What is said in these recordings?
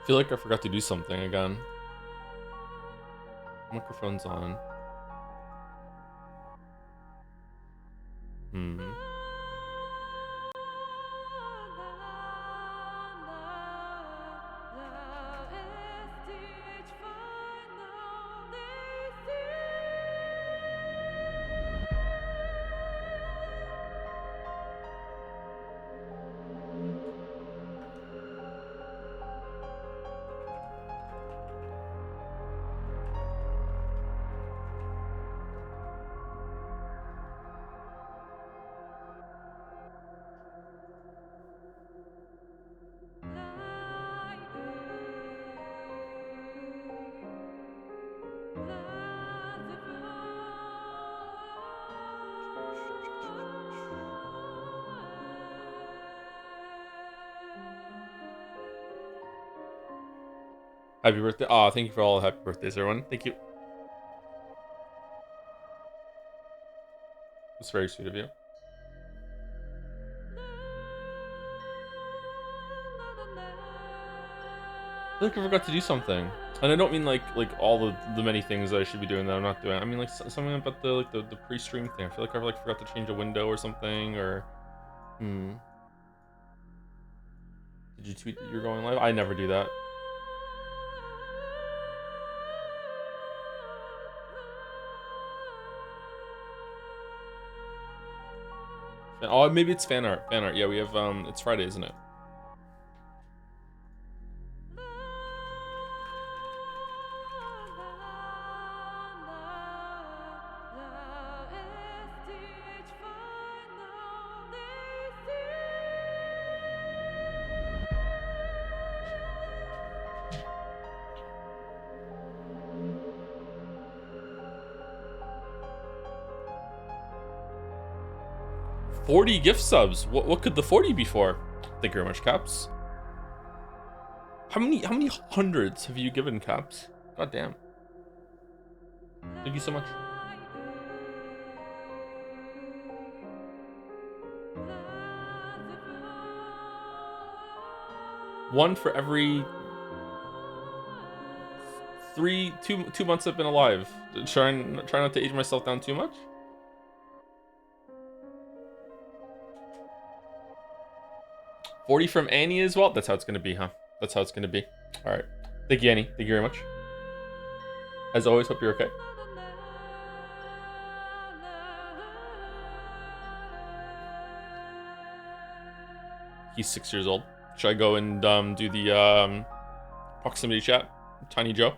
I feel like I forgot to do something again. Microphone's on. Happy birthday. Oh, thank you for all the happy birthdays, everyone. Thank you. It's very sweet of you. I feel like I forgot to do something. And I don't mean like all the many things that I should be doing that I'm not doing. I mean like something about the pre-stream thing. I feel like I forgot to change a window or something, or Did you tweet that you're going live? I never do that. Oh, maybe it's fan art. Fan art. Yeah, we have it's Friday, isn't it? $40 gift subs. What could the 40 be for? Thank you very much, Caps. How many hundreds have you given, Caps? God damn. Thank you so much. One for every two months I've been alive. Try not to age myself down too much. $40 from Annie as well. That's how it's gonna be, huh? That's how it's gonna be. All right. Thank you, Annie. Thank you very much. As always, hope you're okay. He's 6 years old. Should I go and do the proximity chat? Tiny Joe.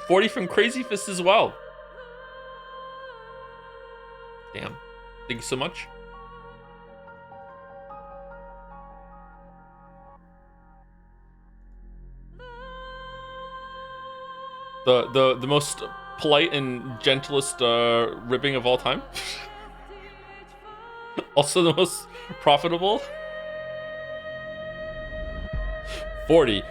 $40 from Crazy Fist as well. Damn. Thank you so much. The most polite and gentlest ribbing of all time. Also the most profitable. 40.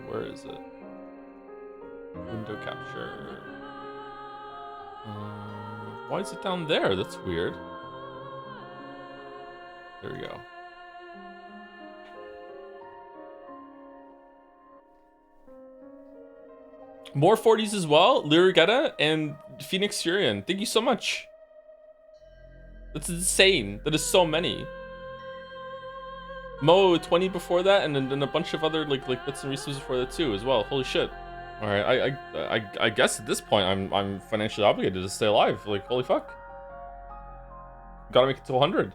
Where is it? Window capture. Why is it down there? That's weird. There we go. More 40s as well. Lyrigetta and Phoenix Furion. Thank you so much. That's insane. That is so many. Mo 20 before that, and then a bunch of other like bits and pieces before that too as well. Holy shit! All right, I guess at this point I'm financially obligated to stay alive. Like holy fuck! Gotta make it to 100.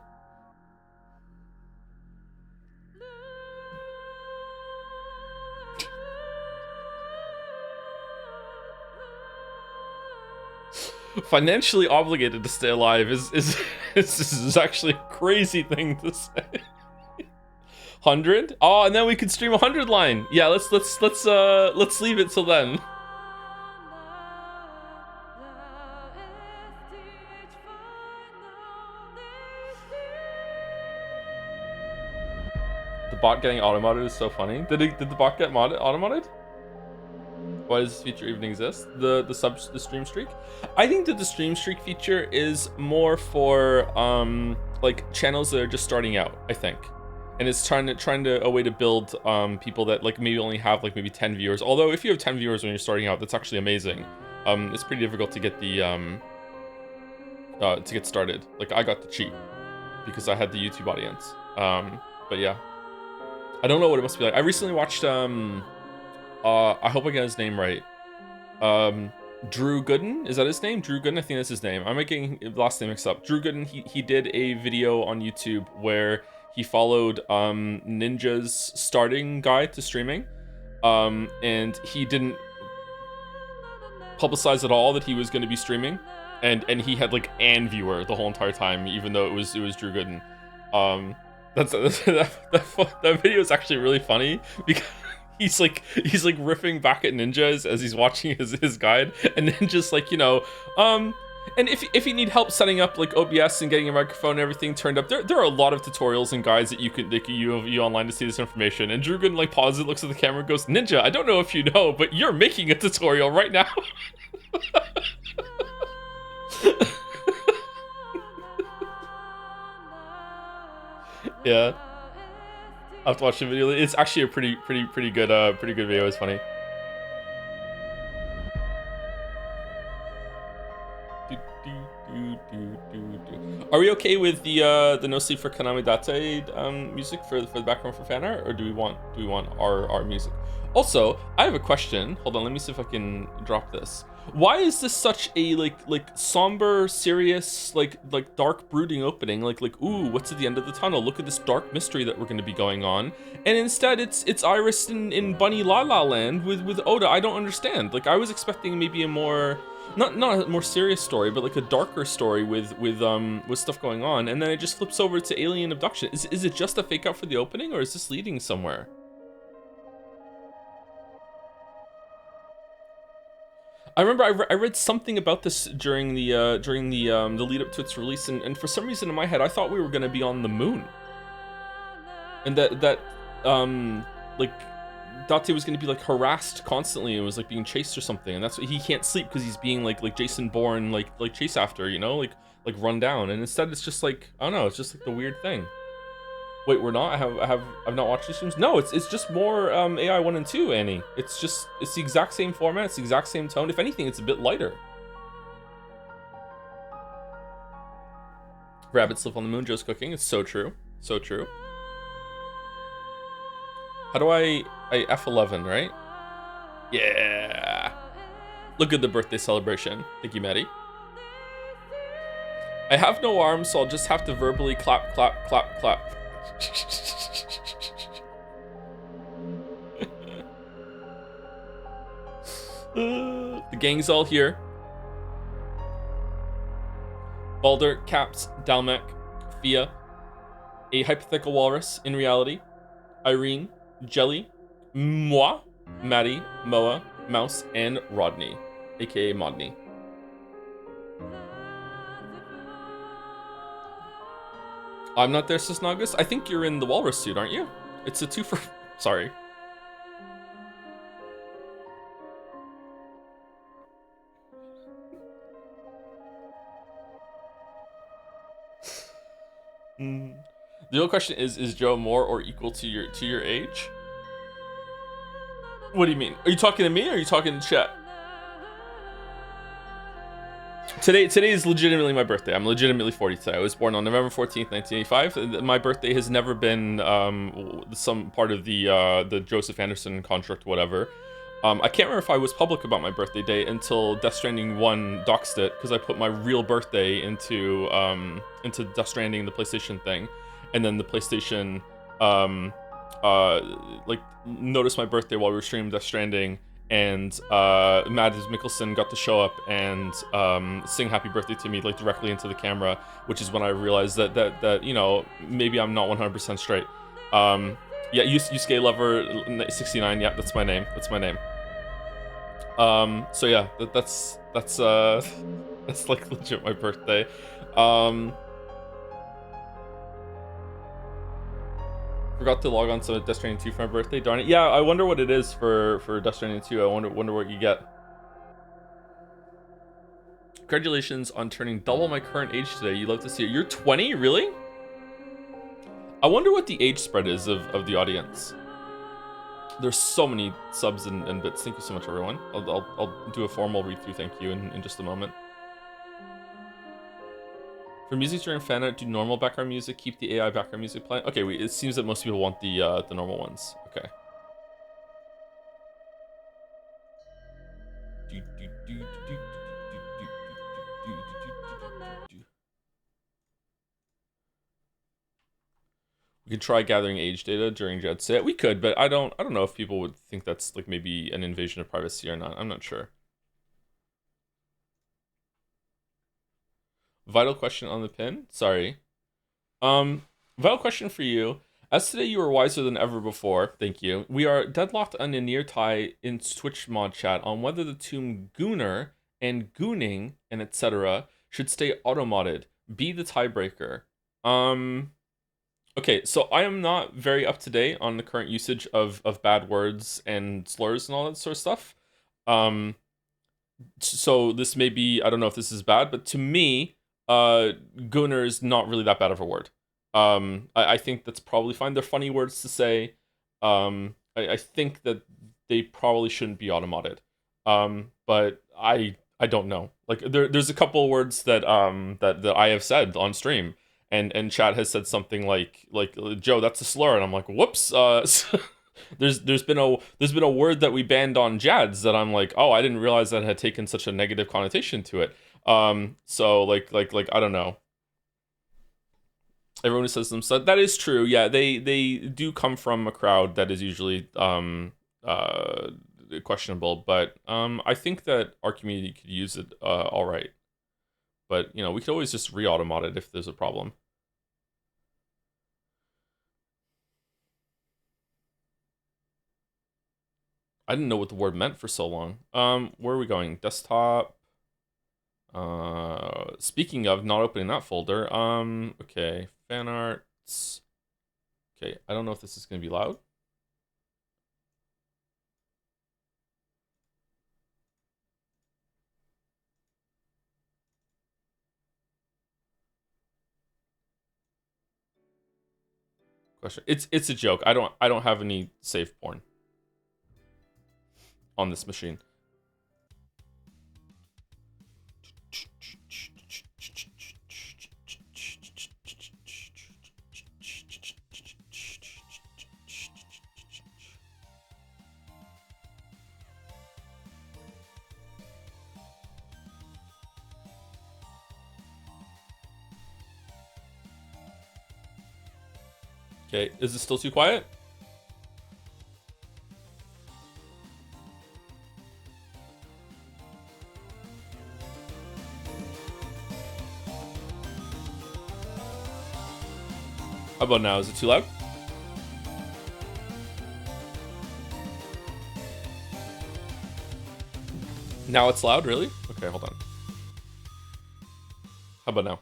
Financially obligated to stay alive is actually a crazy thing to say. 100? Oh, and then we could stream 100 line. Yeah, let's leave it till then. The bot getting automodded is so funny. Did the bot get automodded? Why does this feature even exist? The stream streak? I think that the stream streak feature is more for like channels that are just starting out, I think. And it's trying to a way to build people that like maybe only have like maybe 10 viewers. Although if you have 10 viewers when you're starting out, that's actually amazing. It's pretty difficult to get the to get started. Like I got the cheat because I had the YouTube audience. But yeah. I don't know what it must be like. I recently watched I hope I get his name right. Drew Gooden, is that his name? Drew Gooden, I think that's his name. I'm getting the last name mixed up. Drew Gooden, he did a video on YouTube where he followed Ninja's starting guide to streaming, and he didn't publicize at all that he was going to be streaming, and he had like an viewer the whole entire time, even though it was Drew Gooden. That video is actually really funny because he's like riffing back at ninjas as he's watching his guide, and then just like, you know, and if you need help setting up like OBS and getting a microphone and everything turned up, there are a lot of tutorials and guides that you can you online to see this information. And Drew Gooden like pauses it, looks at the camera, and goes, "Ninja, I don't know if you know, but you're making a tutorial right now." Yeah, I have to watch the video. It's actually a pretty good video. It's funny. Are we okay with the No Sleep for Kaname Date music for the background for fan art, or do we want our music? Also, I have a question. Hold on, let me see if I can drop this. Why is this such a like somber, serious, like dark, brooding opening? Like ooh, what's at the end of the tunnel? Look at this dark mystery that we're going to be going on. And instead, it's Iris in Bunny La La Land with Oda. I don't understand. Like I was expecting maybe a more not a more serious story, but like a darker story with stuff going on. And then it just flips over to alien abduction. Is it just a fake out for the opening, or is this leading somewhere? I remember I read something about this during the lead up to its release, and for some reason in my head I thought we were gonna be on the moon, and that like Date was gonna be like harassed constantly and was like being chased or something, and that's why he can't sleep, because he's being like Jason Bourne like chase after, you know, like run down, and instead it's just like, I don't know, it's just like the weird thing. Wait, we're not? I've not watched these streams? No, it's just more AI 1 and 2, Annie. It's the exact same format, it's the exact same tone. If anything, it's a bit lighter. Rabbits live on the moon, Joe's cooking. It's so true. So true. How do I F11, right? Yeah. Look at the birthday celebration. Thank you, Maddie. I have no arms, so I'll just have to verbally clap, clap, clap, clap. The gang's all here. Balder, Caps, Dalmek, Fia, a hypothetical walrus in reality, Irene, Jelly, moi, Maddie, Moa, Mouse, and Rodney, aka Modney. I'm not there, Cisnagus. I think you're in the walrus suit, aren't you? It's a 2 for... Sorry. The real question is Joe more or equal to your age? What do you mean? Are you talking to me or are you talking to chat? Today is legitimately my birthday. I'm legitimately 40 today. I was born on November 14th, 1985. My birthday has never been some part of the Joseph Anderson construct, whatever. I can't remember if I was public about my birthday date until Death Stranding 1 doxed it, because I put my real birthday into Death Stranding, the PlayStation thing, and then the PlayStation like noticed my birthday while we were streaming Death Stranding, and Mads Mikkelsen got to show up and sing happy birthday to me like directly into the camera, which is when I realized that you know, maybe I'm not 100% straight. Yeah, Yusuke Lover 69. Yeah, that's my name. That's my name. So yeah, that's that's like legit my birthday. Forgot to log on to Death Stranding 2 for my birthday. Darn it. Yeah, I wonder what it is for Death Stranding 2. I wonder what you get. Congratulations on turning double my current age today. You love to see it. You're 20, really? I wonder what the age spread is of the audience. There's so many subs and bits. Thank you so much, everyone. I'll do a formal read through. Thank you in just a moment. For music during fan art, do normal background music. Keep the AI background music playing. Okay, it seems that most people want the normal ones. Okay. We could try gathering age data during Jet Set. We could, but I don't know if people would think that's like maybe an invasion of privacy or not. I'm not sure. Vital question on the pin. Sorry. Vital question for you. As today you are wiser than ever before, thank you. We are deadlocked on a near tie in Twitch mod chat on whether the tomb Gooner and Gooning and etc. should stay auto-modded. Be the tiebreaker. Okay, so I am not very up to date on the current usage of bad words and slurs and all that sort of stuff. So this may be, I don't know if this is bad, but to me, Gooner is not really that bad of a word. I think that's probably fine. They're funny words to say. I think that they probably shouldn't be automated. But I don't know. Like there's a couple of words that that I have said on stream, and chat has said something like Joe, that's a slur, and I'm like, whoops. There's been a word that we banned on Jads that I'm like, oh, I didn't realize that had taken such a negative connotation to it. So like I don't know. Everyone who says them said that is true. Yeah, they do come from a crowd that is usually questionable, but I think that our community could use it all right. But you know, we could always just re-automate it if there's a problem. I didn't know what the word meant for so long. Where are we going? Desktop. Speaking of not opening that folder, okay, fan arts. Okay, I don't know if this is gonna be loud. Question. It's a joke. I don't have any save porn on this machine. Okay, is it still too quiet? How about now? Is it too loud? Now it's loud, really? Okay, hold on. How about now?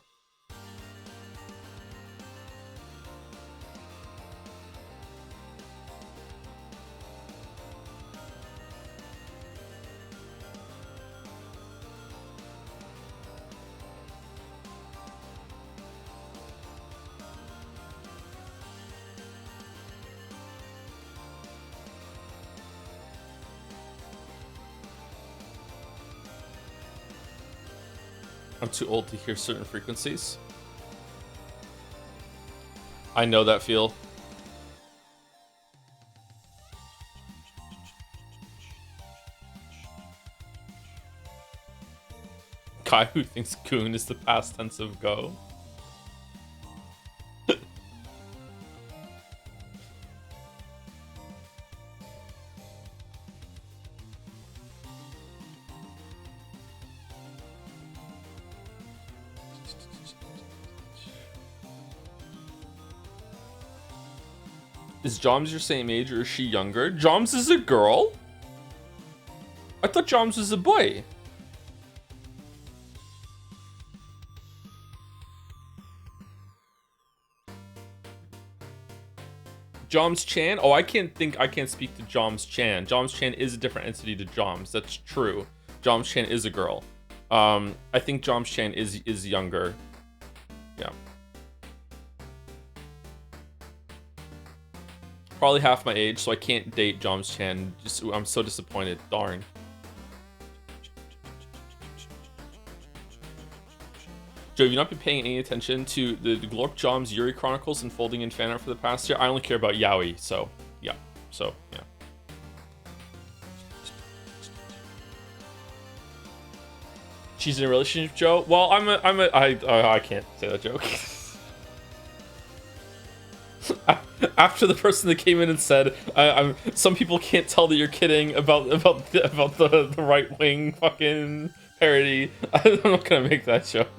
I'm too old to hear certain frequencies. I know that feel. Guy who thinks goon is the past tense of go. Is Joms your same age or is she younger? Joms is a girl? I thought Joms was a boy. Joms Chan? Oh, I can't speak to Joms Chan. Joms Chan is a different entity to Joms. That's true. Joms Chan is a girl. I think Joms Chan is younger. Yeah. Probably half my age, so I can't date Joms Chan. I'm so disappointed. Darn. Joe, have you not been paying any attention to the Glorp Joms Yuri Chronicles unfolding in fan art for the past year? I only care about Yaoi, so yeah. She's in a relationship, Joe? Well, I can't say that joke. After the person that came in and said, some people can't tell that you're kidding about the right wing fucking parody. I'm not gonna make that joke.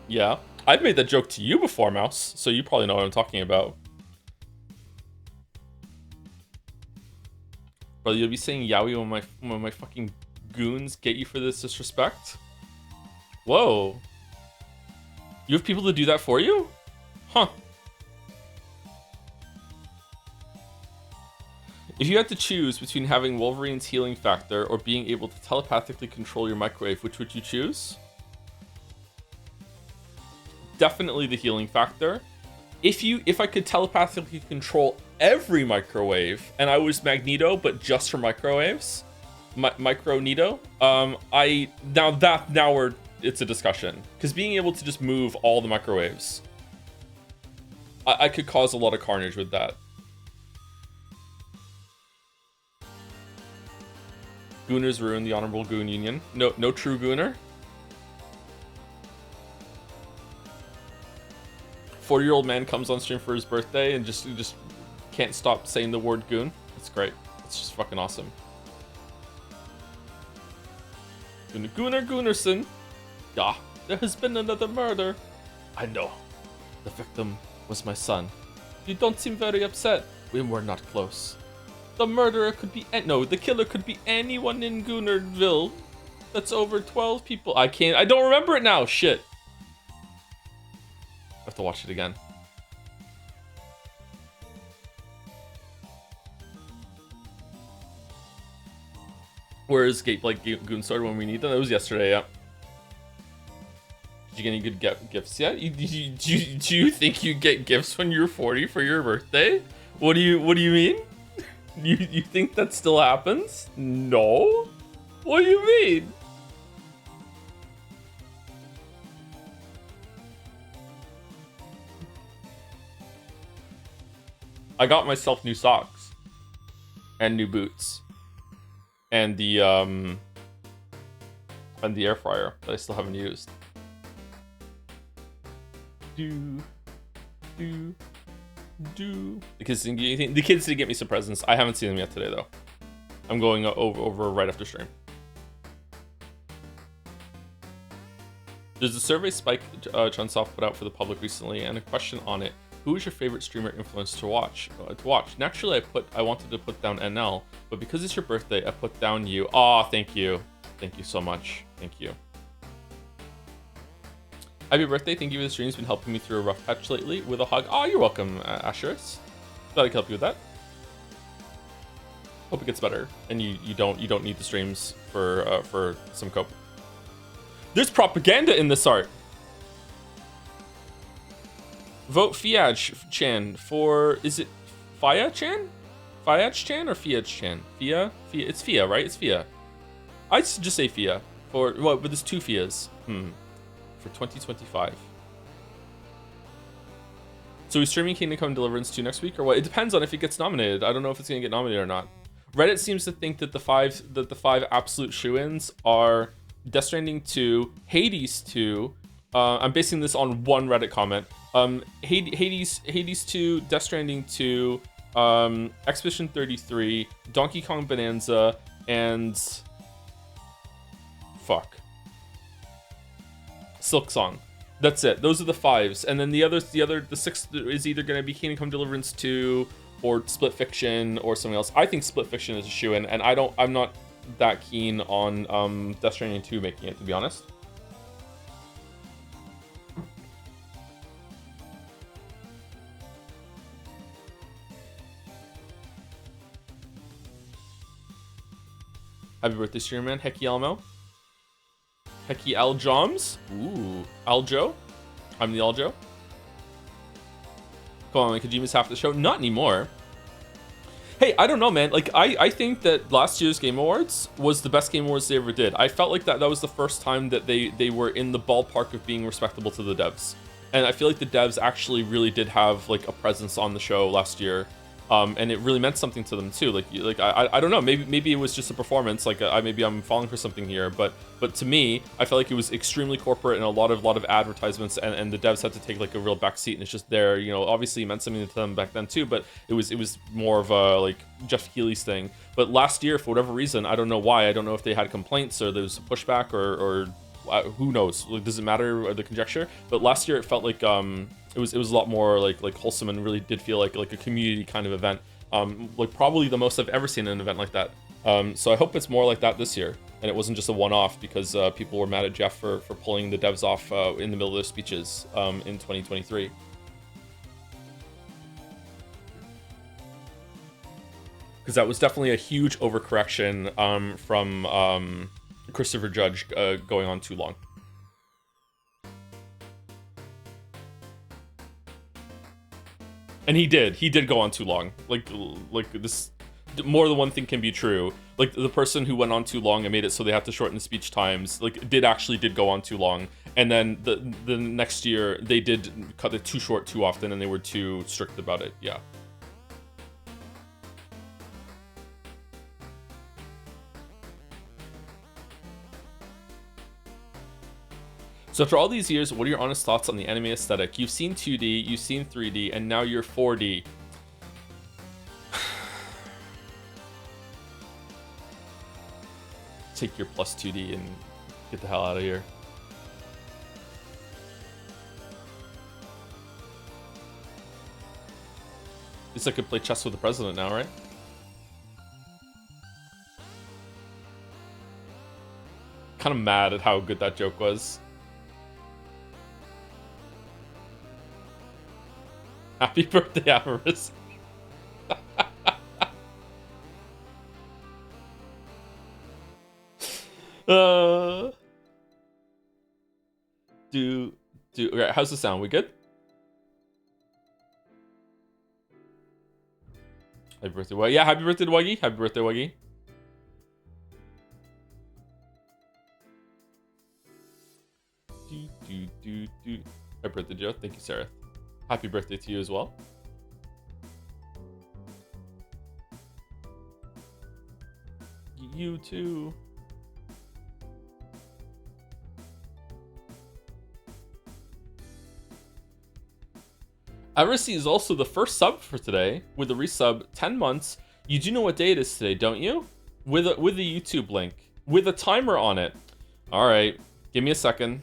Yeah. I've made that joke to you before, Mouse, so you probably know what I'm talking about. Brother, you'll be saying yaoi when my fucking goons get you for this disrespect? Whoa. You have people to do that for you? Huh. If you had to choose between having Wolverine's healing factor or being able to telepathically control your microwave, which would you choose? Definitely the healing factor. If I could telepathically control every microwave and I was Magneto but just for microwaves, Micro-Nito, it's a discussion, because being able to just move all the microwaves, I could cause a lot of carnage with that. Gooners ruin the honorable goon union. No true gooner. 40-year-old man comes on stream for his birthday and just can't stop saying the word goon. It's great. It's just fucking awesome. Gooner Goonerson. Yeah, there has been another murder. I know. The victim was my son. You don't seem very upset. We were not close. The murderer could be the killer could be anyone in Goonerville. That's over 12 people. I don't remember it now. Shit. I have to watch it again. Where is Goon started when we need them? That was yesterday, yeah. Did you get any good gifts yet? Do you think you get gifts when you're 40 for your birthday? What do you mean? You think that still happens? No? What do you mean? I got myself new socks and new boots and the air fryer that I still haven't used. The kids didn't get me some presents. I haven't seen them yet today though. I'm going over right after stream. There's a survey Spike Chunsoft put out for the public recently, and a question on it: who is your favorite streamer influencer to watch? Naturally, I wanted to put down NL, but because it's your birthday, I put down you. Aw, thank you so much. Thank you. Happy birthday! Thank you for the stream. It's been helping me through a rough patch lately. With a hug. Oh, you're welcome, Asherus. Glad I could help you with that. Hope it gets better, and you don't need the streams for some cope. There's propaganda in this art. Vote Fiaj-chan for, is it Fia-chan? Fiaj-chan or Fiaj-chan? Fia? It's Fia, right? It's Fia. I'd just say Fia. For, what, but there's two Fias. For 2025. So we're streaming Kingdom Come Deliverance 2 next week, or what? It depends on if it gets nominated. I don't know if it's gonna get nominated or not. Reddit seems to think that the five absolute shoo-ins are Death Stranding 2, Hades 2, I'm basing this on one Reddit comment. Hades 2, Death Stranding 2, Expedition 33, Donkey Kong Bonanza, and fuck, Silk Song. That's it. Those are the 5s, and then the 6th is either going to be Kingdom Come Deliverance 2 or Split Fiction or something else. I think Split Fiction is a shoo-in, and I'm not that keen on Death Stranding 2 making it, to be honest. Happy birthday, streamer man. Hecky Elmo. Hecky Aljoms. Ooh. Aljo. I'm the Aljo. Come on, man. Kojima's half the show. Not anymore. Hey, I don't know, man. Like, I think that last year's Game Awards was the best Game Awards they ever did. I felt like that was the first time that they were in the ballpark of being respectable to the devs. And I feel like the devs actually really did have, like, a presence on the show last year. And it really meant something to them too. Like I don't know. Maybe it was just a performance. Like maybe I'm falling for something here. But to me, I felt like it was extremely corporate and a lot of advertisements. And the devs had to take like a real back seat. And it's just there. You know, obviously it meant something to them back then too. But it was more of a like Jeff Keighley's thing. But last year, for whatever reason, I don't know why. I don't know if they had complaints or there was pushback or who knows. Like, does it matter or the conjecture? But last year it felt like it was a lot more like wholesome and really did feel like a community kind of event. Like probably the most I've ever seen an event like that. So I hope it's more like that this year, and it wasn't just a one-off because people were mad at Jeff for pulling the devs off in the middle of their speeches in 2023. Because that was definitely a huge overcorrection from Christopher Judge going on too long. And he did go on too long. Like this, more than one thing can be true. Like the person who went on too long and made it so they have to shorten the speech times, like did go on too long. And then the next year they did cut it too short too often and they were too strict about it. Yeah. So after all these years, what are your honest thoughts on the anime aesthetic? You've seen 2D, you've seen 3D, and now you're 4D. Take your plus 2D and get the hell out of here. At least I could play chess with the president now, right? Kind of mad at how good that joke was. Happy birthday, Avarice. Okay, how's the sound? We good? Happy birthday, Wuggy. Yeah, happy birthday to Wuggy. Happy birthday, Wuggy. Happy birthday, Joe. Thank you, Sarah. Happy birthday to you as well. You too. Eversea is also the first sub for today with a resub 10 months. You do know what day it is today, don't you? With a YouTube link with a timer on it. All right, give me a second.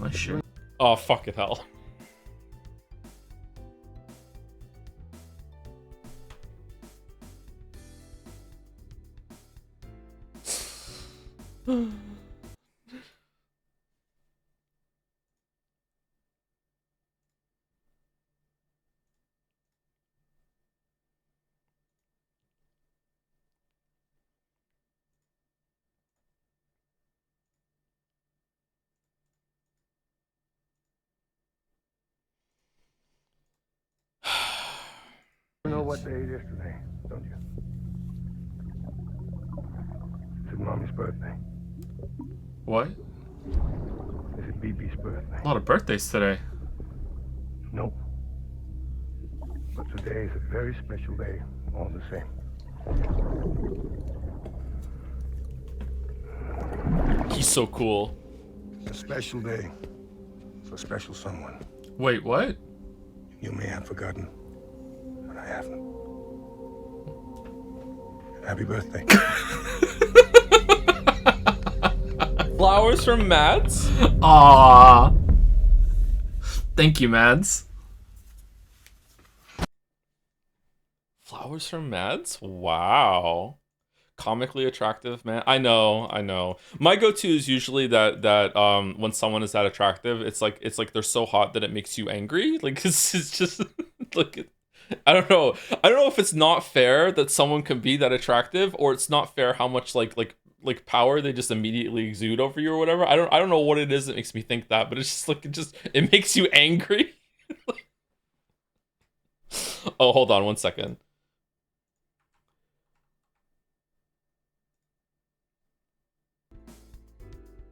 Oh shit. Oh fucking hell. You know what day it is today, don't you? It's Mommy's birthday. What? Is it BB's birthday? A lot of birthdays today. Nope. But today is a very special day, all the same. so cool. A special day for a special someone. Wait, what? You may have forgotten, but I haven't. Happy birthday. Flowers from Mads? Aww. Thank you, Mads. Flowers from Mads? Wow. Comically attractive, man. I know. My go-to is usually that when someone is that attractive, it's like they're so hot that it makes you angry. Like it's just like I don't know. I don't know if it's not fair that someone can be that attractive, or it's not fair how much like power they just immediately exude over you or whatever. I don't know what it is that makes me think that, but it's just like it makes you angry. Oh, hold on one second.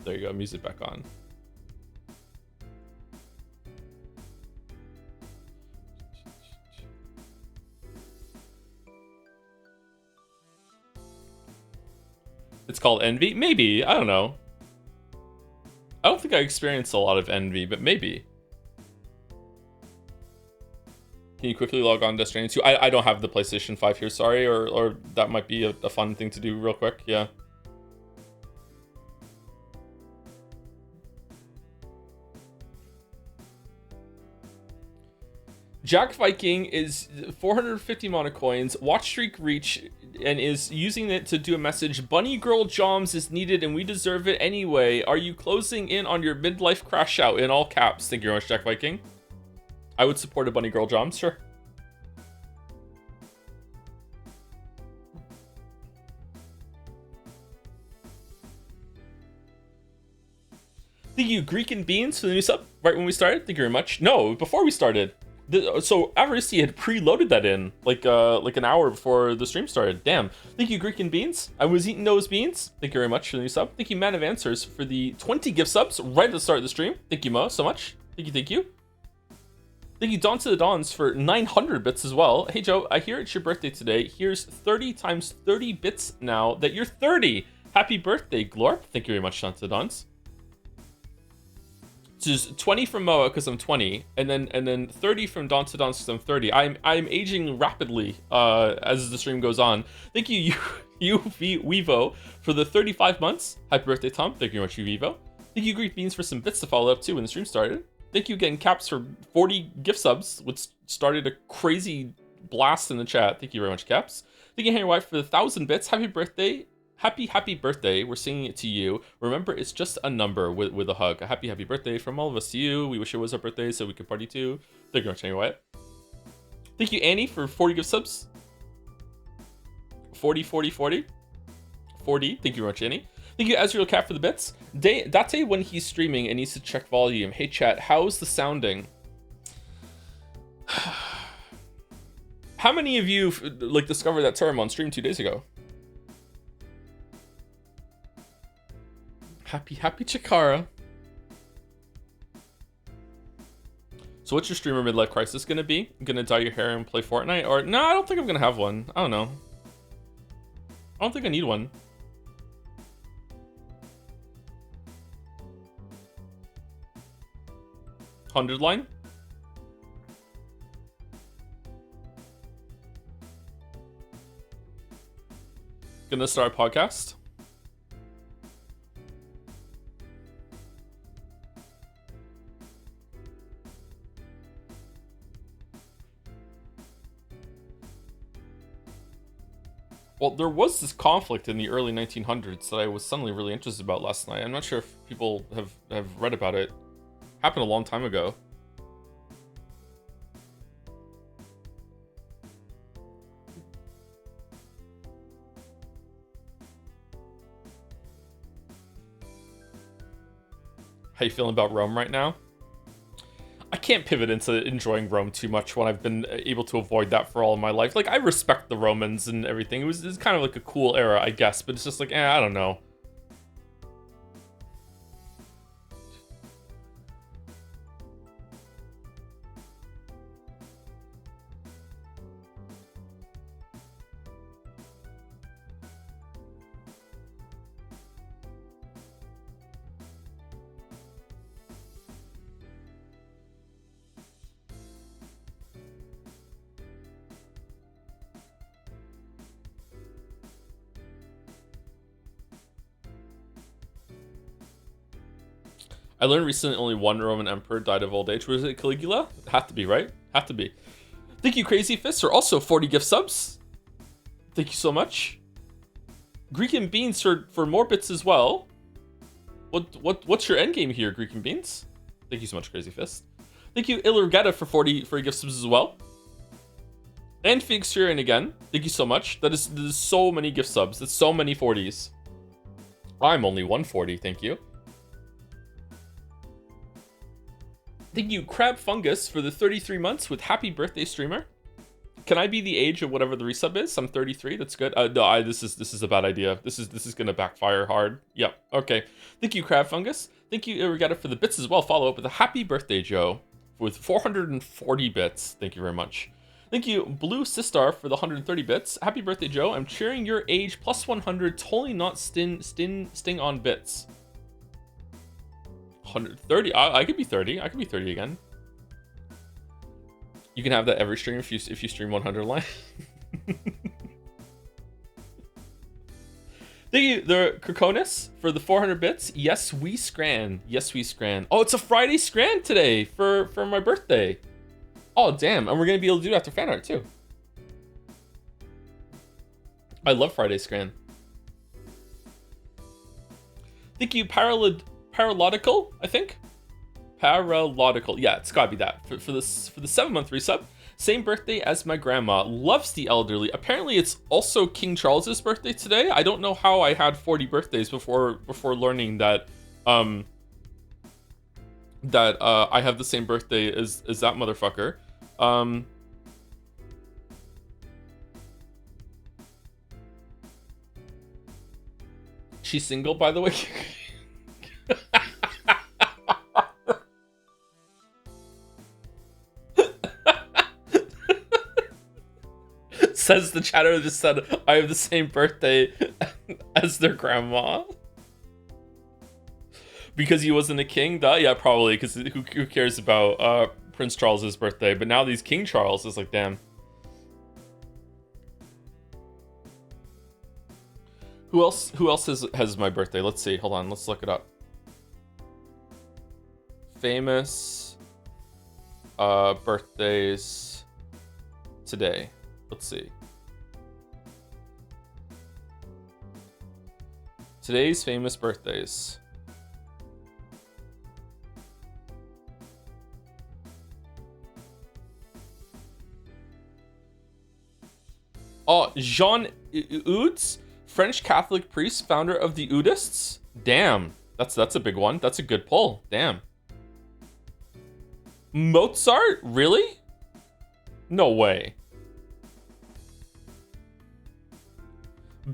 There you go, music back on. It's called envy? Maybe, I don't know. I don't think I experienced a lot of envy, but maybe. Can you quickly log on to Death Stranding 2? I don't have the PlayStation 5 here, sorry, or that might be a fun thing to do real quick, yeah. Jack Viking is 450 mana coins, watch streak reach, and is using it to do a message. Bunny Girl Joms is needed and we deserve it anyway. Are you closing in on your midlife crash out? In all caps. Thank you very much, Jack Viking. I would support a Bunny Girl Joms, sure. Thank you, Greek and Beans, for the new sub right when we started. Thank you very much. No, before we started. So Avaristi had preloaded that in like an hour before the stream started. Damn. Thank you, Greek and Beans. I was eating those beans. Thank you very much for the new sub. Thank you, Man of Answers, for the 20 gift subs right at the start of the stream. Thank you, Mo, so much. Thank you. Thank you, Dawn to the Dawns, for 900 bits as well. Hey, Joe, I hear it's your birthday today. Here's 30 times 30 bits now that you're 30. Happy birthday, Glorp. Thank you very much, Dawn to the Dawns. So there's 20 from Moa because I'm 20, and then 30 from Dawn to Dawn because I'm 30. I'm aging rapidly as the stream goes on. Thank you, Weevo, for the 35 months. Happy birthday, Tom. Thank you very much, Weevo. Thank you, Greek Beans, for some bits to follow up too when the stream started. Thank you again, Caps, for 40 gift subs, which started a crazy blast in the chat. Thank you very much, Caps. Thank you, Henry White, for the 1,000 bits. Happy birthday. Happy birthday. We're singing it to you. Remember, it's just a number with a hug. A happy birthday from all of us to you. We wish it was our birthday so we could party too. Thank you very much, Henry White. Thank you, Annie, for 40 gift subs. 40. Thank you very much, Annie. Thank you, Azrael Cat, for the bits. Date when he's streaming and needs to check volume. Hey, chat, how's the sounding? How many of you like discovered that term on stream 2 days ago? Happy Chikara. So what's your streamer midlife crisis gonna be? Gonna dye your hair and play Fortnite? Or no, I don't think I'm gonna have one. I don't know. I don't think I need one. $100 line? Gonna start a podcast? Well, there was this conflict in the early 1900s that I was suddenly really interested about last night. I'm not sure if people have read about it. Happened a long time ago. How you feeling about Rome right now? I can't pivot into enjoying Rome too much when I've been able to avoid that for all of my life. Like, I respect the Romans and everything. It was kind of like a cool era, I guess, but it's just like, I don't know. I learned recently only one Roman emperor died of old age. Was it Caligula? Had to be, right? Have to be. Thank you, Crazy Fists, for also 40 gift subs. Thank you so much. Greek and Beans for more bits as well. What's your end game here, Greek and Beans? Thank you so much, Crazy Fist. Thank you, Illergetta, for 40 gift subs as well. And Phoenix Fury again. Thank you so much. That is so many gift subs. That's so many 40s. I'm only 140, thank you. Thank you, Crab Fungus, for the 33 months with happy birthday, streamer. Can I be the age of whatever the resub is? I'm 33. That's good. No, this is a bad idea. This is gonna backfire hard. Yep. Okay. Thank you, Crab Fungus. Thank you, Irrigata, for the bits as well. Follow up with a happy birthday, Joe, with 440 bits. Thank you very much. Thank you, Blue Sistar, for the 130 bits. Happy birthday, Joe. I'm cheering your age plus 100. Totally not sting on bits. 130. I could be 30. I could be 30 again. You can have that every stream if you stream 100 live. Thank you, the Krakonis, for the 400 bits. Yes, we scran. Yes, we scran. Oh, it's a Friday scran today for my birthday. Oh, damn. And we're going to be able to do it after fan art, too. I love Friday scran. Thank you, Paralogical, I think. Paralogical. Yeah, it's gotta be that. For the 7-month resub. Same birthday as my grandma. Loves the elderly. Apparently, it's also King Charles's birthday today. I don't know how I had 40 birthdays before learning that I have the same birthday as that motherfucker. She's single, by the way. Says the chatter just said, I have the same birthday as their grandma. Because he wasn't a king? Yeah, probably, because who cares about Prince Charles's birthday? But now these King Charles is like, damn. Who else has my birthday? Let's see. Hold on, let's look it up. Famous birthdays today. Let's see. Today's famous birthdays. Oh, Jean Eudes, French Catholic priest, founder of the Eudists. Damn, that's a big one. That's a good pull. Damn. Mozart, really? No way.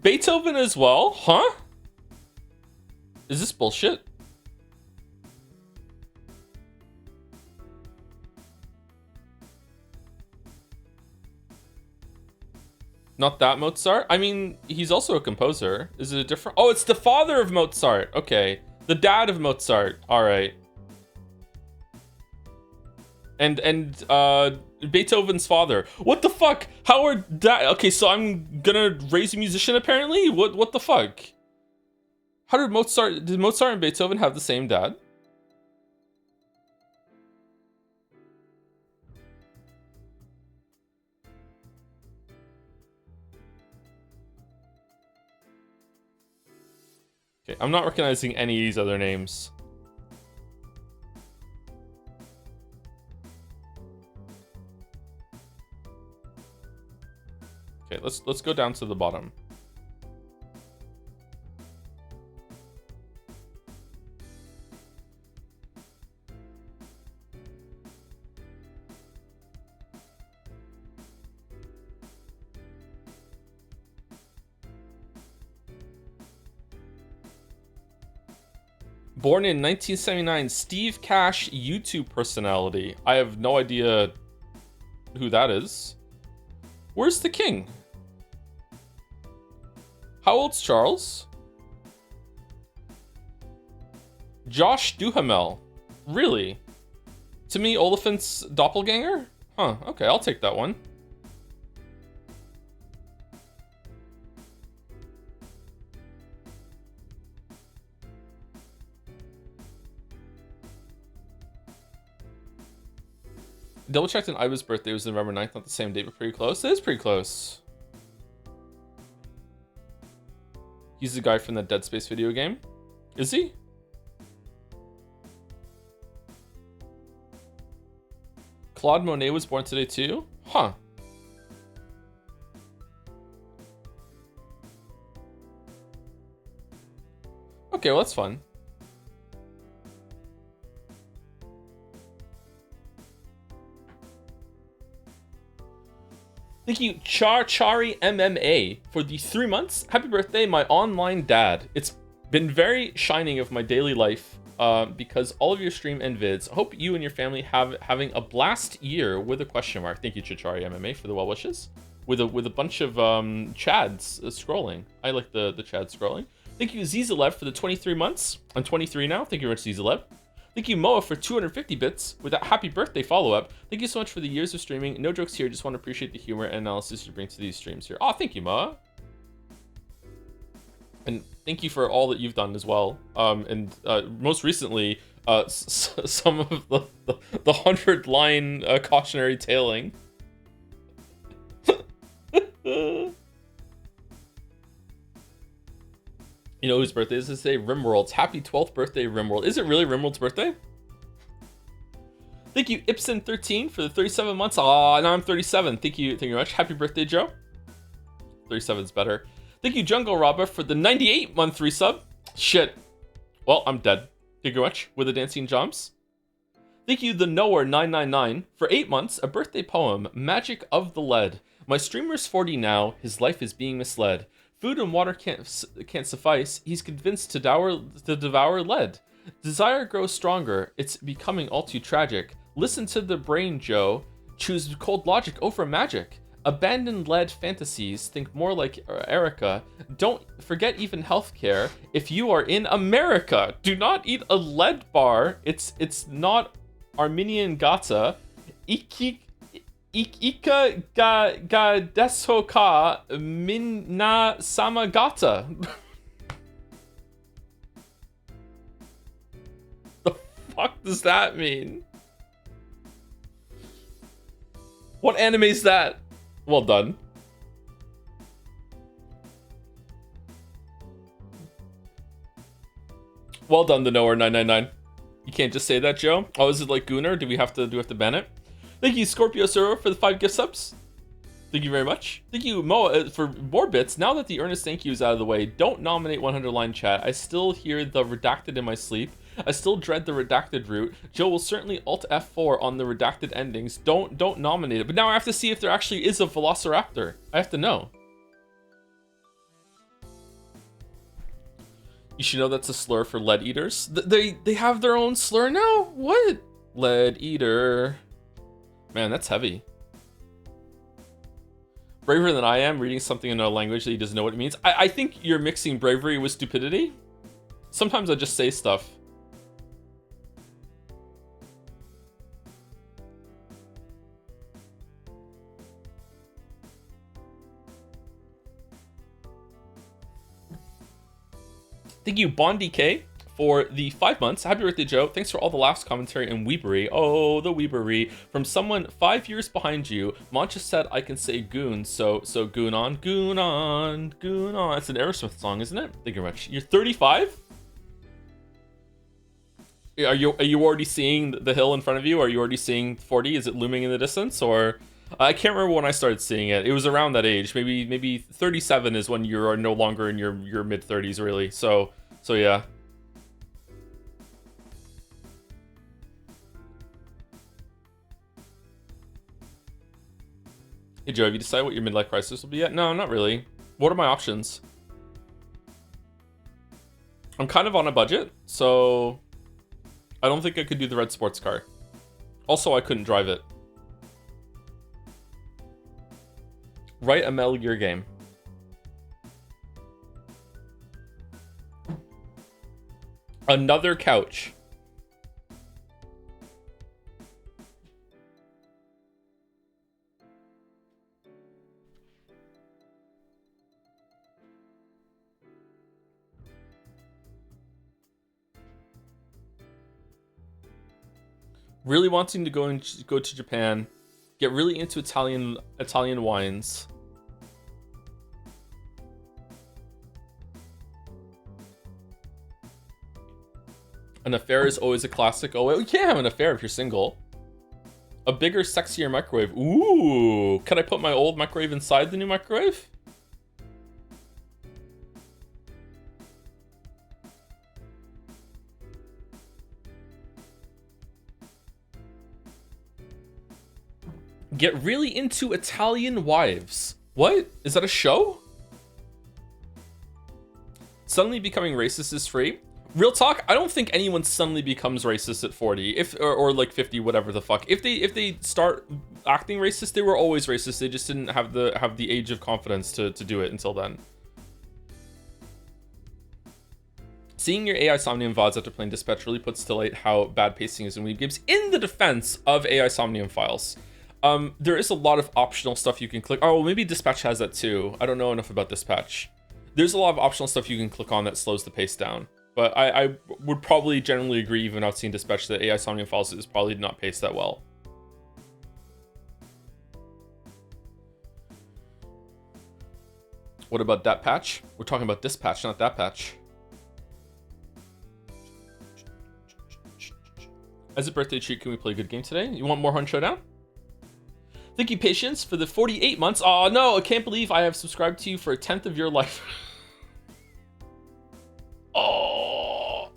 Beethoven as well, huh? Is this bullshit? Not that Mozart? I mean, he's also a composer. Is it a different? Oh, it's the father of Mozart. Okay. The dad of Mozart. All right. And Beethoven's father. What the fuck? How are that? Okay, so I'm gonna raise a musician apparently? What the fuck? How did Mozart and Beethoven have the same dad? Okay, I'm not recognizing any of these other names. Okay, let's go down to the bottom. Born in 1979, Steve Cash, YouTube personality. I have no idea who that is. Where's the king? How old's Charles? Josh Duhamel. Really? To me, Oliphant's doppelganger? Huh, okay, I'll take that one. Double checked and Iva's birthday was November 9th, not the same date, but pretty close. It is pretty close. He's the guy from the Dead Space video game. Is he? Claude Monet was born today too? Huh. Okay, well that's fun. Thank you, Chari MMA, for the 3 months. Happy birthday, my online dad. It's been very shining of my daily life because all of your stream and vids. Hope you and your family having a blast year with a question mark. Thank you, Chari MMA, for the well wishes. With a bunch of chads scrolling. I like the chad scrolling. Thank you, Zizalev, for the 23 months. I'm 23 now. Thank you very much, Zizalev. Thank you, Moa, for 250 bits with that happy birthday follow-up. Thank you so much for the years of streaming. No jokes here. Just want to appreciate the humor and analysis you bring to these streams here. Oh, thank you, Moa. And thank you for all that you've done as well. And most recently, some of the 100-line cautionary tailing. You know whose birthday is this today? Rimworld's. Happy 12th birthday, Rimworld. Is it really Rimworld's birthday? Thank you, Ipson13, for the 37 months. Ah, now I'm 37. Thank you very much. Happy birthday, Joe. 37's better. Thank you, Jungle Robber, for the 98-month resub. Shit. Well, I'm dead. Thank you very much. With the Dancing Jumps. Thank you, the Knower999, for 8 months. A birthday poem, Magic of the Lead. My streamer's 40 now. His life is being misled. Food and water can't suffice. He's convinced to devour lead. Desire grows stronger. It's becoming all too tragic. Listen to the brain, Joe. Choose cold logic over magic. Abandon lead fantasies. Think more like Erica. Don't forget even healthcare. If you are in America, do not eat a lead bar. It's not Armenian gata. Ika ga desoka minna samagata. The fuck does that mean? What anime is that? Well done. Well done, the Knower 999. You can't just say that, Joe. Oh, is it like Gunnar? Do we have to ban it? Thank you, Scorpio Suro, for the 5 gift subs. Thank you very much. Thank you, Moa, for more bits. Now that the earnest thank you is out of the way, don't nominate 100-line chat. I still hear the redacted in my sleep. I still dread the redacted route. Joe will certainly Alt F4 on the redacted endings. Don't nominate it. But now I have to see if there actually is a Velociraptor. I have to know. You should know that's a slur for lead eaters. They have their own slur now? What? Lead eater. Man, that's heavy. Braver than I am, reading something in a language that he doesn't know what it means. I think you're mixing bravery with stupidity. Sometimes I just say stuff. Thank you, BondDK, for the 5 months. Happy birthday, Joe. Thanks for all the laughs, commentary, and weebery. Oh, the weebery. From someone 5 years behind you. Mancha said I can say goon, so goon on, goon on, goon on. It's an Aerosmith song, isn't it? Thank you very much. You're 35? Are you already seeing the hill in front of you? Are you already seeing 40? Is it looming in the distance? Or I can't remember when I started seeing it. It was around that age. Maybe 37 is when you are no longer in your mid 30s, really. So yeah. Hey Joe, have you decided what your midlife crisis will be yet? No, not really. What are my options? I'm kind of on a budget, so I don't think I could do the red sports car. Also, I couldn't drive it. Write a Metal Gear game. Another couch. Really wanting to go to Japan, get really into Italian wines. An affair is always a classic. Oh, well, you can't have an affair if you're single. A bigger, sexier microwave. Ooh, can I put my old microwave inside the new microwave? Get really into Italian wives. What? Is that a show? Suddenly becoming racist is free. Real talk, I don't think anyone suddenly becomes racist at 40, or like 50, whatever the fuck. If they start acting racist, they were always racist. They just didn't have the age of confidence to do it until then. Seeing your AI Somnium VODs after playing Dispatch really puts to light how bad pacing is in Weeb games. In the defense of AI Somnium files, there is a lot of optional stuff you can click. Oh, maybe Dispatch has that too. I don't know enough about Dispatch. There's a lot of optional stuff you can click on that slows the pace down. But I would probably generally agree, even without seeing Dispatch, that AI Somnium files is probably not paced that well. What about that patch? We're talking about Dispatch, not that patch. As a birthday treat, can we play a good game today? You want more Hunt Showdown? Thank you, Patience, for the 48 months. Oh no, I can't believe I have subscribed to you for a 10th of your life. Oh.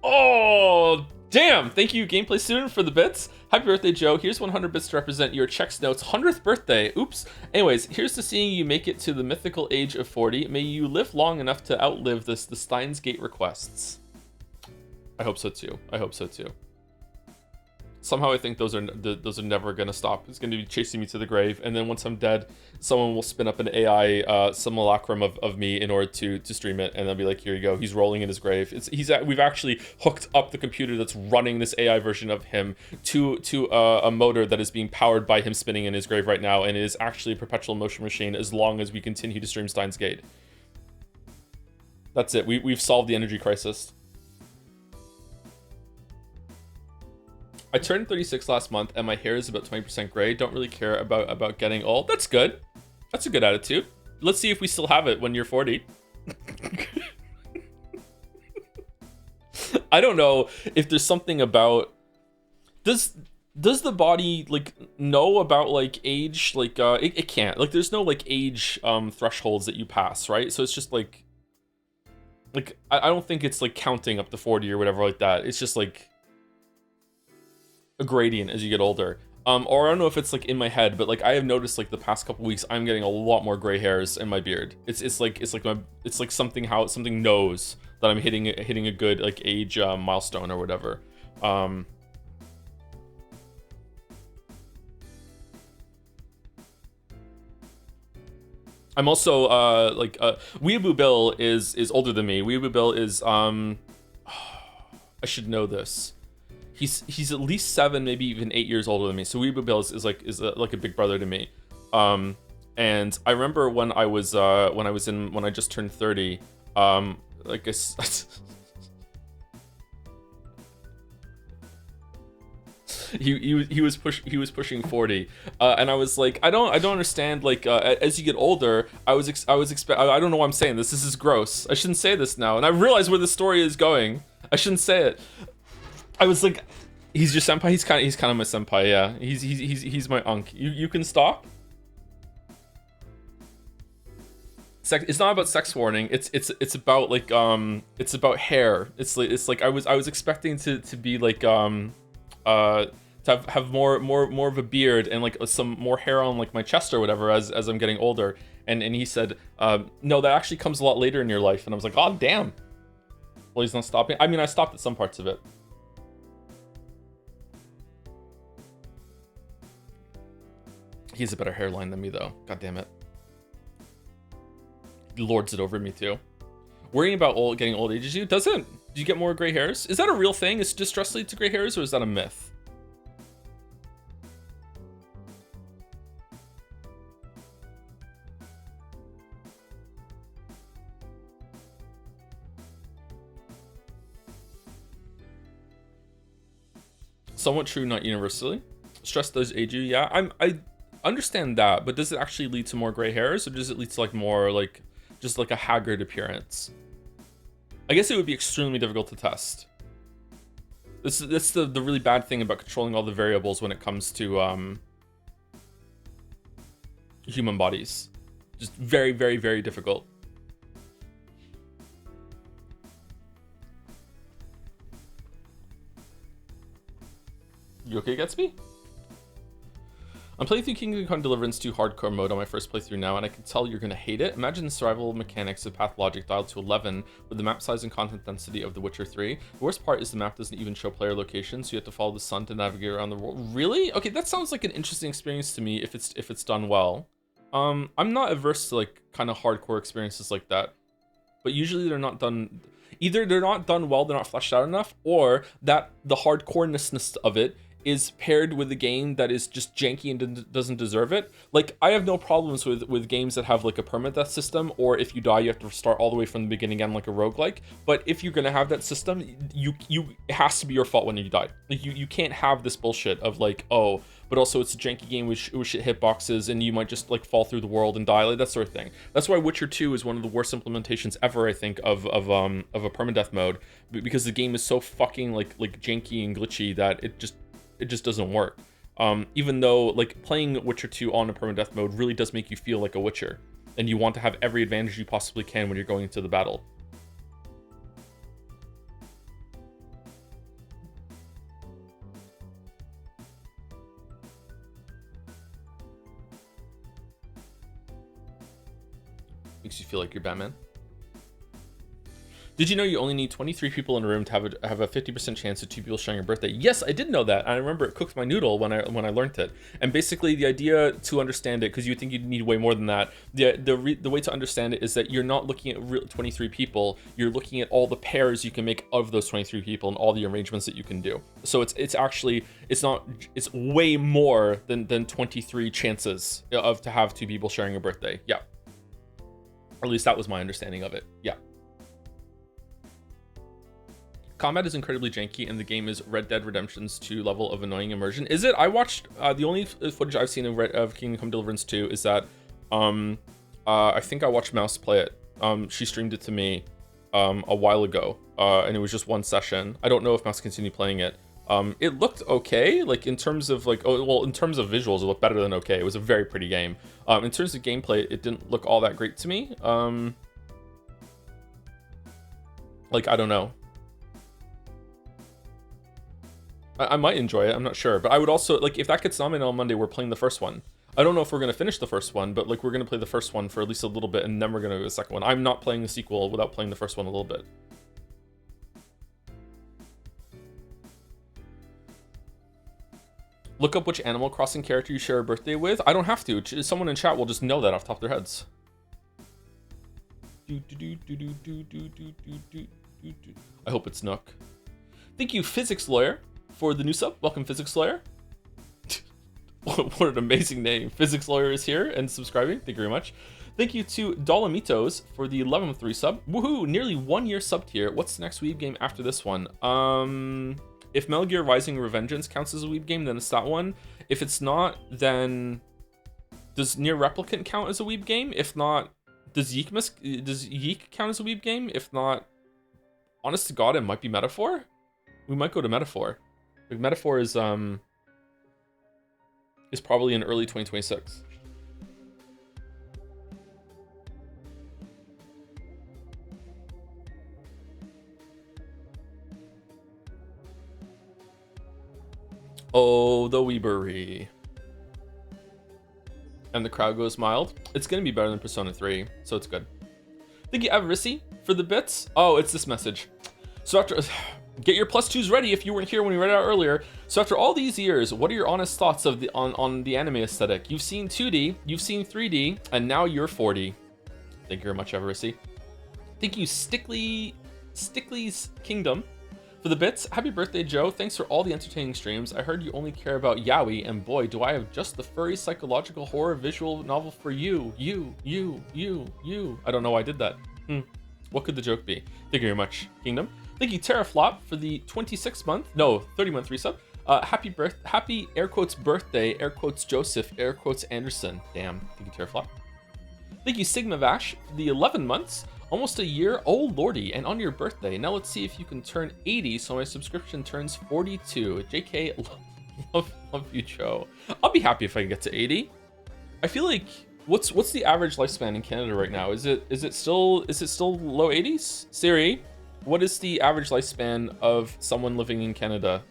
Oh, damn. Thank you, Gameplay Student, for the bits. Happy birthday, Joe. Here's 100 bits to represent your Chex Notes 100th birthday. Oops. Anyways, here's to seeing you make it to the mythical age of 40. May you live long enough to outlive the Steins Gate requests. I hope so too. I hope so too. Somehow I think those are never gonna stop. It's gonna be chasing me to the grave, and then once I'm dead, someone will spin up an AI simulacrum of me in order to stream it, and they'll be like, "Here you go. He's rolling in his grave." We've actually hooked up the computer that's running this AI version of him to a motor that is being powered by him spinning in his grave right now, and it is actually a perpetual motion machine as long as we continue to stream Steins Gate. That's it. We've solved the energy crisis. I turned 36 last month and my hair is about 20% gray. Don't really care about getting old. That's good. That's a good attitude. Let's see if we still have it when you're 40. I don't know if there's something about... Does the body like know about like age? Like it can't. Like there's no like age thresholds that you pass, right? So it's just like I don't think it's like counting up to 40 or whatever like that. It's just like a gradient as you get older. Or I don't know if it's like in my head, but like I have noticed like the past couple weeks I'm getting a lot more gray hairs in my beard. It's like something knows that I'm hitting a good like age milestone or whatever. I'm also Weeaboo Bill is older than me. Weeaboo Bill is I should know this. He's at least 7, maybe even 8 years older than me. So Weeaboo Bill is like a big brother to me. And I remember when I just turned 30, he was pushing 40, and I was like, I don't understand. Like as you get older, I don't know why I'm saying this. This is gross. I shouldn't say this now, and I realize where the story is going. I shouldn't say it. I was like, he's your senpai. He's kind of my senpai. Yeah, he's my unk. You can stop. It's not about sex warning. It's about like it's about hair. It's like I was expecting to be like to have more of a beard and like some more hair on like my chest or whatever as I'm getting older. And he said, no, that actually comes a lot later in your life. And I was like, oh damn. Well, he's not stopping. I mean, I stopped at some parts of it. He has a better hairline than me, though. God damn it. He lords it over me, too. Worrying about getting old ages you? Doesn't. Do you get more gray hairs? Is that a real thing? Is distress lead to gray hairs, or is that a myth? Somewhat true, not universally. Stress does age you. Yeah, I understand that, but does it actually lead to more gray hairs, or does it lead to like more like just like a haggard appearance? I guess it would be extremely difficult to test. This is the really bad thing about controlling all the variables when it comes to human bodies. Just very, very, very difficult. You okay, Gatsby? I'm playing through Kingdom Come Deliverance 2 hardcore mode on my first playthrough now, and I can tell you're gonna hate it. Imagine the survival mechanics of path logic dialed to 11 with the map size and content density of The Witcher 3. The worst part is the map doesn't even show player location, so you have to follow the sun to navigate around the world. Really? Okay, that sounds like an interesting experience to me if it's done well. I'm not averse to like kind of hardcore experiences like that, but usually they're not done. Either they're not done well, they're not fleshed out enough, or that the hardcoreness of it is paired with a game that is just janky and doesn't deserve it. Like, I have no problems with games that have like a permadeath system, or if you die you have to start all the way from the beginning again like a roguelike. But if you're gonna have that system, it has to be your fault when you die. Like, you can't have this bullshit of like, oh, but also it's a janky game with shit hitboxes and you might just like fall through the world and die, like that sort of thing. That's why Witcher 2 is one of the worst implementations ever, I think, of a permadeath mode, because the game is so fucking like janky and glitchy that it just doesn't work. Even though like playing Witcher 2 on a permadeath mode really does make you feel like a Witcher, and you want to have every advantage you possibly can when you're going into the battle. Makes you feel like you're Batman. Did you know you only need 23 people in a room to have a 50% chance of 2 people sharing your birthday? Yes, I did know that. I remember it cooked my noodle when I learned it. And basically the idea to understand it, because you would think you'd need way more than that, the way to understand it is that you're not looking at 23 people, you're looking at all the pairs you can make of those 23 people and all the arrangements that you can do. So it's way more than 23 chances to have 2 people sharing a birthday. Yeah. Or at least that was my understanding of it. Yeah. Combat is incredibly janky, and the game is Red Dead Redemption's 2 level of annoying immersion. Is it? I watched the only footage I've seen of Kingdom Come Deliverance 2 is that I think I watched Mouse play it. She streamed it to me a while ago, and it was just one session. I don't know if Mouse continued playing it. It looked okay, like in terms of like, in terms of visuals, it looked better than okay. It was a very pretty game. In terms of gameplay, it didn't look all that great to me. Like, I don't know. I might enjoy it, I'm not sure. But I would also, like, if that gets nominated on Monday, we're playing the first one. I don't know if we're going to finish the first one, but like we're going to play the first one for at least a little bit, and then we're going to do the second one. I'm not playing the sequel without playing the first one a little bit. Look up which Animal Crossing character you share a birthday with. I don't have to. Someone in chat will just know that off the top of their heads. I hope it's Nook. Thank you, Physics Lawyer, for the new sub. Welcome, Physics Lawyer. What an amazing name. Physics Lawyer is here and subscribing. Thank you very much. Thank you to Dolomitos for the 11th resub. Woohoo! Nearly 1 year sub tier. What's the next Weeb game after this one? If Metal Gear Rising Revengeance counts as a Weeb game, then it's that one. If it's not, then does Nier Replicant count as a Weeb game? If not, does Yeek count as a Weeb game? If not, honest to God, it might be Metaphor. We might go to Metaphor. Like, Metaphor is probably in early 2026. Oh, the Weebery. And the crowd goes mild. It's gonna be better than Persona 3, so it's good. Thank you, Avarisi, for the bits. Oh, it's this message. So after... Get your +2s ready if you weren't here when we read it out earlier. So after all these years, what are your honest thoughts of on the anime aesthetic? You've seen 2D, you've seen 3D, and now you're 4D. Thank you very much, Avarisi. Thank you, Stickley's Kingdom, for the bits. Happy birthday, Joe. Thanks for all the entertaining streams. I heard you only care about yaoi, and boy, do I have just the furry psychological horror visual novel for you. You. I don't know why I did that. What could the joke be? Thank you very much, Kingdom. Thank you, Terraflop, for the 30-month resub. Happy air quotes birthday, air quotes Joseph, air quotes Anderson. Damn, thank you, Terraflock. Thank you, Sigma Vash, for the 11 months, almost a year. Oh lordy, and on your birthday. Now let's see if you can turn 80 so my subscription turns 42. JK, love you, Joe. I'll be happy if I can get to 80. I feel like what's the average lifespan in Canada right now? Is it still low 80s? Siri, what is the average lifespan of someone living in Canada?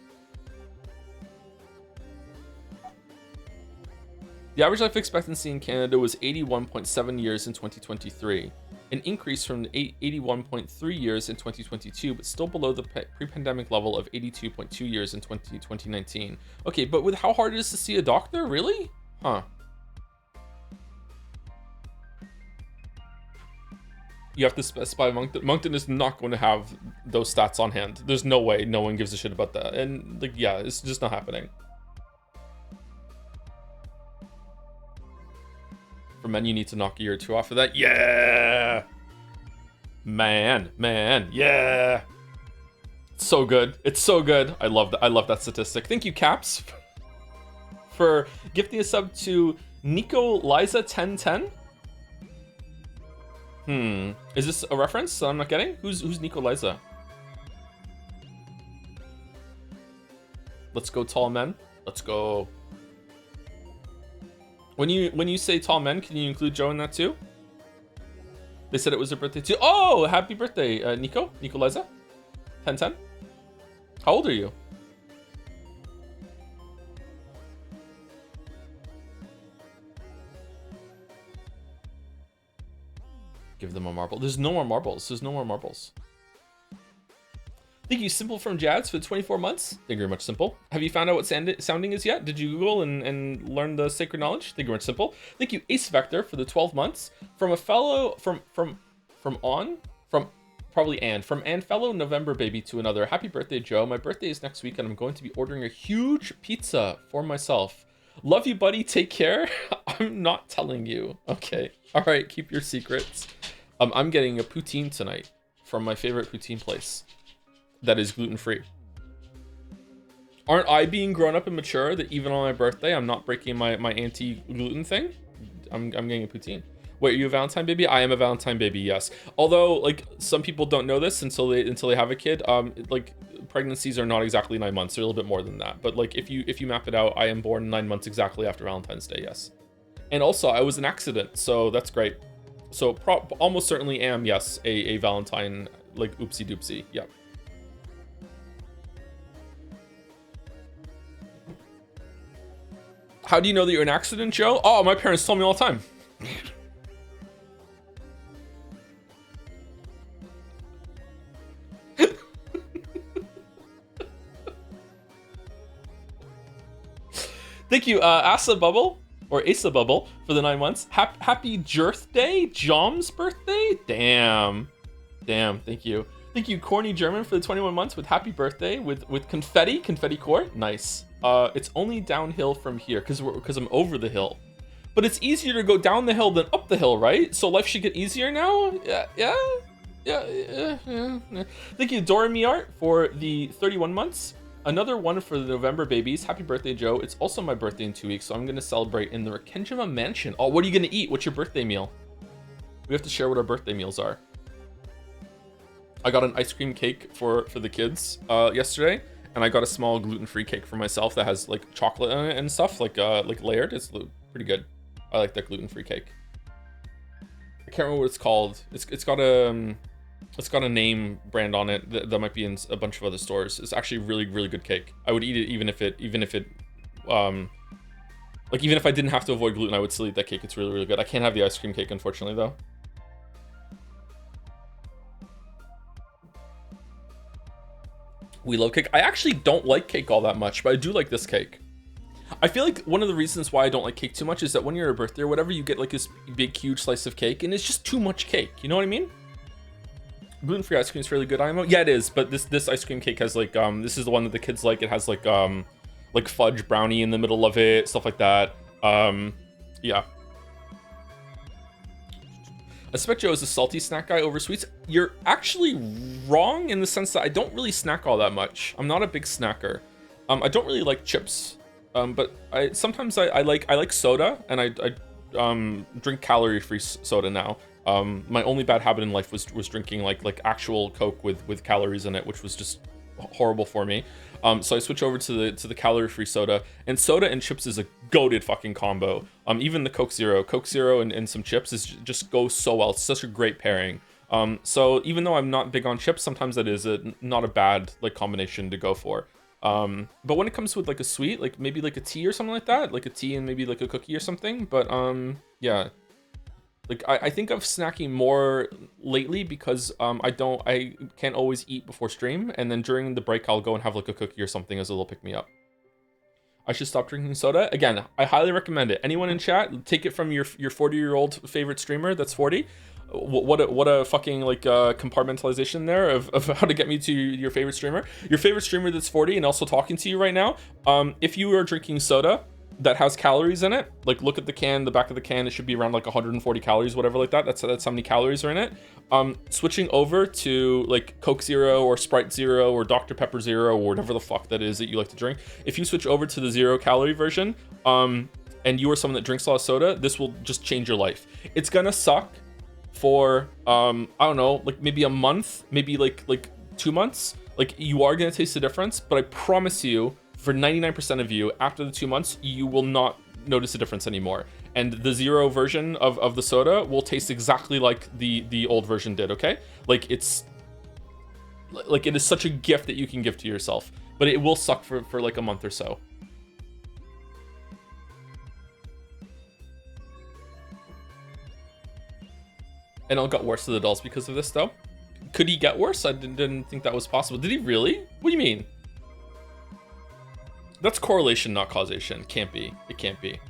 The average life expectancy in Canada was 81.7 years in 2023, an increase from 81.3 years in 2022, but still below the pre-pandemic level of 82.2 years in 2019. Okay, but with how hard it is to see a doctor, really? Huh. You have to specify Moncton. Moncton is not going to have those stats on hand. There's no way no one gives a shit about that. And like, yeah, it's just not happening. For men, you need to knock a year or two off of that. Yeah! Man, yeah! It's so good. It's so good. I love that. I love that statistic. Thank you, Caps, for gifting a sub to Nico Liza 1010. Is this a reference that I'm not getting? Who's Nico Liza? Let's go, tall men. Let's go. When you say tall men, can you include Joe in that too? They said it was her birthday too. Oh, happy birthday, Nico Liza 1010. How old are you? Give them a marble. There's no more marbles. There's no more marbles. Thank you, Simple from Jads, for 24 months. Thank you very much, Simple. Have you found out what sounding is yet? Did you Google and learn the sacred knowledge? Thank you very much, Simple. Thank you, Ace Vector, for the 12 months. From a fellow, from Ann fellow November baby to another. Happy birthday, Joe. My birthday is next week, and I'm going to be ordering a huge pizza for myself. Love you, buddy. Take care. I'm not telling you. Okay. All right. Keep your secrets. I'm getting a poutine tonight from my favorite poutine place that is gluten-free. Aren't I being grown up and mature that even on my birthday, I'm not breaking my anti-gluten thing? I'm getting a poutine. Wait, are you a Valentine baby? I am a Valentine baby, yes. Although, like, some people don't know this until they have a kid. Like, pregnancies are not exactly 9 months. They're a little bit more than that. But like, if you map it out, I am born 9 months exactly after Valentine's Day, yes. And also, I was an accident, so that's great. So almost certainly am, yes, a Valentine, like, oopsie doopsie, yeah. How do you know that you're an accident, Joe? Oh, my parents tell me all the time. Thank you, Asa Bubble, or Asa Bubble, for the 9 months. Happy Jirthday, Jom's birthday? Damn, thank you. Thank you, Corny German, for the 21 months with happy birthday with confetti core. Nice. It's only downhill from here because I'm over the hill. But it's easier to go down the hill than up the hill, right? So life should get easier now? Yeah. Thank you, Dorami Art, for the 31 months. Another one for the November babies. Happy birthday, Joe. It's also my birthday in 2 weeks, so I'm going to celebrate in the Rakenjima Mansion. Oh, what are you going to eat? What's your birthday meal? We have to share what our birthday meals are. I got an ice cream cake for the kids yesterday, and I got a small gluten-free cake for myself that has like chocolate in it and stuff, like layered. It's pretty good. I like that gluten-free cake. I can't remember what it's called. It's got a name brand on it that might be in a bunch of other stores. It's actually really, really good cake. I would eat it even if I didn't have to avoid gluten, I would still eat that cake. It's really, really good. I can't have the ice cream cake, unfortunately, though. We love cake. I actually don't like cake all that much, but I do like this cake. I feel like one of the reasons why I don't like cake too much is that when you're at a birthday or whatever, you get like this big, huge slice of cake, and it's just too much cake. You know what I mean? Gluten-free ice cream is fairly good, IMO. Yeah, it is, but this ice cream cake has like this is the one that the kids like. It has like fudge brownie in the middle of it, stuff like that. Yeah. I suspect Joe is a salty snack guy over sweets. You're actually wrong in the sense that I don't really snack all that much. I'm not a big snacker. I don't really like chips, but sometimes I like soda, and I drink calorie-free soda now. My only bad habit in life was drinking like actual Coke with calories in it, which was just horrible for me. So I switch over to the calorie-free soda, and soda and chips is a goated fucking combo. Even the Coke Zero and some chips just goes so well. It's such a great pairing. So even though I'm not big on chips, sometimes that is not a bad like combination to go for. But when it comes with like a sweet, like maybe like a tea or something like that, like a tea and maybe like a cookie or something. But yeah, like I think of snacking more lately because I can't always eat before stream, and then during the break I'll go and have like a cookie or something as a little pick me up. I should stop drinking soda. Again, I highly recommend it. Anyone in chat, take it from your 40-year-old favorite streamer that's 40. What a fucking like compartmentalization there of how to get me to your favorite streamer. Your favorite streamer that's 40 and also talking to you right now. If you are drinking soda that has calories in it, like look at the can, the back of the can, it should be around like 140 calories, whatever like that. That's how many calories are in it. Switching over to like Coke Zero or Sprite Zero or Dr. Pepper Zero or whatever the fuck that is that you like to drink. If you switch over to the 0-calorie version, and you are someone that drinks a lot of soda, this will just change your life. It's gonna suck for I don't know, like maybe a month, maybe like 2 months. Like you are gonna taste the difference, but I promise you, for 99% of you, after the 2 months, you will not notice a difference anymore. And the 0 version of the soda will taste exactly like the old version did, okay? Like it's like it is such a gift that you can give to yourself, but it will suck for like a month or so. And it got worse to the dolls because of this, though. Could he get worse? I didn't think that was possible. Did he really? What do you mean? That's correlation, not causation. Can't be. It can't be.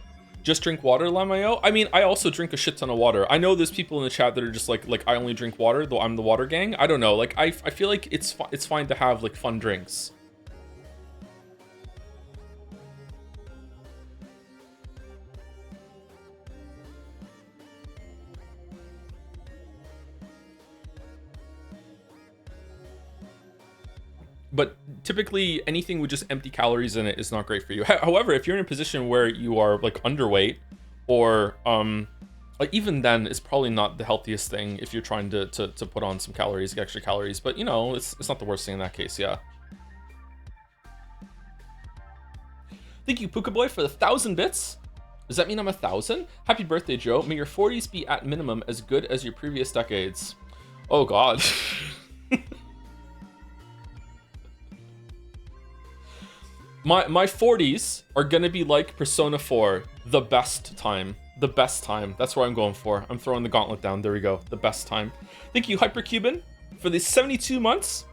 Just drink water, Lamayo? I mean, I also drink a shit ton of water. I know there's people in the chat that are just like I only drink water, though I'm the water gang. I don't know. Like, I feel like it's fine to have, like, fun drinks. But typically anything with just empty calories in it is not great for you. However, if you're in a position where you are like underweight, or like even then it's probably not the healthiest thing if you're trying to put on some calories, extra calories. But you know, it's not the worst thing in that case. Yeah. Thank you, Puka Boy, for the 1,000 bits. Does that mean I'm 1,000? Happy birthday, Joe. May your 40s be at minimum as good as your previous decades. Oh God. My 40s are gonna be like Persona 4, the best time. The best time. That's what I'm going for. I'm throwing the gauntlet down. There we go. The best time. Thank you, Hypercuban, for the 72 months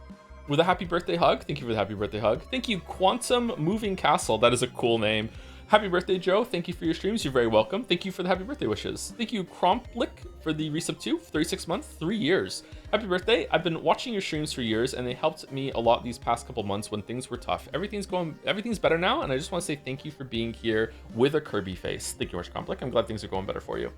with a happy birthday hug. Thank you for the happy birthday hug. Thank you, Quantum Moving Castle. That is a cool name. Happy birthday, Joe. Thank you for your streams. You're very welcome. Thank you for the happy birthday wishes. Thank you, Cromplik, for the resub 2, 36 months, 3 years. Happy birthday. I've been watching your streams for years, and they helped me a lot these past couple months when things were tough. Everything's better now, and I just want to say thank you for being here with a Kirby face. Thank you, Cromplik. I'm glad things are going better for you.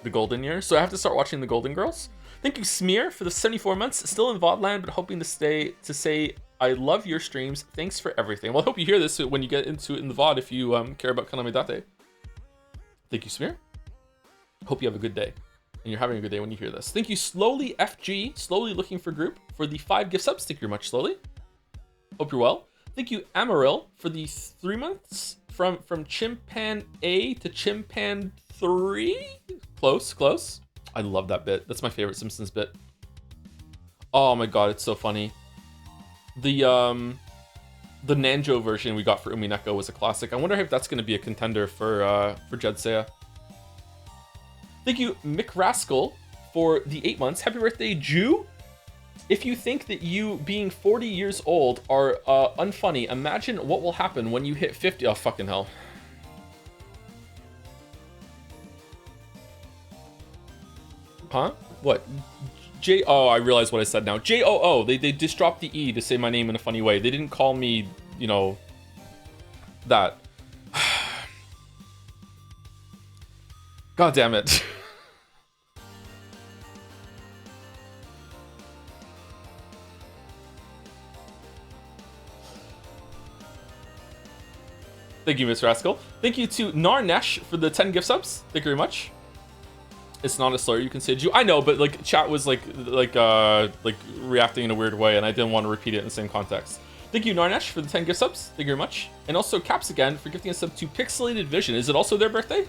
The Golden Year. So I have to start watching the Golden Girls. Thank you, Smear, for the 74 months. Still in VOD land, but hoping to say I love your streams. Thanks for everything. Well, I hope you hear this when you get into it in the VOD if you care about Kaname Date. Thank you, Smear. Hope you have a good day. And you're having a good day when you hear this. Thank you, Slowly FG, Slowly Looking for Group, for the 5 gift subs. Thank you very much, Slowly. Hope you're well. Thank you, Amaril, for the 3 months from Chimpan A to Chimpan 3. Close. I love that bit. That's my favorite Simpsons bit. Oh my god, it's so funny. The Nanjo version we got for Umineko was a classic. I wonder if that's going to be a contender for Jedsea. Thank you, Mick Rascal, for the 8 months. Happy birthday, Jew. If you think that you being 40 years old are unfunny, imagine what will happen when you hit 50. Oh, fucking hell. Huh? What? Oh, I realize what I said now. J-O-O. They just dropped the E to say my name in a funny way. They didn't call me, you know, that. God damn it. Thank you, Miss Rascal. Thank you to Narnesh for the 10 gift subs. Thank you very much. It's not a slur, you can say Jew. I know, but like chat was like reacting in a weird way, and I didn't want to repeat it in the same context. Thank you, Narnesh, for the 10 gift subs. Thank you very much. And also Caps again for gifting a sub to Pixelated Vision. Is it also their birthday?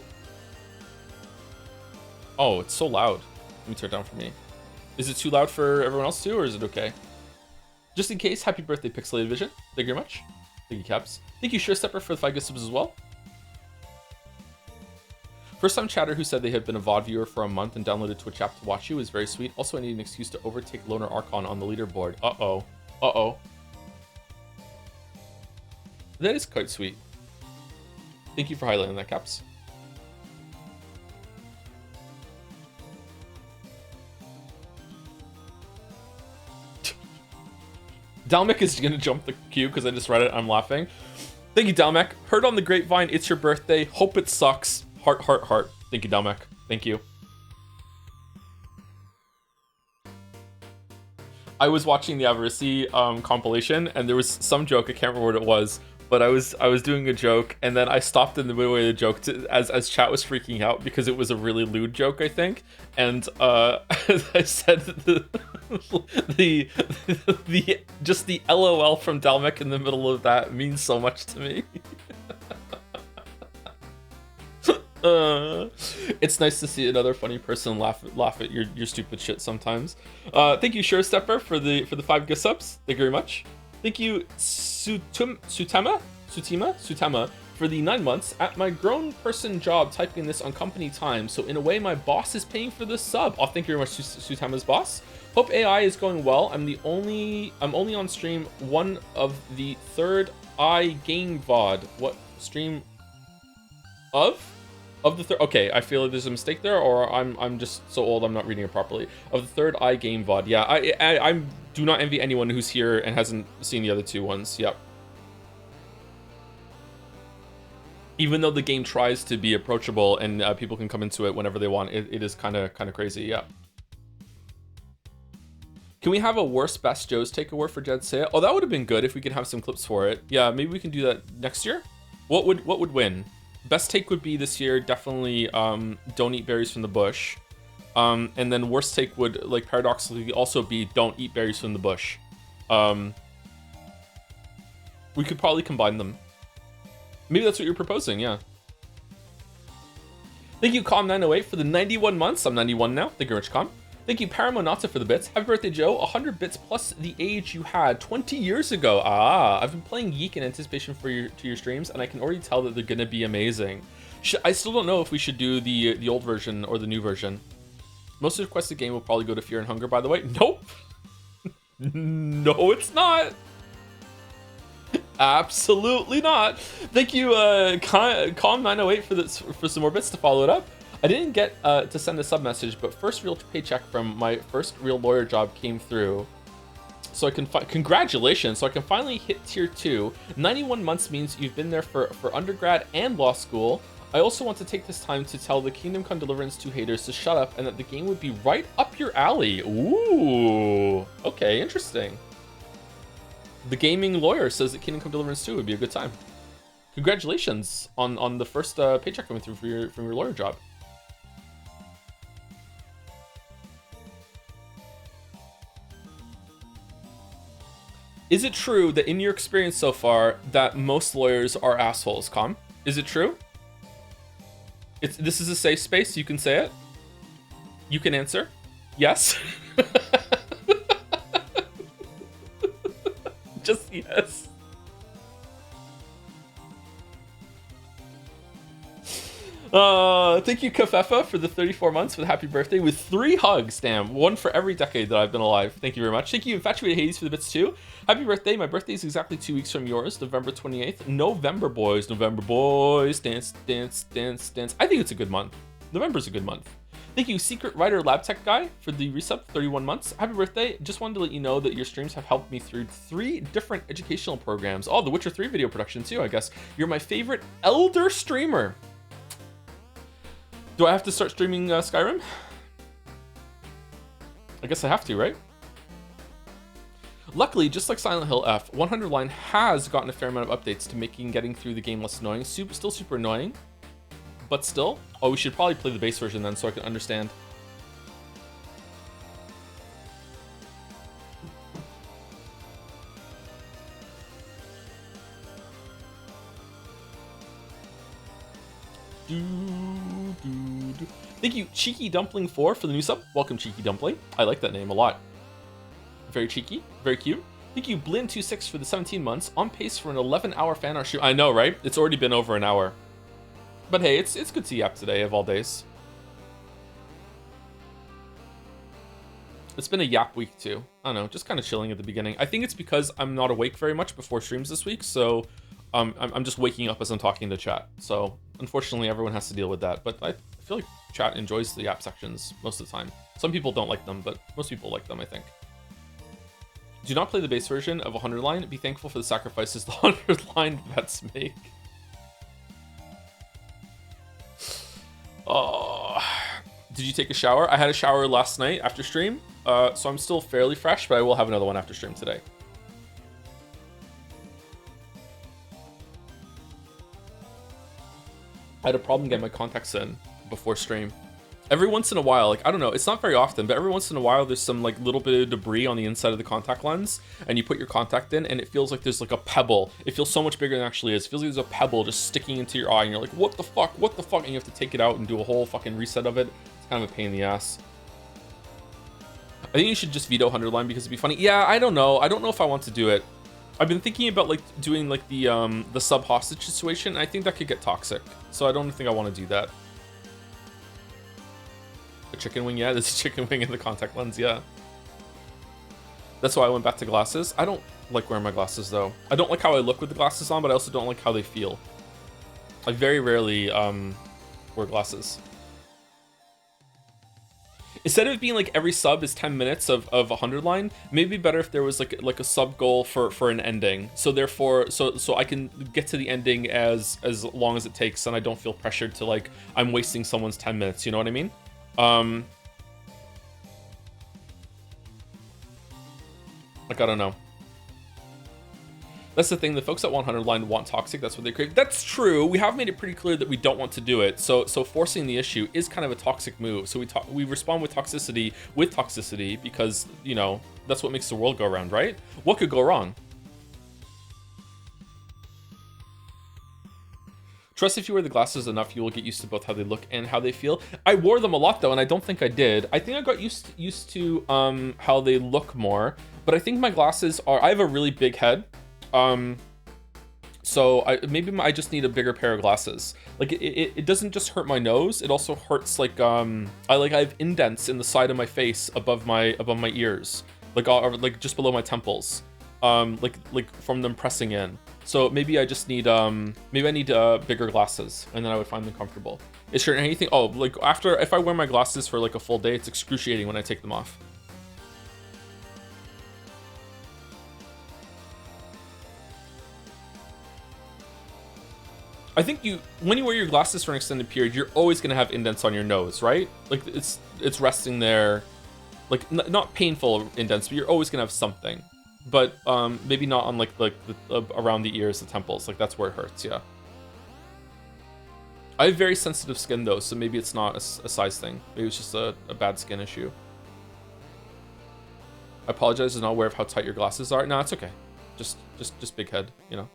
Oh, it's so loud. Let me turn it down for me. Is it too loud for everyone else too, or is it okay? Just in case, happy birthday, Pixelated Vision. Thank you very much. Thank you, Caps. Thank you, SureStepper, for the 5 gift subs as well. First time chatter who said they had been a VOD viewer for a month and downloaded Twitch app to watch you is very sweet. Also, I need an excuse to overtake Loner Archon on the leaderboard. Uh-oh. Uh-oh. That is quite sweet. Thank you for highlighting that, Caps. Dalmec is gonna jump the queue because I just read it. I'm laughing. Thank you, Dalmec. Heard on the grapevine, it's your birthday. Hope it sucks. Heart, heart, heart. Thank you, Dalmec. Thank you. I was watching the Avarici compilation, and there was some joke. I can't remember what it was, but I was doing a joke, and then I stopped in the midway of the joke as chat was freaking out because it was a really lewd joke, I think. And I said just the LOL from Dalmec in the middle of that means so much to me. It's nice to see another funny person laugh at your stupid shit sometimes. Thank you, SureStepper, for the 5 gift subs. Thank you very much. Thank you, Sutima, for the 9 months at my grown person job typing this on company time. So in a way, my boss is paying for this sub. Oh, thank you very much, Sutama's boss. Hope AI is going well. I'm only on stream one of the third eye game VOD. What stream of the third? Okay, I feel like there's a mistake there, or I'm just so old I'm not reading it properly. Of the third eye game VOD. Yeah, I do not envy anyone who's here and hasn't seen the other 2 ones. Yep. Even though the game tries to be approachable and people can come into it whenever they want, it is kind of crazy. Yeah. Can we have a worst best Joe's takeaway for Jed Saya? Oh, that would have been good if we could have some clips for it. Yeah, maybe we can do that next year. What would win? Best take would be this year definitely don't eat berries from the bush, and then worst take would like paradoxically also be don't eat berries from the bush. We could probably combine them. Maybe that's what you're proposing. Yeah. Thank you, Com908, for the 91 months. I'm 91 now. Thank you, Rich Com. Thank you, Paramonata, for the bits. Happy birthday, Joe. 100 bits plus the age you had 20 years ago. Ah, I've been playing Yeek in anticipation for your streams, and I can already tell that they're gonna be amazing. I still don't know if we should do the old version or the new version. Most requested game will probably go to Fear and Hunger, by the way. Nope. No, it's not. Absolutely not. Thank you, Com908, for some more bits to follow it up. I didn't get to send a sub message, but first real paycheck from my first real lawyer job came through. So I can congratulations. So I can finally hit tier 2. 91 months means you've been there for undergrad and law school. I also want to take this time to tell the Kingdom Come Deliverance 2 haters to shut up and that the game would be right up your alley. Ooh, okay, interesting. The gaming lawyer says that Kingdom Come Deliverance 2 would be a good time. Congratulations on the first paycheck coming through from your lawyer job. Is it true that in your experience so far that most lawyers are assholes, Com? Is it true? This is a safe space. You can say it. You can answer. Yes. Just yes. Thank you, Kafefa, for the 34 months for the happy birthday with 3 hugs. Damn, 1 for every decade that I've been alive. Thank you very much. Thank you, Infatuated Hades, for the bits too. Happy birthday. My birthday is exactly 2 weeks from yours, November 28th. November, boys. November, boys. Dance, dance, dance, dance. I think it's a good month. November's a good month. Thank you, Secret Writer Lab Tech Guy, for the resub, 31 months. Happy birthday. Just wanted to let you know that your streams have helped me through 3 different educational programs. Oh, the Witcher 3 video production too, I guess. You're my favorite elder streamer. Do I have to start streaming Skyrim? I guess I have to, right? Luckily, just like Silent Hill F, 100 Line has gotten a fair amount of updates to making getting through the game less annoying. Still super annoying, but still. Oh, we should probably play the base version then so I can understand. Thank you, Cheeky Dumpling 4 for the new sub. Welcome, Cheeky Dumpling. I like that name a lot. Very cheeky, very cute. Thank you, Blin26 for the 17 months. On pace for an 11-hour fan art shoot. I know, right? It's already been over an hour. But hey, it's good to yap today of all days. It's been a yap week too. I don't know, just kind of chilling at the beginning. I think it's because I'm not awake very much before streams this week, so I'm just waking up as I'm talking to chat. So unfortunately, everyone has to deal with that. But I feel like chat enjoys the yap sections most of the time. Some people don't like them, but most people like them, I think. Do not play the base version of 100 Line. Be thankful for the sacrifices the 100 Line vets make. Oh, did you take a shower? I had a shower last night after stream, so I'm still fairly fresh, but I will have another one after stream today. I had a problem getting my contacts in before stream. Every once in a while, like, I don't know, it's not very often, but every once in a while there's some like little bit of debris on the inside of the contact lens, and you put your contact in and it feels like there's like a pebble. It feels so much bigger than it actually is. It feels like there's a pebble just sticking into your eye and you're like, what the fuck, and you have to take it out and do a whole fucking reset of it. It's kind of a pain in the ass. I think you should just veto 100 Line because it'd be funny. Yeah, I don't know if I want to do it. I've been thinking about like doing like the sub hostage situation. I think that could get toxic, so I don't think I want to do that. A chicken wing, yeah, there's a chicken wing in the contact lens, yeah. That's why I went back to glasses. I don't like wearing my glasses though. I don't like how I look with the glasses on, but I also don't like how they feel. I very rarely wear glasses. Instead of being like every sub is 10 minutes of 100 Line, maybe better if there was like a sub goal for an ending. So therefore, so I can get to the ending as long as it takes, and I don't feel pressured to like I'm wasting someone's 10 minutes. You know what I mean? Like, I don't know. That's the thing. The folks at 100 Line want toxic. That's what they crave. That's true. We have made it pretty clear that we don't want to do it. So forcing the issue is kind of a toxic move. So we respond with toxicity because, you know, that's what makes the world go around, right? What could go wrong? Trust if you wear the glasses enough, you will get used to both how they look and how they feel. I wore them a lot though, and I don't think I did. I think I got used to how they look more, but I think my glasses are. I have a really big head, so maybe I just need a bigger pair of glasses. Like it doesn't just hurt my nose; it also hurts like I have indents in the side of my face above my ears, like just below my temples, like from them pressing in. So maybe I just need bigger glasses, and then I would find them comfortable. Is there anything? Oh, like if I wear my glasses for like a full day, it's excruciating when I take them off. I think when you wear your glasses for an extended period, you're always gonna have indents on your nose, right? Like it's resting there, like not painful indents, but you're always gonna have something. But maybe not on like around the ears, the temples. Like that's where it hurts. Yeah. I have very sensitive skin though, so maybe it's not a size thing. Maybe it's just a bad skin issue. I apologize, I'm not aware of how tight your glasses are. No, it's okay. Just big head, you know.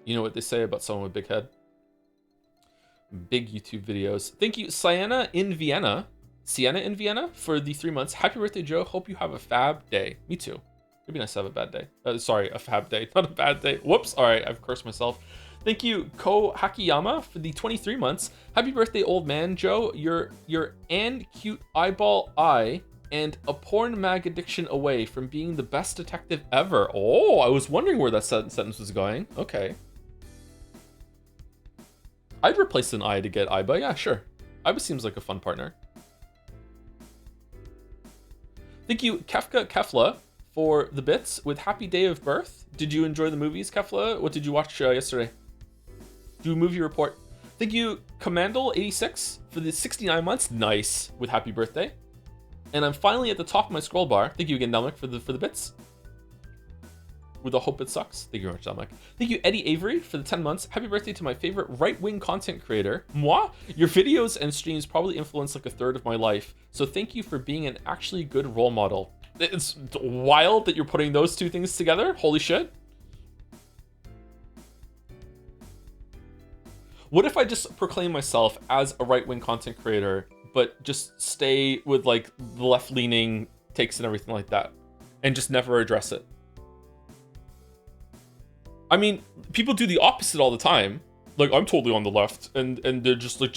You know what they say about someone with big head? Big YouTube videos. Thank you, Sienna in Vienna, for the 3 months. Happy birthday, Joe. Hope you have a fab day. Me too. It'd be nice to have a bad day. Sorry, a fab day, not a bad day. Whoops. All right, I've cursed myself. Thank you, Ko Hakiyama, for the 23 months. Happy birthday, old man, Joe. Your and cute eyeball eye and a porn mag addiction away from being the best detective ever. Oh, I was wondering where that sentence was going. Okay. I'd replace an eye to get Iba. Yeah, sure. Iba seems like a fun partner. Thank you, Kefka Kefla, for the bits with Happy Day of Birth. Did you enjoy the movies, Kefla? What did you watch yesterday? Do a movie report. Thank you, Commandal86, for the 69 months. Nice, with happy birthday. And I'm finally at the top of my scroll bar. Thank you again, Delmic, for the bits. With a hope it sucks. Thank you very much, Delmic. Thank you, Eddie Avery, for the 10 months. Happy birthday to my favorite right-wing content creator, moi. Your videos and streams probably influenced like a third of my life. So thank you for being an actually good role model. It's wild that you're putting those two things together. Holy shit. What if I just proclaim myself as a right-wing content creator, but just stay with like the left-leaning takes and everything like that, and just never address it? I mean, people do the opposite all the time. Like, I'm totally on the left, and they're just like,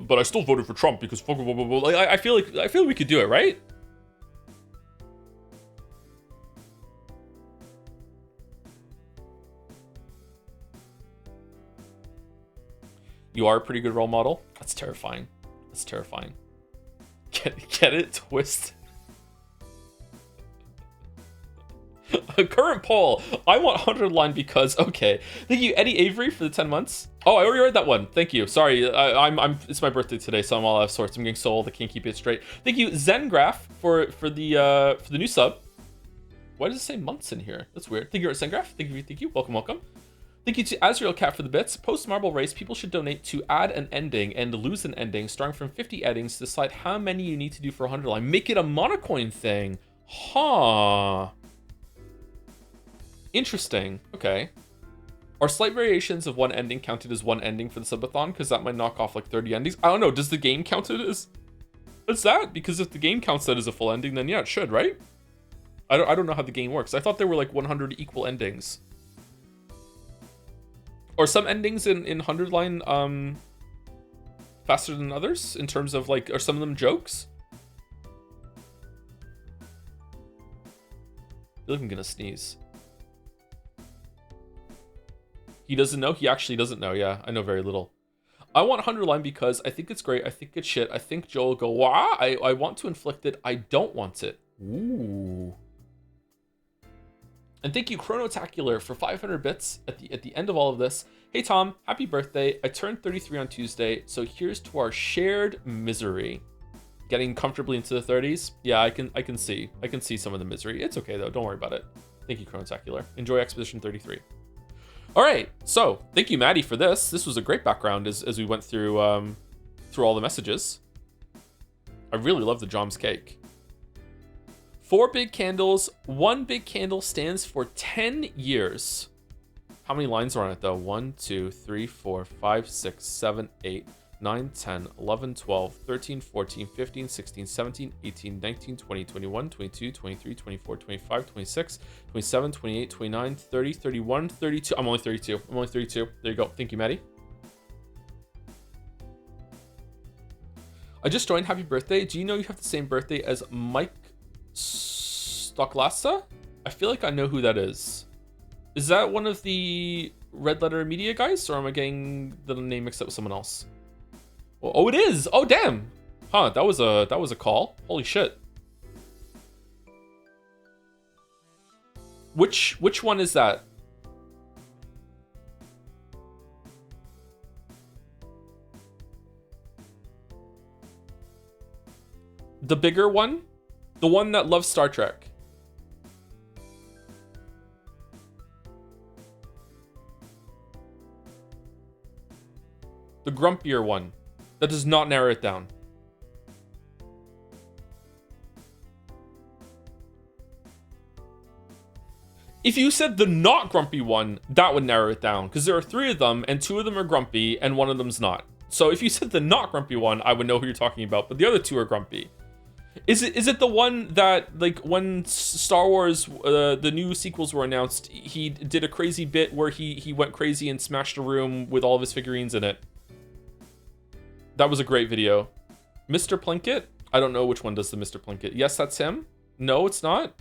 but I still voted for Trump because fuck, blah, blah, blah. Like, I feel like we could do it, right? You are a pretty good role model. That's terrifying. That's terrifying. Get it? Twist. A current poll. I want 100 line because okay. Thank you, Eddie Avery, for the 10 months. Oh, I already read that one. Thank you. Sorry, I'm. It's my birthday today, so I'm all out of sorts. I'm getting so old I can't keep it straight. Thank you, Zengraph, for the new sub. Why does it say months in here? That's weird. Thank you, Zengraph. Thank you. Welcome, welcome. Thank you to Azrael Cat for the bits. Post Marble Race, people should donate to add an ending and lose an ending, starting from 50 endings to decide how many you need to do for 100 line. Make it a monocoin thing. Huh. Interesting. Okay. Are slight variations of one ending counted as one ending for the subathon? Because that might knock off like 30 endings. I don't know. Does the game count it as that? Because if the game counts that as a full ending, then yeah, it should, right? I don't know how the game works. I thought there were like 100 equal endings. Or some endings in 100 line faster than others in terms of like, are some of them jokes? I feel like I'm gonna sneeze. He doesn't know? He actually doesn't know. Yeah, I know very little. I want 100 line because I think it's great. I think it's shit. I think Joe will go, wah! I want to inflict it. I don't want it. Ooh. And thank you, Chronotacular, for 500 bits at the end of all of this. Hey, Tom, happy birthday. I turned 33 on Tuesday, so here's to our shared misery. Getting comfortably into the 30s? Yeah, I can see some of the misery. It's okay, though. Don't worry about it. Thank you, Chronotacular. Enjoy Expedition 33. All right, so thank you, Maddie, for this. This was a great background as we went through all the messages. I really love the Jom's cake. 4 big candles. 1 big candle stands for 10 years. How many lines are on it, though? 1, 2, 3, 4, 5, 6, 7, 8, 9, 10, 11, 12, 13, 14, 15, 16, 17, 18, 19, 20, 21, 22, 23, 24, 25, 26, 27, 28, 29, 30, 31, 32. I'm only 32. There you go. Thank you, Maddie. I just joined. Happy birthday. Do you know you have the same birthday as Mike Stocklassa? I feel like I know who that is. Is that one of the Red Letter Media guys, or am I getting the name mixed up with someone else? Oh, it is. Oh, damn. Huh, that was a call. Holy shit. Which one is that? The bigger one? The one that loves Star Trek? The grumpier one that does not narrow it down. If you said the not grumpy one, that would narrow it down, because there are 3 of them and 2 of them are grumpy and 1 of them's not. So if you said the not grumpy one, I would know who you're talking about, but the other 2 are grumpy. Is it the one that, like, when Star Wars, the new sequels were announced, he did a crazy bit where he went crazy and smashed a room with all of his figurines in it? That was a great video. Mr. Plinkett? I don't know which one does the Mr. Plinkett. Yes, that's him. No, it's not.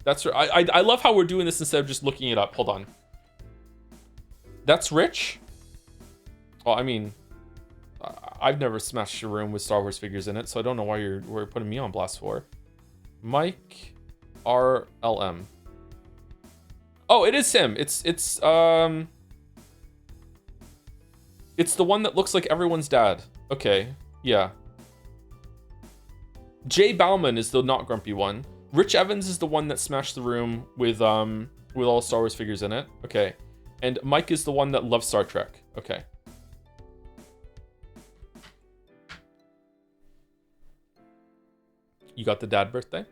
That's right. I love how we're doing this instead of just looking it up. Hold on. That's Rich? Well, I mean, I've never smashed a room with Star Wars figures in it, so I don't know why you're putting me on blast for. Mike RLM. Oh, it is him. It's the one that looks like everyone's dad. Okay, yeah. Jay Bauman is the not grumpy one. Rich Evans is the one that smashed the room with all Star Wars figures in it. Okay. And Mike is the one that loves Star Trek. Okay. You got the dad birthday?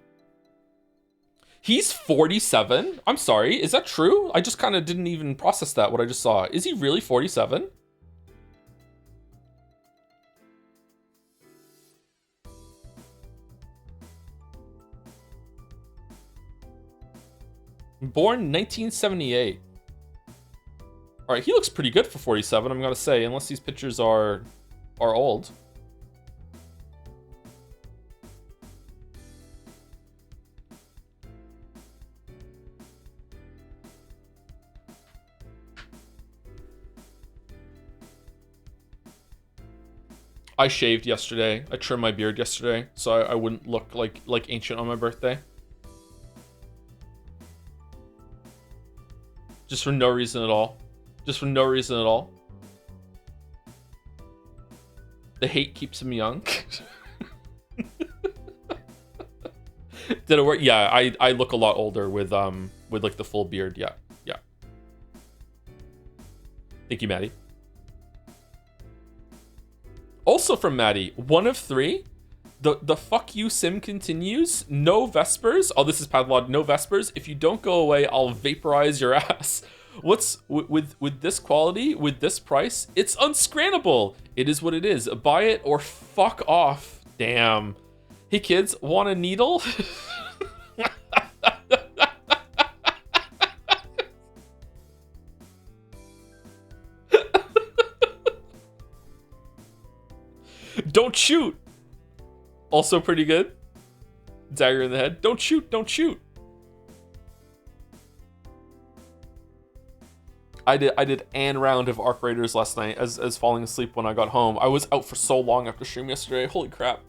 He's 47? I'm sorry, is that true? I just kind of didn't even process that, what I just saw. Is he really 47? Born 1978. All right, he looks pretty good for 47, I'm gonna say, unless these pictures are old. I shaved yesterday. I trimmed my beard yesterday, so I wouldn't look like ancient on my birthday. Just for no reason at all. Just for no reason at all. The hate keeps him young. Did it work? Yeah, I look a lot older with like the full beard. Yeah, yeah. Thank you, Maddie. Also from Maddie, 1 of 3. The fuck you sim continues. No Vespers. Oh, this is Padlod. No Vespers. If you don't go away, I'll vaporize your ass. What's with this quality, with this price? It's unscrannable. It is what it is. Buy it or fuck off. Damn. Hey kids, want a needle? Don't shoot. Also pretty good. Dagger in the head. Don't shoot, don't shoot. I did an round of Arc Raiders last night as falling asleep when I got home. I was out for so long after stream yesterday. Holy crap.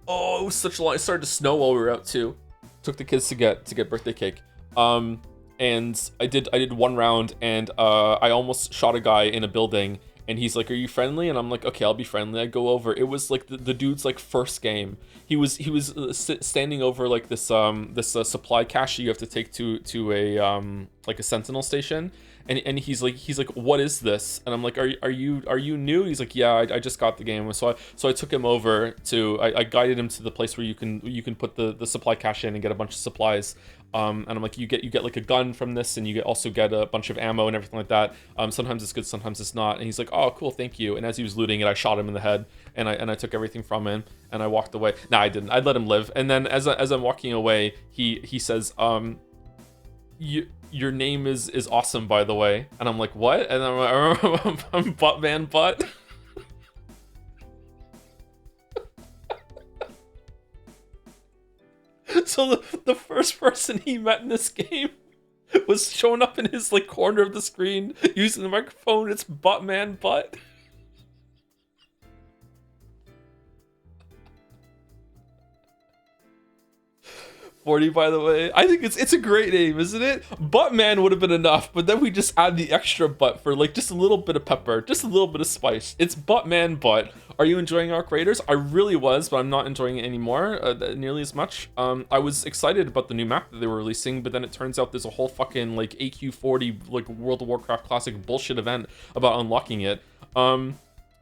Oh, it was such a long. It started to snow while we were out too. Took the kids to get birthday cake. And I did 1 round, and I almost shot a guy in a building. And he's like, "Are you friendly?" And I'm like, "Okay, I'll be friendly." I go over. It was like the dude's like first game. He was standing over like this supply cache you have to take to a like a sentinel station. And he's like, "What is this?" And I'm like, "Are you new?" He's like, "Yeah, I just got the game." So I took him over to I guided him to the place where you can put the supply cache in and get a bunch of supplies. And I'm like, you get like a gun from this, and you also get a bunch of ammo and everything like that. Sometimes it's good, sometimes it's not. And he's like, "Oh, cool, thank you." And as he was looting it, I shot him in the head, and I took everything from him, and I walked away. No, I didn't. I let him live. And then as I'm walking away, he says, your name is awesome, by the way." And I'm like, "What?" And I'm like, "I'm Buttman Butt." So the first person he met in this game was showing up in his like corner of the screen using the microphone. It's Buttman Butt. $40, by the way. I think it's a great name, isn't it? Buttman would have been enough, but then we just add the extra butt for like just a little bit of pepper, just a little bit of spice. It's Buttman Butt. Are you enjoying Arc Raiders? I really was, but I'm not enjoying it anymore nearly as much. I was excited about the new map that they were releasing, but then it turns out there's a whole fucking like AQ40 like World of Warcraft classic bullshit event about unlocking it.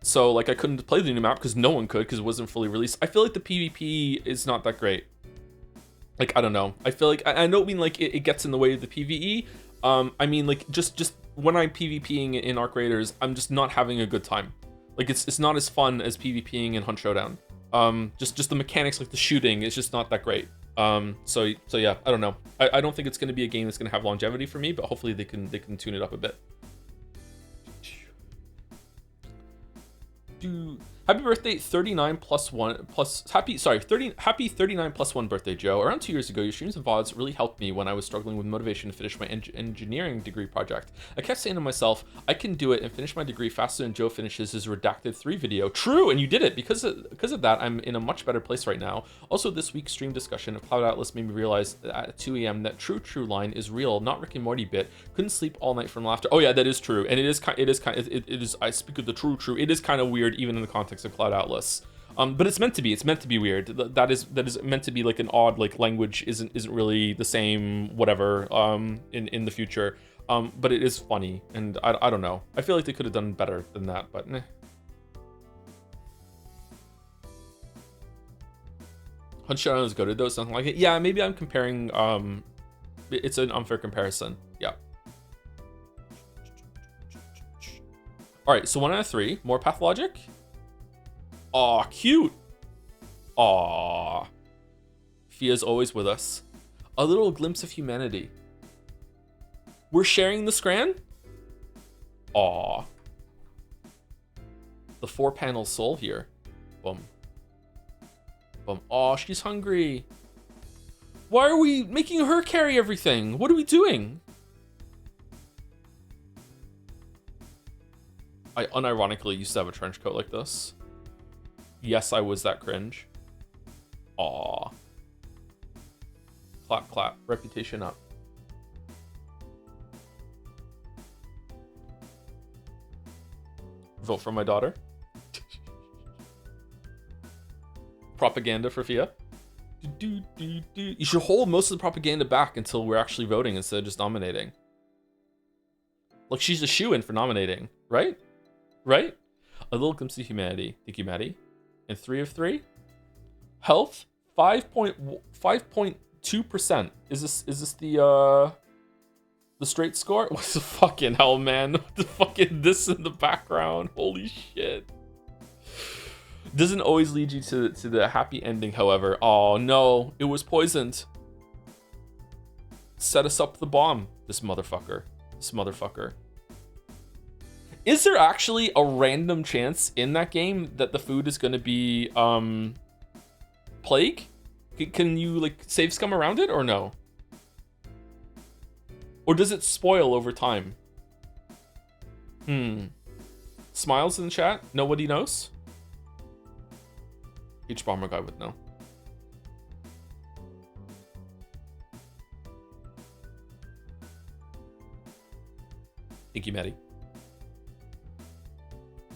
So like I couldn't play the new map because no one could because it wasn't fully released. I feel like the PvP is not that great. Like, I don't know. I feel like, I don't mean like it gets in the way of the PvE. I mean like just when I'm PvPing in Arc Raiders, I'm just not having a good time. Like it's not as fun as PvPing in Hunt Showdown. Just the mechanics, like the shooting, is just not that great. So yeah, I don't know. I don't think it's going to be a game that's going to have longevity for me, but hopefully they can tune it up a bit. Happy birthday 39 plus 1 plus happy 39 plus 1 birthday, Joe. Around 2 years ago, your streams and VODs really helped me when I was struggling with motivation to finish my engineering degree project. I kept saying to myself, I can do it and finish my degree faster than Joe finishes his Redacted 3 video. True, and you did it. Because of that, I'm in a much better place right now. Also, this week's stream discussion of Cloud Atlas made me realize at 2 a.m. that True line is real, not Rick and Morty bit. Couldn't sleep all night from laughter. Oh yeah, that is true, and it is. I speak of the true. It is kind of weird, even in the context of Cloud Atlas. But it's meant to be. It's meant to be weird. That is meant to be like an odd like language isn't really the same whatever in the future. But it is funny, and I don't know. I feel like they could have done better than that, but nah. Hunchdown is goated though, something like it. Yeah, maybe I'm comparing. It's an unfair comparison. Yeah. All right, so 1 out of 3. More pathologic. Aw, cute. Aw. Fia's always with us. A little glimpse of humanity. We're sharing the scran? Aw. The 4-panel soul here. Boom. Boom. Aw, she's hungry. Why are we making her carry everything? What are we doing? I unironically used to have a trench coat like this. Yes, I was that cringe. Aw. Clap, clap. Reputation up. Vote for my daughter. Propaganda for Fia. You should hold most of the propaganda back until we're actually voting instead of just nominating. Like, she's a shoo-in for nominating, right? Right? A little glimpse of humanity. Thank you, Maddie. And 3 of 3. Health 5.2%. Is this the straight score? What the fucking hell, man? What the fucking this in the background? Holy shit. Doesn't always lead you to the happy ending, however. Oh no, it was poisoned. Set us up the bomb. This motherfucker. This motherfucker. Is there actually a random chance in that game that the food is going to be plague? Can you like save scum around it or no? Or does it spoil over time? Smiles in the chat? Nobody knows? Each bomber guy would know. Thank you, Maddie.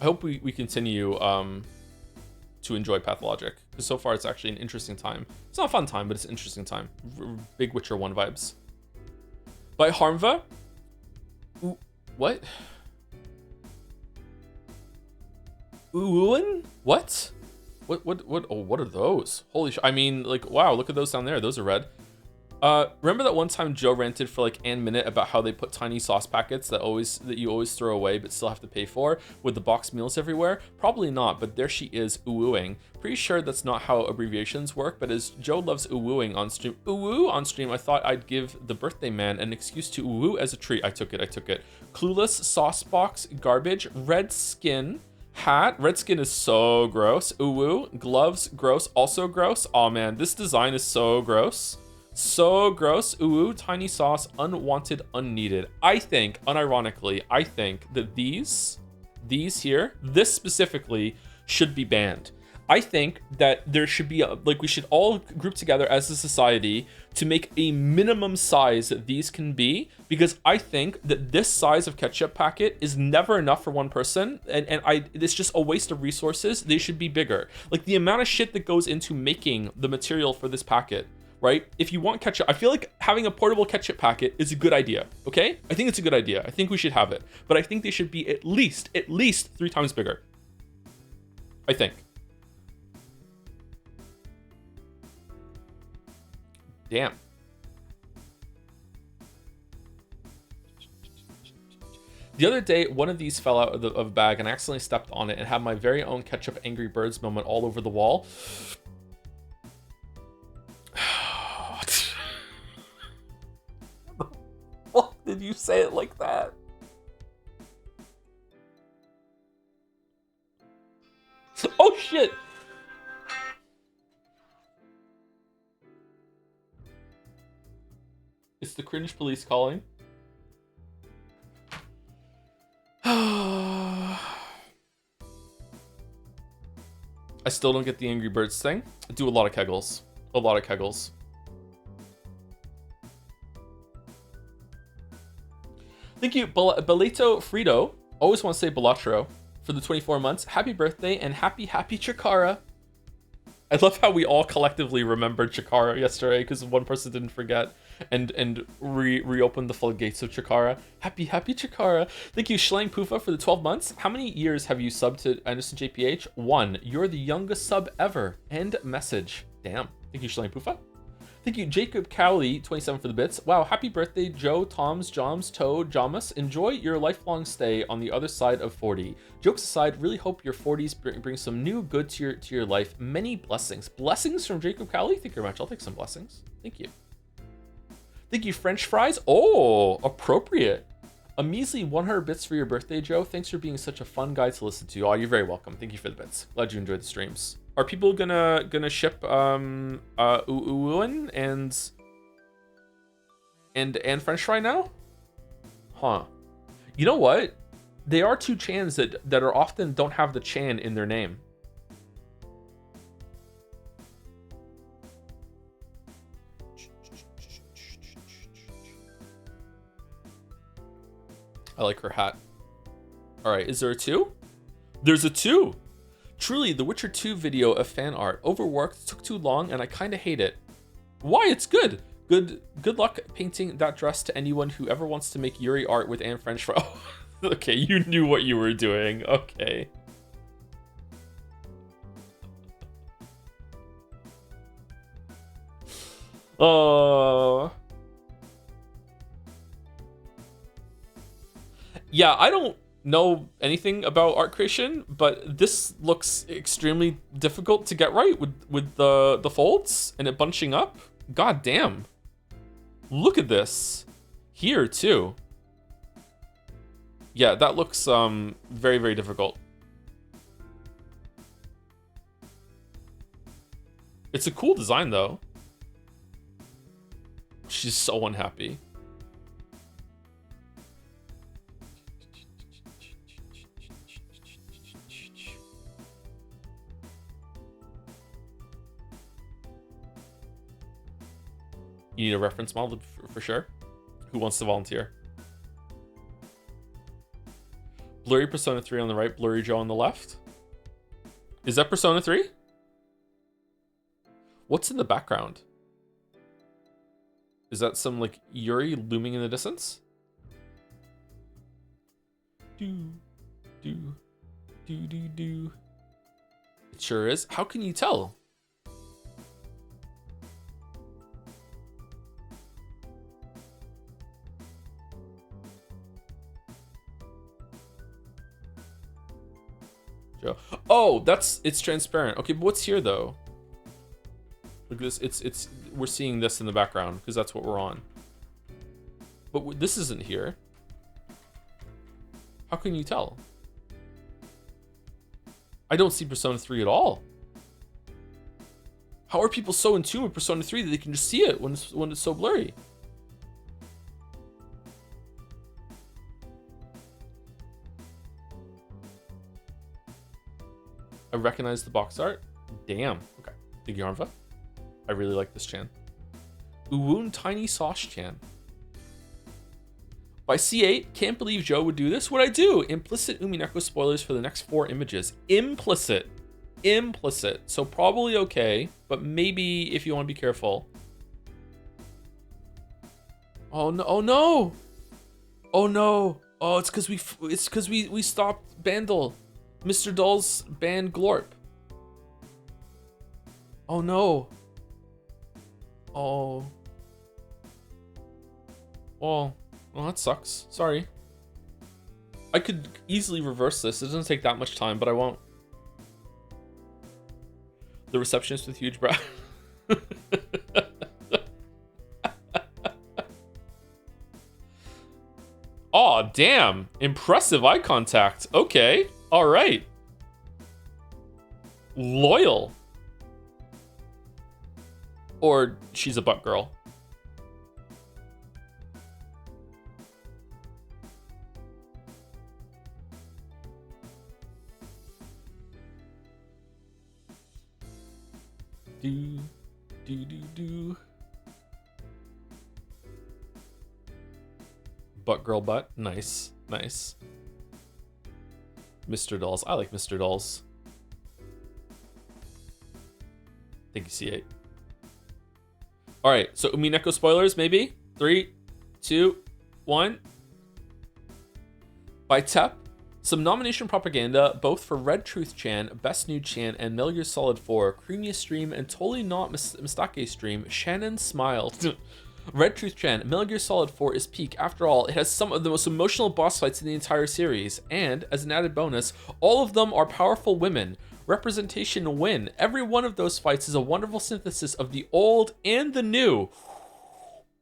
I hope we continue to enjoy Pathologic, because so far it's actually an interesting time. It's not a fun time, but it's an interesting time. Big Witcher 1 vibes. By Harmva? Ooh, what? Ooin? What? What? Oh, what are those? Holy sh! I mean, like, wow, look at those down there. Those are red. Remember that one time Joe ranted for like an minute about how they put tiny sauce packets that you always throw away but still have to pay for with the box meals everywhere? Probably not, but there she is oohing. Pretty sure that's not how abbreviations work, but as Joe loves oohing on stream, on stream, I thought I'd give the birthday man an excuse to ooh as a treat. I took it. Clueless, sauce box, garbage, red skin. Hat, red skin is so gross. Ooh, gloves, gross, also gross. Oh man, this design is so gross. So gross. Ooh, tiny sauce, unwanted, unneeded. I think, unironically, that these here, this specifically, should be banned. I think that there should be, we should all group together as a society to make a minimum size that these can be, because I think that this size of ketchup packet is never enough for one person, and it's just a waste of resources. They should be bigger. Like, the amount of shit that goes into making the material for this packet, right? If you want ketchup, I feel like having a portable ketchup packet is a good idea, okay? I think it's a good idea. I think we should have it. But I think they should be at least 3 times bigger. I think. Damn. The other day, one of these fell out of a bag and I accidentally stepped on it and had my very own ketchup Angry Birds moment all over the wall. Why did you say it like that? Oh shit! It's the cringe police calling. I still don't get the Angry Birds thing. I do a lot of kegels. Thank you, Belito Frito. Always want to say Belatro for the 24 months. Happy birthday and happy Chikara. I love how we all collectively remembered Chikara yesterday because one person didn't forget and reopened the floodgates of Chikara. Happy Chikara. Thank you, Schlang Poofa, for the 12 months. How many years have you subbed to Anderson JPH? 1. You're the youngest sub ever. End message. Damn. Thank you, Schlang Poofa. Thank you, Jacob Cowley, 27 for the bits. Wow, happy birthday, Joe, Toms, Joms, Toad, Jamas. Enjoy your lifelong stay on the other side of 40. Jokes aside, really hope your 40s bring some new good to your life. Many blessings. Blessings from Jacob Cowley? Thank you very much. I'll take some blessings. Thank you. Thank you, French fries. Oh, appropriate. A measly 100 bits for your birthday, Joe. Thanks for being such a fun guy to listen to. Oh, you're very welcome. Thank you for the bits. Glad you enjoyed the streams. Are people gonna ship Uwuin and French fry now? Huh. You know what? They are two Chans that are often don't have the Chan in their name. I like her hat. All right, is there a 2? There's a 2. Truly, the Witcher 2 video of fan art. Overworked, took too long, and I kinda hate it. Why? It's good. Good luck painting that dress to anyone who ever wants to make Yuri art with Anne French fry. Oh, okay, you knew what you were doing. Okay. Yeah, I don't know anything about art creation, but this looks extremely difficult to get right with the folds and it bunching up. God damn. Look at this. Here too. Yeah, that looks very, very difficult. It's a cool design though. She's so unhappy. You need a reference model for sure? Who wants to volunteer? Blurry Persona 3 on the right, Blurry Joe on the left. Is that Persona 3? What's in the background? Is that some like Yuri looming in the distance? Do. It sure is. How can you tell? Oh, it's transparent. Okay, but what's here though? Look at this. We're seeing this in the background because that's what we're on. But this isn't here. How can you tell? I don't see Persona 3 at all. How are people so in tune with Persona 3 that they can just see it when it's so blurry? I recognize the box art. Damn. Okay. Thank you, Armva. I really like this Chan. Uwoon Tiny Sauce Chan. By C8, can't believe Joe would do this. What'd I do? Implicit Umineko spoilers for the next 4 images. Implicit. So probably okay, but maybe if you want to be careful. Oh no! Oh no! Oh no! Oh, it's because we stopped Bandle. Mr. Dull's banned Glorp. Oh no. Oh. Well, that sucks. Sorry. I could easily reverse this. It doesn't take that much time, but I won't. The receptionist with huge brow. Aw, damn. Impressive eye contact. Okay. All right. Loyal. Or she's a butt girl. Do. Butt girl butt. Nice. Mr. Dolls. I like Mr. Dolls. Thank you, C8. All right, so Umineko spoilers, maybe? 3, 2, 1. By Tep, some nomination propaganda, both for Red Truth Chan, Best Nude Chan, and Metal Gear Solid 4, Creamiest Stream, and Totally Not Mistake Stream, Shannon smiled. Red Truth Chan, Metal Gear Solid 4 is peak. After all, it has some of the most emotional boss fights in the entire series, and, as an added bonus, all of them are powerful women. Representation win. Every one of those fights is a wonderful synthesis of the old and the new.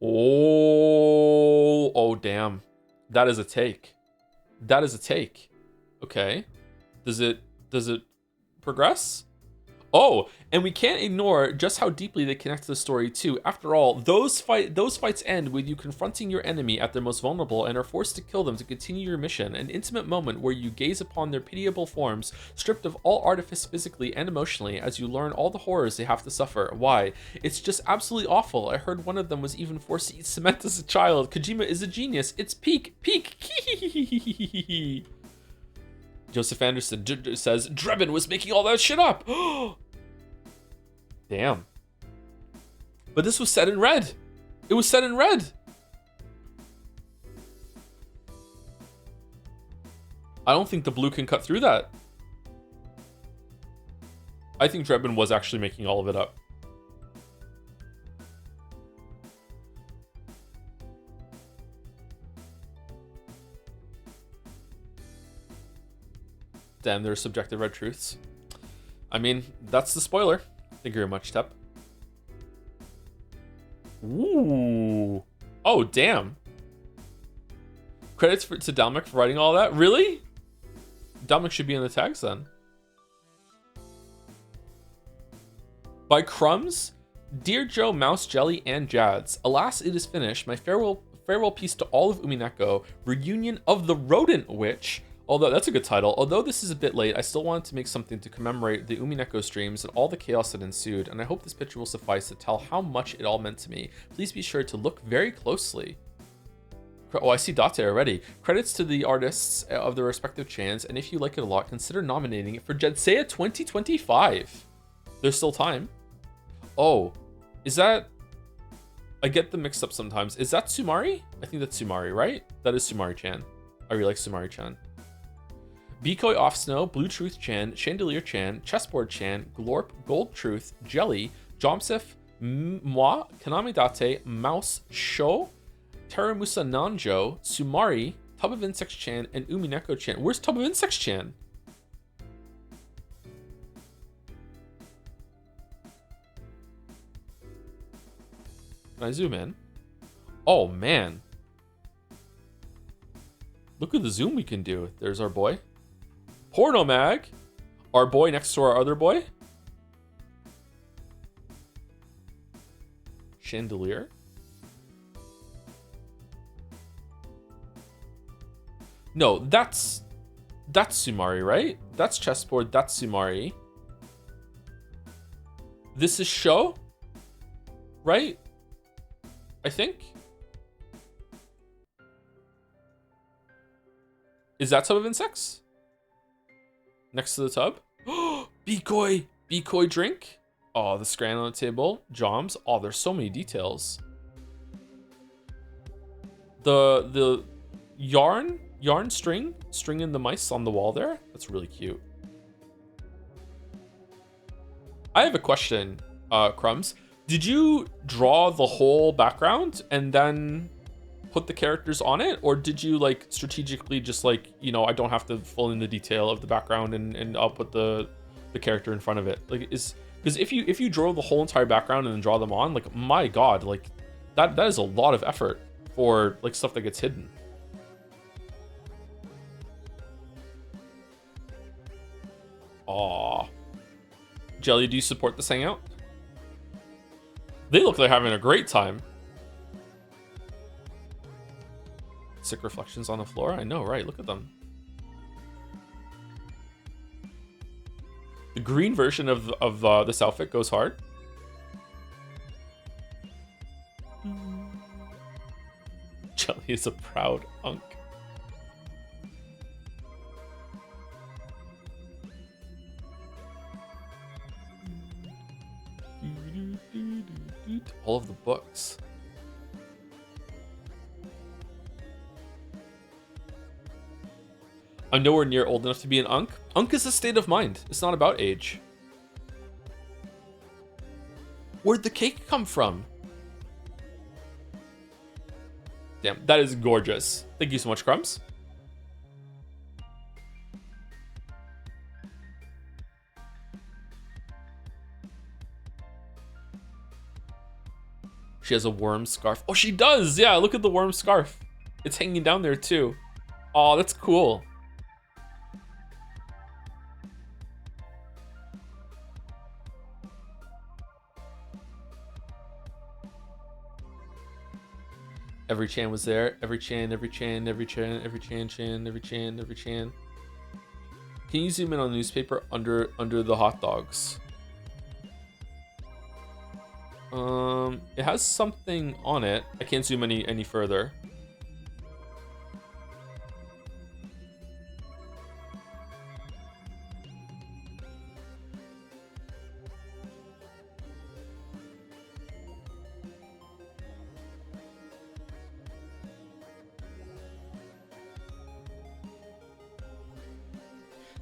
Oh damn. That is a take. That is a take. Okay. Does it progress? Oh, and we can't ignore just how deeply they connect to the story too. After all, those fights end with you confronting your enemy at their most vulnerable and are forced to kill them to continue your mission. An intimate moment where you gaze upon their pitiable forms, stripped of all artifice physically and emotionally, as you learn all the horrors they have to suffer. Why? It's just absolutely awful. I heard one of them was even forced to eat cement as a child. Kojima is a genius. It's peak. Joseph Anderson says, Drebin was making all that shit up. Damn. But this was set in red. It was set in red. I don't think the blue can cut through that. I think Drebin was actually making all of it up. Damn, there are subjective red truths. I mean, that's the spoiler. Thank you very much, Tep. Ooh. Oh, damn. Credits to Dominic for writing all that? Really? Dominic should be in the tags then. By Crumbs, Dear Joe, Mouse, Jelly, and Jads. Alas, it is finished. My farewell piece to all of Umineko. Reunion of the Rodent Witch. Although, that's a good title. Although this is a bit late, I still wanted to make something to commemorate the Umineko streams and all the chaos that ensued, and I hope this picture will suffice to tell how much it all meant to me. Please be sure to look very closely. Oh, I see Date already. Credits to the artists of the respective chans, and if you like it a lot, consider nominating it for Jedsea 2025. There's still time. Oh, is that... I get them mixed up sometimes. Is that Sumari? I think that's Sumari, right? That is Sumari-chan. I really like Sumari-chan. Bikoi Off Snow, Blue Truth Chan, Chandelier Chan, Chessboard Chan, Glorp, Gold Truth, Jelly, Jomsif, Moi, Kaname Date, Mouse, Sho, Teramusa Nanjo, Sumari, Tub of Insects Chan, and Umineko Chan. Where's Tub of Insects Chan? Can I zoom in? Oh man. Look at the zoom we can do. There's our boy. Porno Mag, our boy next to our other boy. Chandelier. No, that's Sumari, right? That's Chessboard, that's Sumari. This is Sho, right? I think. Is that Tub of Insects? Next to the tub? Bikoi drink? Oh, the scran on the table. Joms. Oh, there's so many details. The yarn string in the mice on the wall there. That's really cute. I have a question, Crumbs. Did you draw the whole background and then put the characters on it, or did you like strategically just like, you know, I don't have to fill in the detail of the background and I'll put the character in front of it? Like, is because if you draw the whole entire background and then draw them on, like, my god, like that is a lot of effort for like stuff that gets hidden. Aw. Jelly, do you support this hangout? They look like they're having a great time. Sick reflections on the floor. I know, right? Look at them. The green version of this outfit goes hard. Jelly is a proud unk. All of the books. I'm nowhere near old enough to be an unk. Unk is a state of mind. It's not about age. Where'd the cake come from? Damn, that is gorgeous. Thank you so much, Crumbs. She has a worm scarf. Oh, she does! Yeah, look at the worm scarf. It's hanging down there, too. Oh, that's cool. Every Chan was there. Every Chan, every Chan, every Chan, every Chan, Chan, every Chan, every Chan. Can you zoom in on the newspaper under the hot dogs? It has something on it. I can't zoom any further.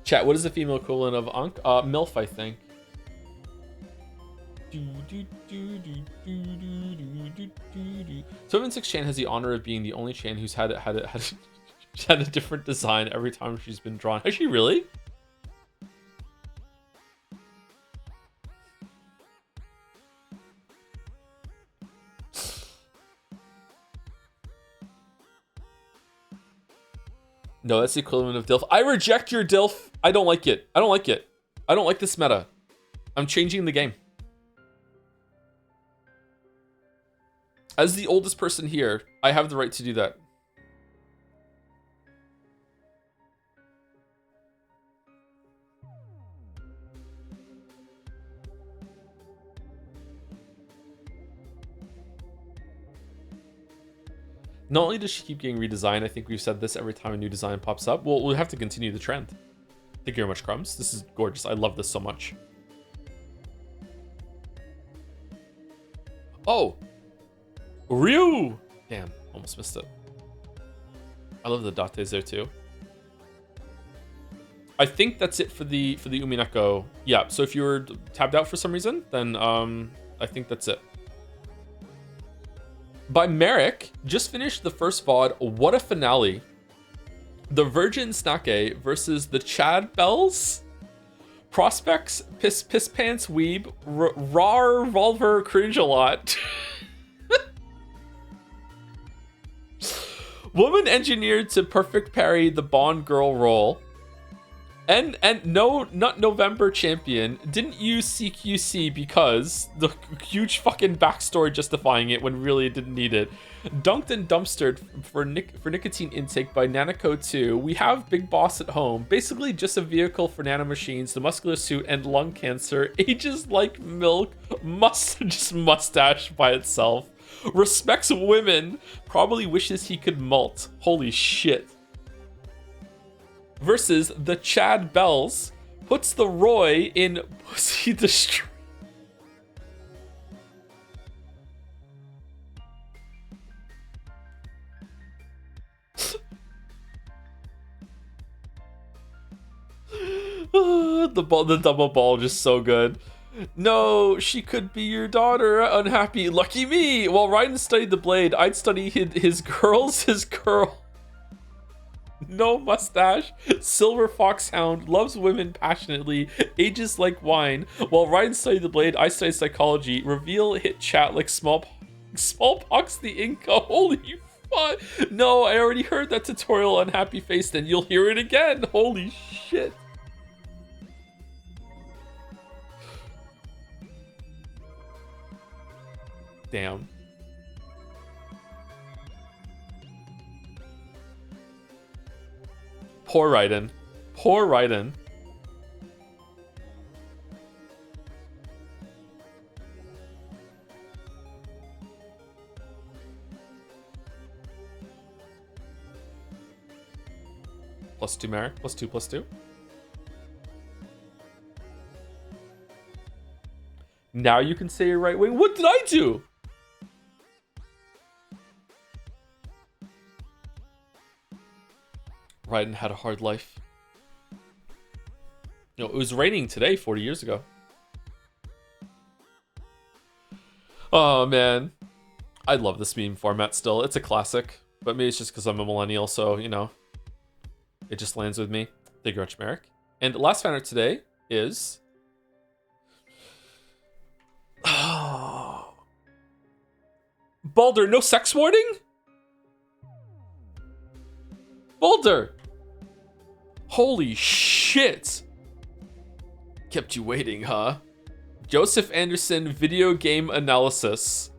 Chat, what is the female equivalent of Ankh? MILF, I think. So 6 Chan has the honor of being the only Chan who's had a different design every time she's been drawn. Has she really? No, that's the equivalent of DILF. I reject your DILF. I don't like it. I don't like it. I don't like this meta. I'm changing the game. As the oldest person here, I have the right to do that. Not only does she keep getting redesigned, I think we've said this every time a new design pops up. Well, we'll have to continue the trend. Thank you very much, Crumbs. This is gorgeous. I love this so much. Oh! Ryu! Damn, almost missed it. I love the dates there too. I think that's it for the Umineko. Yeah, so if you were tabbed out for some reason, then I think that's it. By Merrick, just finished the first VOD. What a finale. The Virgin Snake versus the Chad Bells. Prospects, Piss Pants Weeb, Raw Revolver Cringe a lot. Woman engineered to perfect parry the Bond girl role. And no, not November champion. Didn't use CQC because the huge fucking backstory justifying it when really it didn't need it. Dunked and dumpstered for nicotine intake by Nanoco 2. We have Big Boss at home. Basically just a vehicle for nanomachines, the muscular suit, and lung cancer. Ages like milk. Just mustache by itself. Respects women. Probably wishes he could molt. Holy shit. Versus the Chad Bells, puts the Roy in Pussy Destroy. The double ball just so good. No, she could be your daughter. Unhappy. Lucky me. While Raiden studied the blade, I'd study his girl. No mustache, silver foxhound, loves women passionately, ages like wine. While Ryan studied the blade, I studied psychology. Reveal hit chat like smallpox the Inca. Holy fuck. No, I already heard that tutorial on Happy Face, then you'll hear it again. Holy shit. Damn. Poor Raiden. Poor Raiden. +2 Merrick. +2. Now you can say you're right wing. What did I do? Raiden had a hard life. You know, it was raining today 40 years ago. Oh, man. I love this meme format still. It's a classic. But maybe it's just because I'm a millennial, so, you know. It just lands with me. Thank you very much, Merrick. And last fan art today is... Baldur, no sex warning? Baldur! Holy shit! Kept you waiting, huh? Joseph Anderson video game analysis.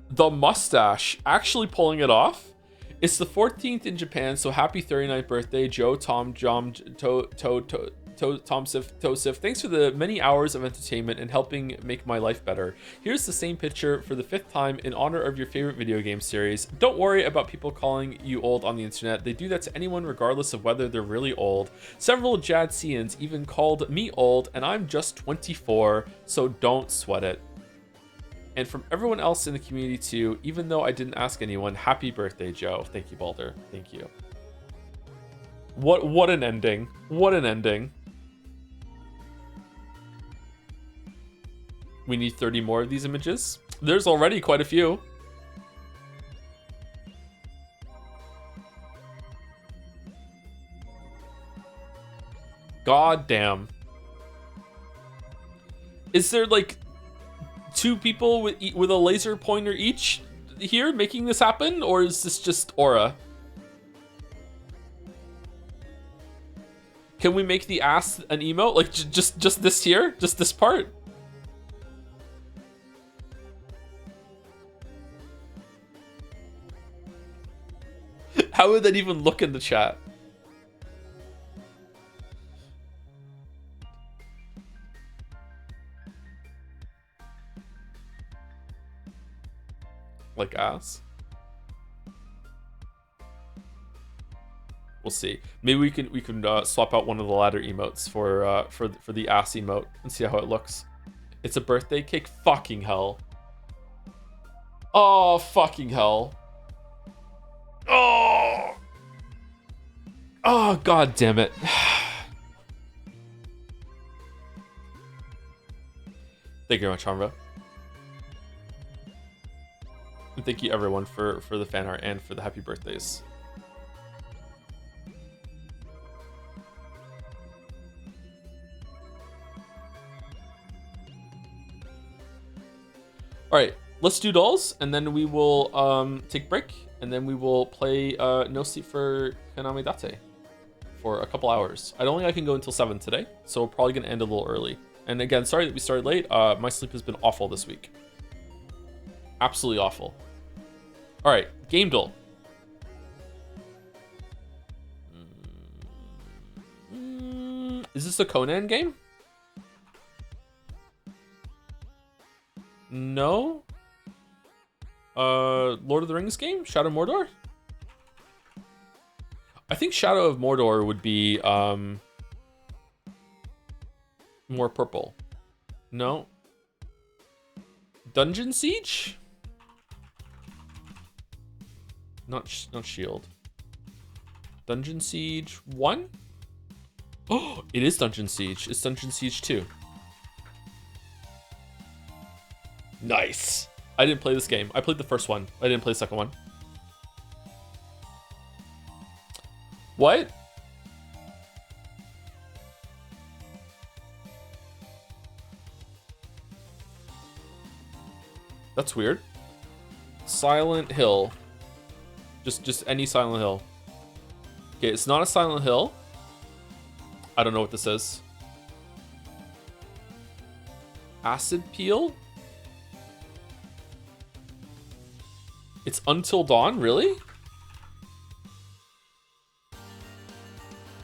The mustache. Actually pulling it off? It's the 14th in Japan, so happy 39th birthday, Joe, Tom, Jom, Tosif. Thanks for the many hours of entertainment and helping make my life better. Here's the same picture for the 5th time in honor of your favorite video game series. Don't worry about people calling you old on the internet. They do that to anyone regardless of whether they're really old. Several Jadseans even called me old, and I'm just 24, so don't sweat it. And from everyone else in the community too, even though I didn't ask anyone, happy birthday, Joe. Thank you, Baldur. Thank you. What an ending. What an ending. We need 30 more of these images. There's already quite a few. God damn. Is there like 2 people with a laser pointer each here making this happen, or is this just aura? Can we make the ass an emote? Like just this here? Just this part? How would that even look in the chat? Like ass? We'll see. Maybe we can swap out one of the latter emotes for the ass emote and see how it looks. It's a birthday cake. Fucking hell. Oh, fucking hell. Oh. Oh, god damn it. Thank you very much, Harmva. And thank you everyone for the fan art and for the happy birthdays. All right, let's do dolls, and then we will take a break, and then we will play No Sleep for Kaname Date for a couple hours. I don't think I can go until 7 today, so we're probably gonna end a little early. And again, sorry that we started late. My sleep has been awful this week. Absolutely awful. All right, game duel. Is this a Conan game? No. Lord of the Rings game? Shadow of Mordor? I think Shadow of Mordor would be more purple. No. Dungeon Siege? Not Shield. Dungeon Siege 1? Oh, it is Dungeon Siege. It's Dungeon Siege 2. Nice. I didn't play this game. I played the first one. I didn't play the second one. What? That's weird. Silent Hill. Just any Silent Hill. Okay, it's not a Silent Hill. I don't know what this is. Acid Peel? It's Until Dawn, really?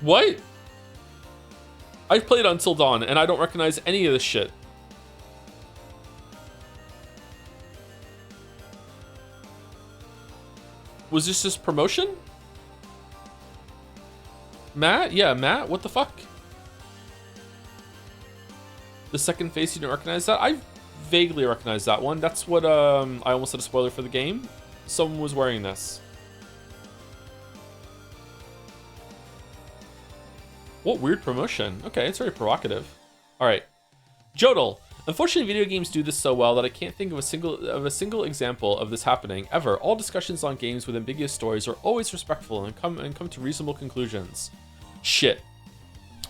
What? I've played Until Dawn and I don't recognize any of this shit. Was this just promotion? Matt? Yeah, Matt, what the fuck? The second face, you didn't recognize that? I vaguely recognize that one. That's what, I almost said a spoiler for the game. Someone was wearing this. What weird promotion. Okay, it's very provocative. All right. Jodel. Unfortunately, video games do this so well that I can't think of a single example of this happening ever. All discussions on games with ambiguous stories are always respectful and come to reasonable conclusions. Shit.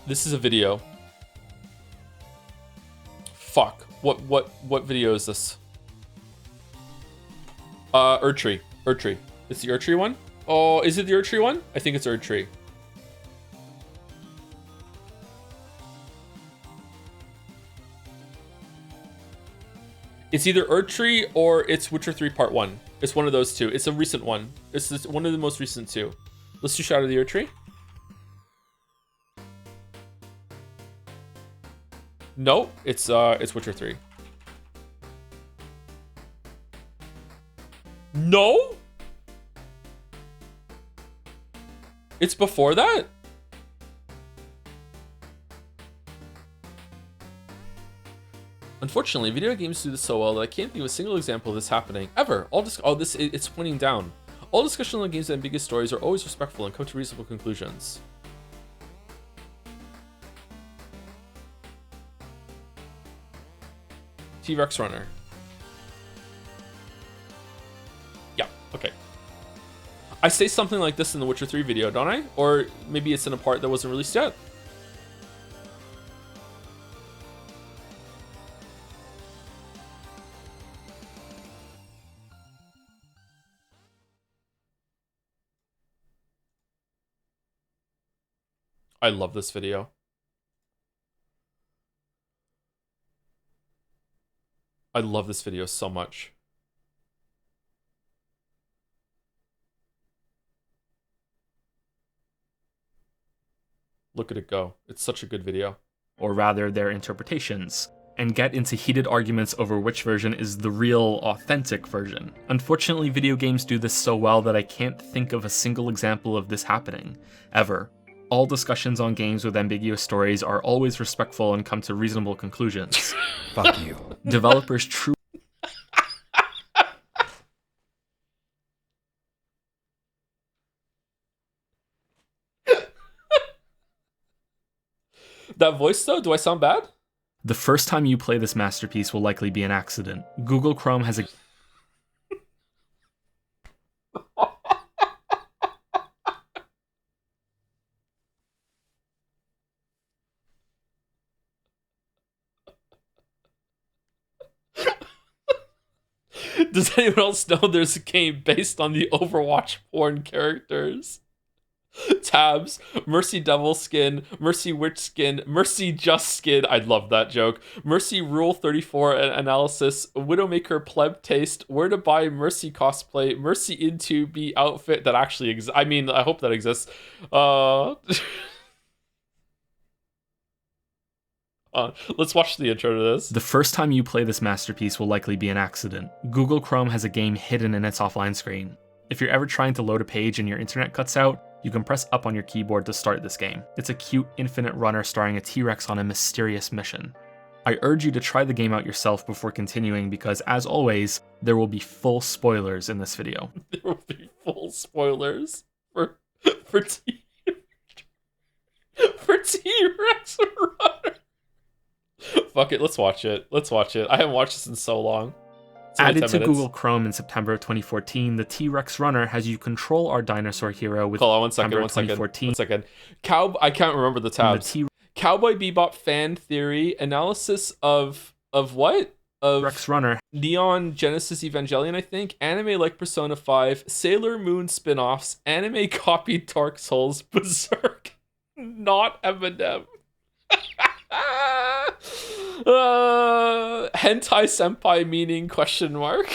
This is a video. Fuck. What video is this? Erdtree. Erdtree. It's the Erdtree one? Oh, is it the Erdtree one? I think it's Erdtree. It's either Erdtree or it's Witcher 3 Part 1. It's one of those two. It's a recent one. It's one of the most recent two. Let's do Shadow of the Erdtree. No, it's Witcher 3. No? It's before that? Unfortunately, video games do this so well that I can't think of a single example of this happening ever. It's pointing down. All discussion on games and ambiguous stories are always respectful and come to reasonable conclusions. T-Rex Runner. Yeah, okay. I say something like this in the Witcher 3 video, don't I? Or maybe it's in a part that wasn't released yet. I love this video. I love this video so much. Look at it go. It's such a good video. Or rather, their interpretations, and get into heated arguments over which version is the real, authentic version. Unfortunately, video games do this so well that I can't think of a single example of this happening, ever. All discussions on games with ambiguous stories are always respectful and come to reasonable conclusions. Fuck you. Developers truly... That voice though, do I sound bad? The first time you play this masterpiece will likely be an accident. Google Chrome has a... Does anyone else know there's a game based on the Overwatch porn characters? Tabs, Mercy Devil skin, Mercy Witch skin, Mercy Just skin. I love that joke. Mercy Rule 34 analysis, Widowmaker pleb taste, where to buy Mercy cosplay, Mercy into be outfit that actually exists. I mean, I hope that exists. Let's watch the intro to this. The first time you play this masterpiece will likely be an accident. Google Chrome has a game hidden in its offline screen. If you're ever trying to load a page and your internet cuts out, you can press up on your keyboard to start this game. It's a cute, infinite runner starring a T-Rex on a mysterious mission. I urge you to try the game out yourself before continuing because, as always, there will be full spoilers in this video. There will be full spoilers for T-Rex runner. Fuck it, let's watch it. Let's watch it. I haven't watched this in so long. Added to Google Chrome in September of 2014, the T-Rex Runner has you control our dinosaur hero with Hold on, one second. I can't remember the tabs. Cowboy Bebop fan theory, analysis of what? Of Rex Runner. Neon Genesis Evangelion, I think. Anime like Persona 5, Sailor Moon spin-offs, anime copied Dark Souls, Berserk, not Eminem. Hentai senpai meaning question mark.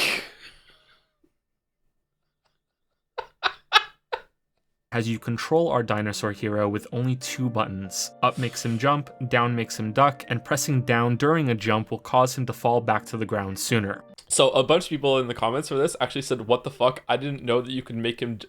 As you control our dinosaur hero with only 2 buttons. Up makes him jump, down makes him duck, and pressing down during a jump will cause him to fall back to the ground sooner. So a bunch of people in the comments for this actually said, what the fuck? I didn't know that you could make him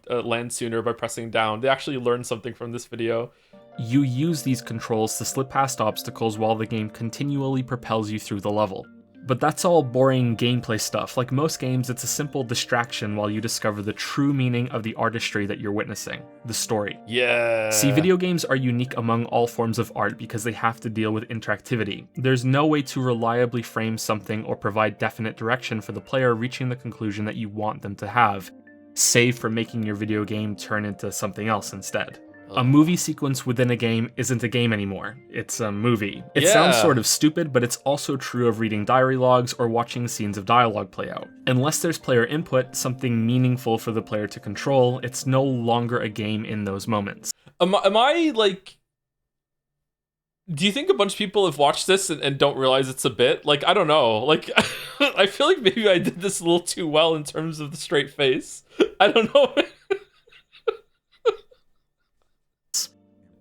land sooner by pressing down. They actually learned something from this video. You use these controls to slip past obstacles while the game continually propels you through the level. But that's all boring gameplay stuff. Like most games, it's a simple distraction while you discover the true meaning of the artistry that you're witnessing, the story. Yeah. See, video games are unique among all forms of art because they have to deal with interactivity. There's no way to reliably frame something or provide definite direction for the player reaching the conclusion that you want them to have, save for making your video game turn into something else instead. A movie sequence within a game isn't a game anymore. It's a movie. It sounds sort of stupid, but it's also true of reading diary logs or watching scenes of dialogue play out. Unless there's player input, something meaningful for the player to control, it's no longer a game in those moments. Am I like... Do you think a bunch of people have watched this and don't realize it's a bit? Like, I don't know. Like, I feel like maybe I did this a little too well in terms of the straight face. I don't know.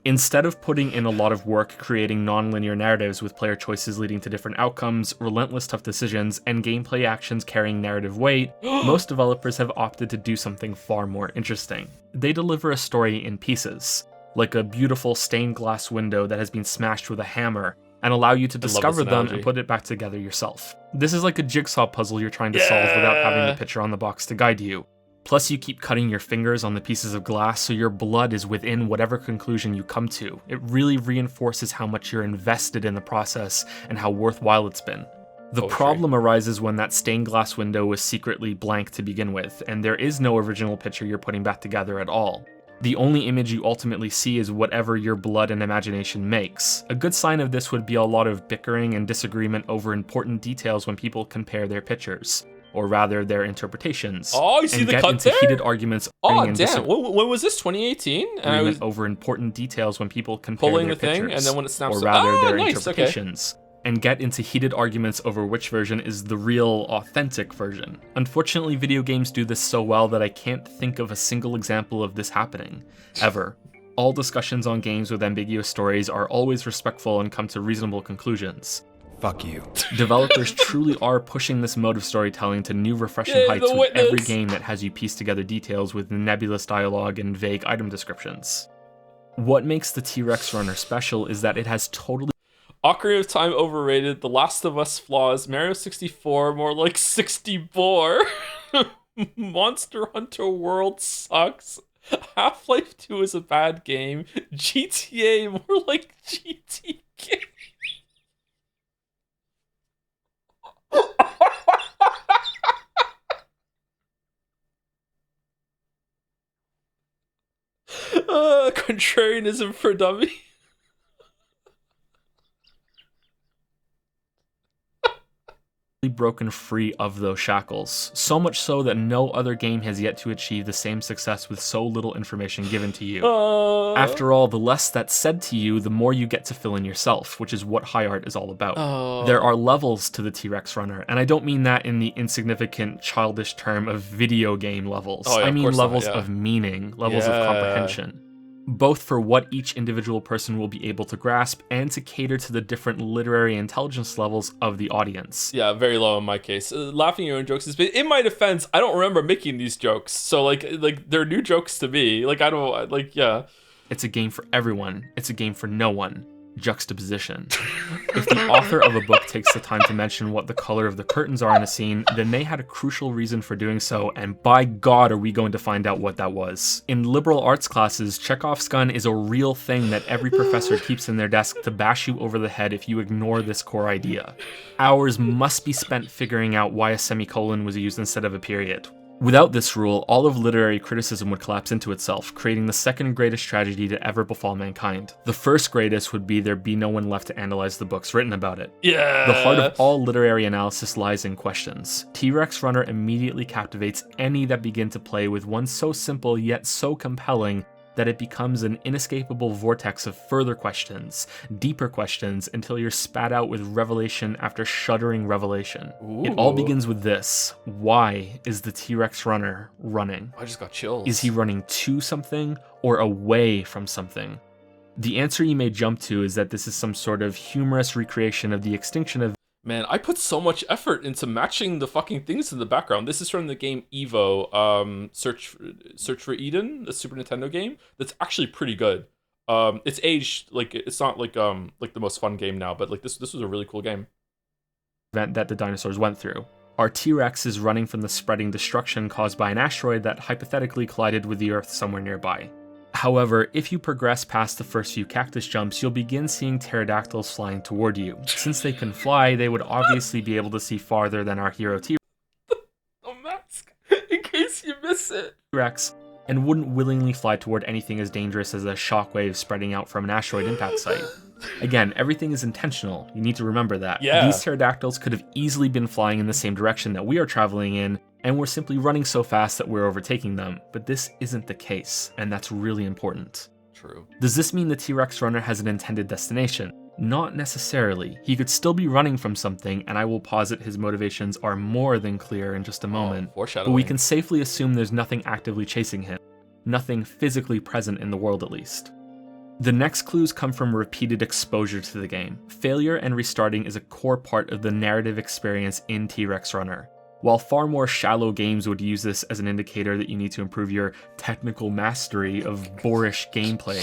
Instead of putting in a lot of work creating non-linear narratives with player choices leading to different outcomes, relentless tough decisions, and gameplay actions carrying narrative weight, most developers have opted to do something far more interesting. They deliver a story in pieces, like a beautiful stained glass window that has been smashed with a hammer, and allow you to discover them and put it back together yourself. This is like a jigsaw puzzle you're trying to solve without having the picture on the box to guide you. Plus, you keep cutting your fingers on the pieces of glass so your blood is within whatever conclusion you come to. It really reinforces how much you're invested in the process and how worthwhile it's been. The problem arises when that stained glass window was secretly blank to begin with, and there is no original picture you're putting back together at all. The only image you ultimately see is whatever your blood and imagination makes. A good sign of this would be a lot of bickering and disagreement over important details when people compare their pictures, or rather their interpretations, you see and the get cut into there? heated arguments. Damn! When was this? 2018? And I was over important details when people compare pulling their the thing, pictures, and then when it snaps, or rather their nice, interpretations, and get into heated arguments over which version is the real, authentic version. Unfortunately, video games do this so well that I can't think of a single example of this happening, ever. All discussions on games with ambiguous stories are always respectful and come to reasonable conclusions. Fuck you. Developers truly are pushing this mode of storytelling to new refreshing heights with every game that has you piece together details with nebulous dialogue and vague item descriptions. What makes the T-Rex Runner special is that it has totally... Ocarina of Time overrated, The Last of Us flaws, Mario 64 more like 64, Monster Hunter World sucks, Half-Life 2 is a bad game, GTA more like GTK. Contrarianism for dummy. broken free of those shackles, so much so that no other game has yet to achieve the same success with so little information given to you. After all, the less that's said to you, the more you get to fill in yourself, which is what high art is all about. There are levels to the T-Rex Runner, and I don't mean that in the insignificant, childish term of video game levels. I mean levels of meaning, levels of comprehension. Both for what each individual person will be able to grasp and to cater to the different literary intelligence levels of the audience. Yeah, very low in my case. Laughing at your own jokes is, in my defense, I don't remember making these jokes. So like they're new jokes to me. Like I don't like It's a game for everyone. It's a game for no one. Juxtaposition. If the author of a book takes the time to mention what the color of the curtains are in a scene, then they had a crucial reason for doing so, and by God are we going to find out what that was. In liberal arts classes, Chekhov's gun is a real thing that every professor keeps in their desk to bash you over the head if you ignore this core idea. Hours must be spent figuring out why a semicolon was used instead of a period. Without this rule, all of literary criticism would collapse into itself, creating the second greatest tragedy to ever befall mankind. The first greatest would be there'd be no one left to analyze the books written about it. Yeah. The heart of all literary analysis lies in questions. T-Rex Runner immediately captivates any that begin to play with one so simple yet so compelling that it becomes an inescapable vortex of further questions, deeper questions, until you're spat out with revelation after shuddering revelation. Ooh. It all begins with this. Why is the T-Rex Runner running? I just got chills. Is he running to something or away from something? The answer you may jump to is that this is some sort of humorous recreation of the extinction of... Man, I put so much effort into matching the fucking things in the background. This is from the game Evo, Search for Eden, the Super Nintendo game. That's actually pretty good. It's aged, like, it's not like the most fun game now, but like this was a really cool game. event that the dinosaurs went through. Our T-Rex is running from the spreading destruction caused by an asteroid that hypothetically collided with the Earth somewhere nearby. However, if you progress past the first few cactus jumps, you'll begin seeing pterodactyls flying toward you. Since they can fly, they would obviously be able to see farther than our hero A mask, in case you miss it. T-Rex, and wouldn't willingly fly toward anything as dangerous as a shockwave spreading out from an asteroid impact site. Again, everything is intentional. You need to remember that. Yeah. These pterodactyls could have easily been flying in the same direction that we are traveling in, and we're simply running so fast that we're overtaking them. But this isn't the case, and that's really important. True. Does this mean the T-Rex runner has an intended destination? Not necessarily. He could still be running from something, and I will posit his motivations are more than clear in just a moment. Foreshadowing. But we can safely assume there's nothing actively chasing him. Nothing physically present in the world, at least. The next clues come from repeated exposure to the game. Failure and restarting is a core part of the narrative experience in T-Rex Runner. While far more shallow games would use this as an indicator that you need to improve your technical mastery of boorish gameplay,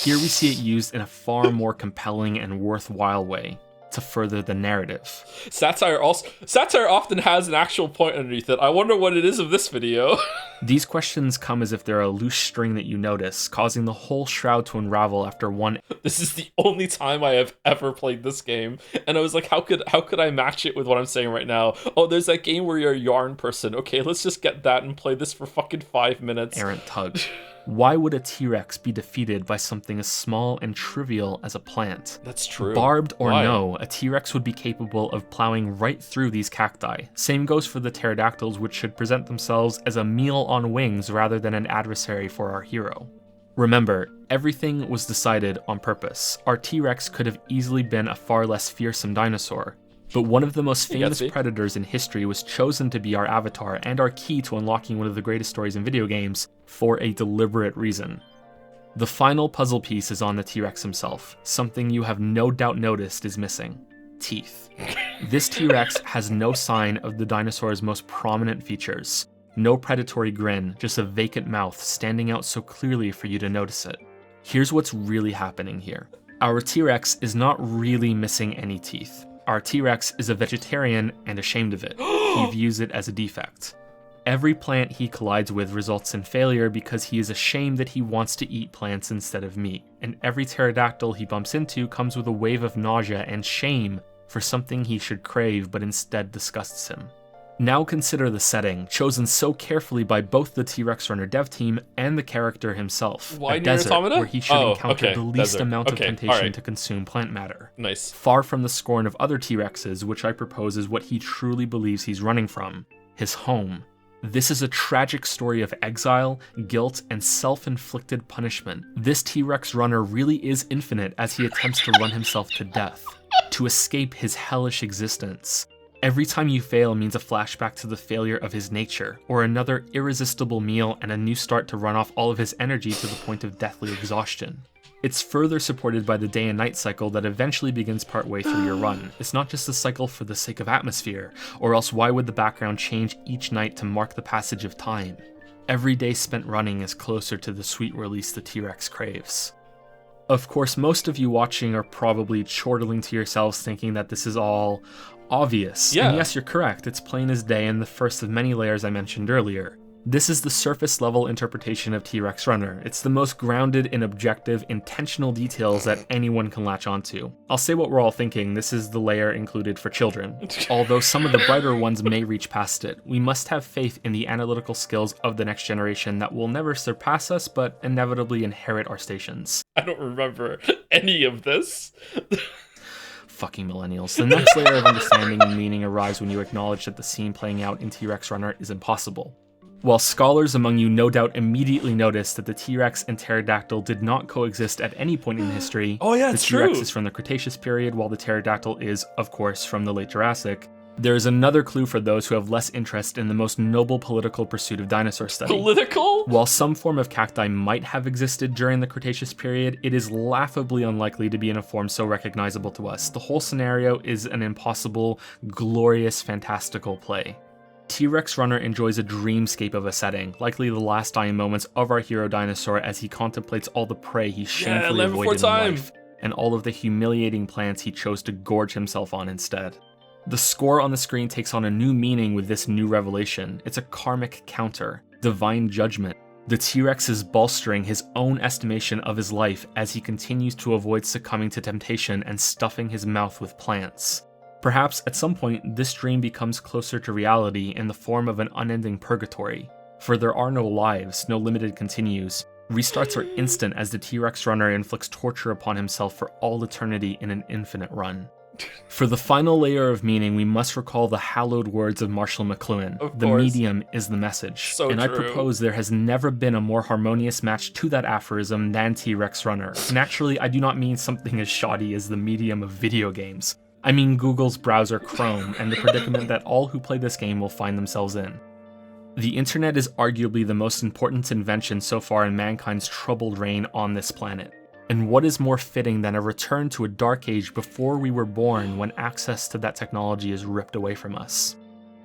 here we see it used in a far more compelling and worthwhile way to further the narrative. Satire often has an actual point underneath it. I wonder what it is of this video. These questions come as if they're a loose string that you notice, causing the whole shroud to unravel after one. This is the only time I have ever played this game, and I was like, how could I match it with what I'm saying right now? Oh, there's that game where you're a yarn person. Okay, let's just get that and play this for fucking 5 minutes. Errant tug. Why would a T-Rex be defeated by something as small and trivial as a plant? That's true. Barbed or Why? no, a T-Rex would be capable of plowing right through these cacti. Same goes for the pterodactyls, which should present themselves as a meal on wings rather than an adversary for our hero. Remember, everything was decided on purpose. Our T-Rex could have easily been a far less fearsome dinosaur. But one of the most famous predators in history was chosen to be our avatar and our key to unlocking one of the greatest stories in video games for a deliberate reason. The final puzzle piece is on the T-Rex himself. Something you have no doubt noticed is missing. Teeth. This T-Rex has no sign of the dinosaur's most prominent features. No predatory grin, just a vacant mouth standing out so clearly for you to notice it. Here's what's really happening here. Our T-Rex is not really missing any teeth. Our T-Rex is a vegetarian and ashamed of it. He views it as a defect. Every plant he collides with results in failure because he is ashamed that he wants to eat plants instead of meat, and every pterodactyl he bumps into comes with a wave of nausea and shame for something he should crave but instead disgusts him. Now consider the setting, chosen so carefully by both the T-Rex Runner dev team and the character himself. Why a near desert Automata? where he should encounter the least desert. amount of Okay, temptation alright. to consume plant matter. Nice. Far from the scorn of other T-Rexes, which I propose is what he truly believes he's running from, his home. This is a tragic story of exile, guilt, and self-inflicted punishment. This T-Rex runner really is infinite as he attempts to run himself to death, to escape his hellish existence. Every time you fail means a flashback to the failure of his nature, or another irresistible meal and a new start to run off all of his energy to the point of deathly exhaustion. It's further supported by the day and night cycle that eventually begins partway through your run. It's not just a cycle for the sake of atmosphere, or else why would the background change each night to mark the passage of time? Every day spent running is closer to the sweet release the T-Rex craves. Of course, most of you watching are probably chortling to yourselves thinking that this is all obvious. Yeah. And yes, you're correct. It's plain as day and the first of many layers I mentioned earlier. This is the surface level interpretation of T-Rex Runner. It's the most grounded in objective, intentional details that anyone can latch onto. I'll say what we're all thinking, this is the layer included for children. Although some of the brighter ones may reach past it, we must have faith in the analytical skills of the next generation that will never surpass us, but inevitably inherit our stations. I don't remember any of this. Fucking millennials. The next layer of understanding and meaning arrives when you acknowledge that the scene playing out in T-Rex Runner is impossible. While scholars among you no doubt immediately noticed that the T-Rex and pterodactyl did not coexist at any point in history, Oh yeah, the it's T-Rex true. is from the Cretaceous period while the pterodactyl is, of course, from the late Jurassic, there is another clue for those who have less interest in the most noble political pursuit of dinosaur study. Political? While some form of cacti might have existed during the Cretaceous period, it is laughably unlikely to be in a form so recognizable to us. The whole scenario is an impossible, glorious, fantastical play. T-Rex Runner enjoys a dreamscape of a setting, likely the last dying moments of our hero dinosaur as he contemplates all the prey he shamefully Land Before avoided in Time. life, and all of the humiliating plants he chose to gorge himself on instead. The score on the screen takes on a new meaning with this new revelation. It's a karmic counter, divine judgment. The T-Rex is bolstering his own estimation of his life as he continues to avoid succumbing to temptation and stuffing his mouth with plants. Perhaps at some point, this dream becomes closer to reality in the form of an unending purgatory, for there are no lives, no limited continues. Restarts are instant as the T-Rex runner inflicts torture upon himself for all eternity in an infinite run. For the final layer of meaning, we must recall the hallowed words of Marshall McLuhan. The medium is the message. So and true. I propose there has never been a more harmonious match to that aphorism than T-Rex Runner. Naturally, I do not mean something as shoddy as the medium of video games. I mean Google's browser Chrome and the predicament that all who play this game will find themselves in. The internet is arguably the most important invention so far in mankind's troubled reign on this planet. And what is more fitting than a return to a dark age before we were born when access to that technology is ripped away from us?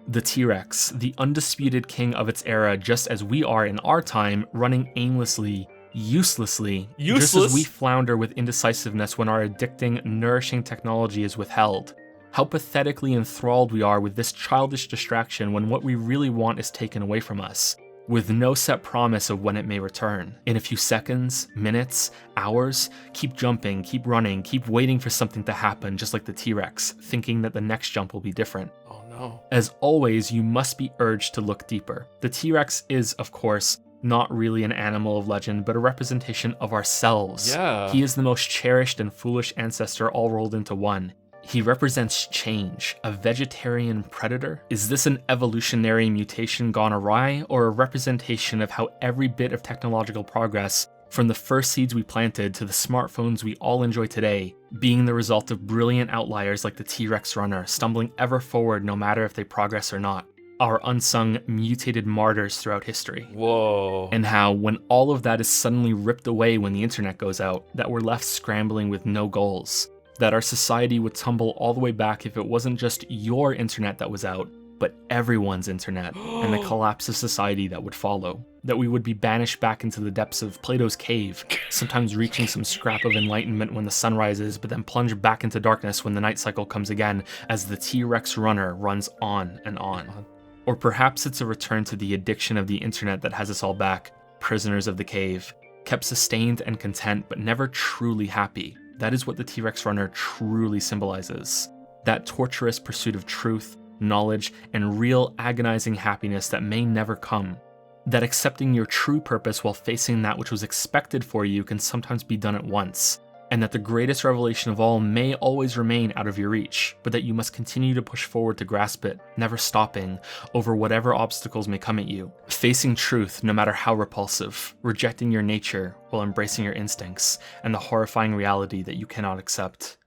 The T-Rex, the undisputed king of its era just as we are in our time, running aimlessly, uselessly, just as we flounder with indecisiveness when our addicting, nourishing technology is withheld. How pathetically enthralled we are with this childish distraction when what we really want is taken away from us, with no set promise of when it may return. In a few seconds, minutes, hours, keep jumping, keep running, keep waiting for something to happen, just like the T-Rex, thinking that the next jump will be different. Oh no. As always, you must be urged to look deeper. The T-Rex is, of course, not really an animal of legend, but a representation of ourselves. Yeah. He is the most cherished and foolish ancestor all rolled into one. He represents change, a vegetarian predator. Is this an evolutionary mutation gone awry, or a representation of how every bit of technological progress, from the first seeds we planted to the smartphones we all enjoy today, being the result of brilliant outliers like the T-Rex runner, stumbling ever forward no matter if they progress or not, our unsung, mutated martyrs throughout history? Whoa. And how, when all of that is suddenly ripped away when the internet goes out, that we're left scrambling with no goals. That our society would tumble all the way back if it wasn't just your internet that was out, but everyone's internet, and the collapse of society that would follow. That we would be banished back into the depths of Plato's cave, sometimes reaching some scrap of enlightenment when the sun rises, but then plunge back into darkness when the night cycle comes again as the T-Rex runner runs on and on. Or perhaps it's a return to the addiction of the internet that has us all back, prisoners of the cave, kept sustained and content but never truly happy. That is what the T-Rex runner truly symbolizes. That torturous pursuit of truth, knowledge, and real agonizing happiness that may never come. That accepting your true purpose while facing that which was expected for you can sometimes be done at once. And that the greatest revelation of all may always remain out of your reach, but that you must continue to push forward to grasp it, never stopping, over whatever obstacles may come at you. Facing truth, no matter how repulsive, rejecting your nature while embracing your instincts, and the horrifying reality that you cannot accept.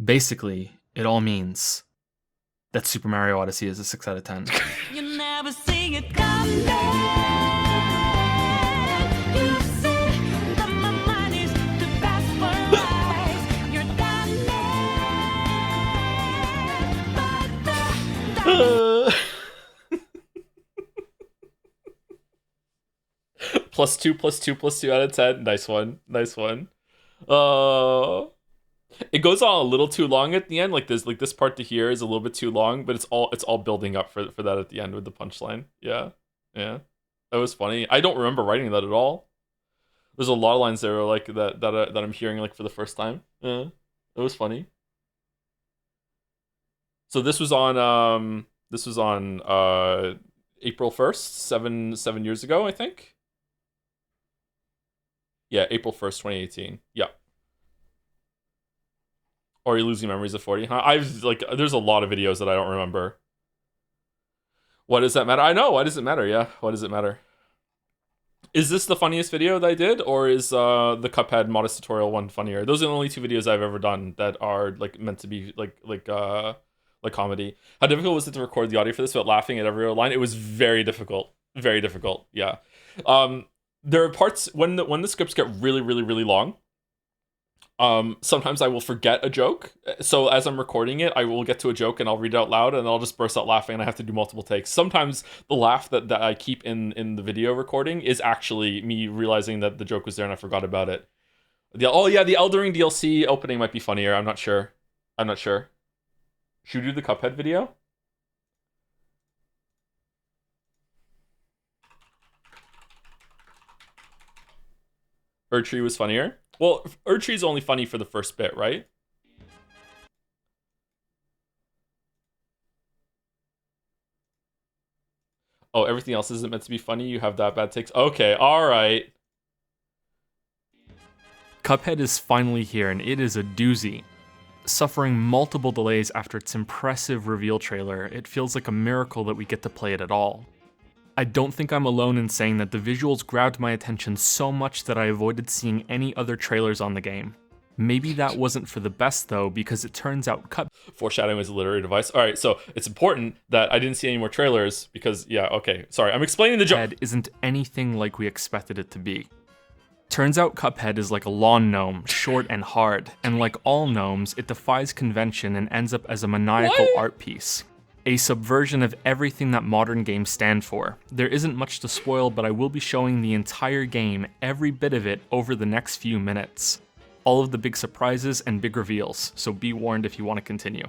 Basically, it all means that Super Mario Odyssey is a 6 out of 10. You never see it coming. You see that my mind is the best for life. You're Plus two out of 10. Nice one. It goes on a little too long at the end. Like this part to here is a little bit too long, but it's all building up for that at the end with the punchline. Yeah. That was funny. I don't remember writing that at all. There's a lot of lines there like that I'm hearing like for the first time. Yeah, it was funny. So this was on April 1st, 7 years ago, I think. Yeah, April 1st, 2018. Yeah. Or are you losing memories of 40? Huh? There's a lot of videos that I don't remember. What does that matter? I know. Why does it matter? Yeah. Why does it matter? Is this the funniest video that I did, or is the Cuphead modest tutorial one funnier? Those are the only two videos I've ever done that are like meant to be like comedy. How difficult was it to record the audio for this without laughing at every line? It was very difficult. Very difficult. Yeah. There are parts when the scripts get really, really, really long. Sometimes I will forget a joke. So as I'm recording it, I will get to a joke and I'll read it out loud and I'll just burst out laughing and I have to do multiple takes. Sometimes the laugh that I keep in the video recording is actually me realizing that the joke was there and I forgot about it. The Elden Ring DLC opening might be funnier. I'm not sure. Should we do the Cuphead video? Erdtree was funnier? Well, Erdtree's only funny for the first bit, right? Oh, everything else isn't meant to be funny? You have that bad takes? Okay, alright. Cuphead is finally here, and it is a doozy. Suffering multiple delays after its impressive reveal trailer, it feels like a miracle that we get to play it at all. I don't think I'm alone in saying that the visuals grabbed my attention so much that I avoided seeing any other trailers on the game. Maybe that wasn't for the best though, because it turns out Foreshadowing is a literary device. Alright, so it's important that I didn't see any more trailers because, yeah, okay. Sorry, I'm explaining the joke. Cuphead isn't anything like we expected it to be. Turns out Cuphead is like a lawn gnome, short and hard, and like all gnomes, it defies convention and ends up as a maniacal art piece. A subversion of everything that modern games stand for. There isn't much to spoil, but I will be showing the entire game, every bit of it, over the next few minutes. All of the big surprises and big reveals, so be warned if you want to continue.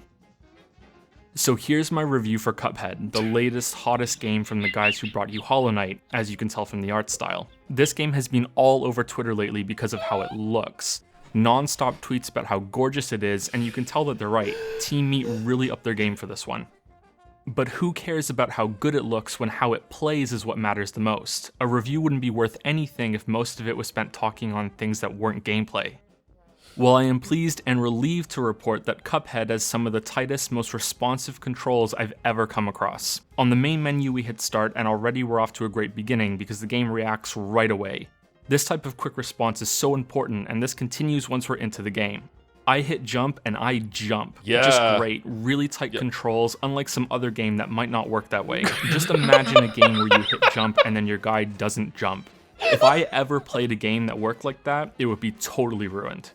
So here's my review for Cuphead, the latest, hottest game from the guys who brought you Hollow Knight, as you can tell from the art style. This game has been all over Twitter lately because of how it looks. Non-stop tweets about how gorgeous it is, and you can tell that they're right. Team Meat really upped their game for this one. But who cares about how good it looks when how it plays is what matters the most? A review wouldn't be worth anything if most of it was spent talking on things that weren't gameplay. While I am pleased and relieved to report that Cuphead has some of the tightest, most responsive controls I've ever come across. On the main menu we hit start and already we're off to a great beginning because the game reacts right away. This type of quick response is so important, and this continues once we're into the game. I hit jump and I jump. Yeah. Just great, really tight controls, unlike some other game that might not work that way. Just imagine a game where you hit jump and then your guy doesn't jump. If I ever played a game that worked like that, it would be totally ruined.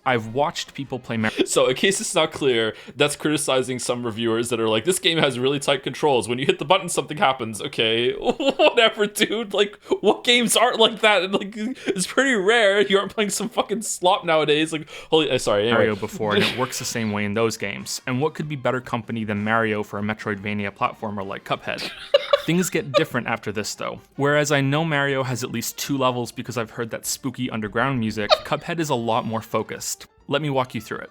I've watched people play So in case it's not clear, that's criticizing some reviewers that are like, this game has really tight controls. When you hit the button, something happens. Okay, whatever, dude. Like, what games aren't like that? Like, it's pretty rare. You aren't playing some fucking slop nowadays. Like, holy, sorry. Anyway. Mario before, and it works the same way in those games. And what could be better company than Mario for a Metroidvania platformer like Cuphead? Things get different after this though. Whereas I know Mario has at least 2 levels because I've heard that spooky underground music, Cuphead is a lot more focused. Let me walk you through it.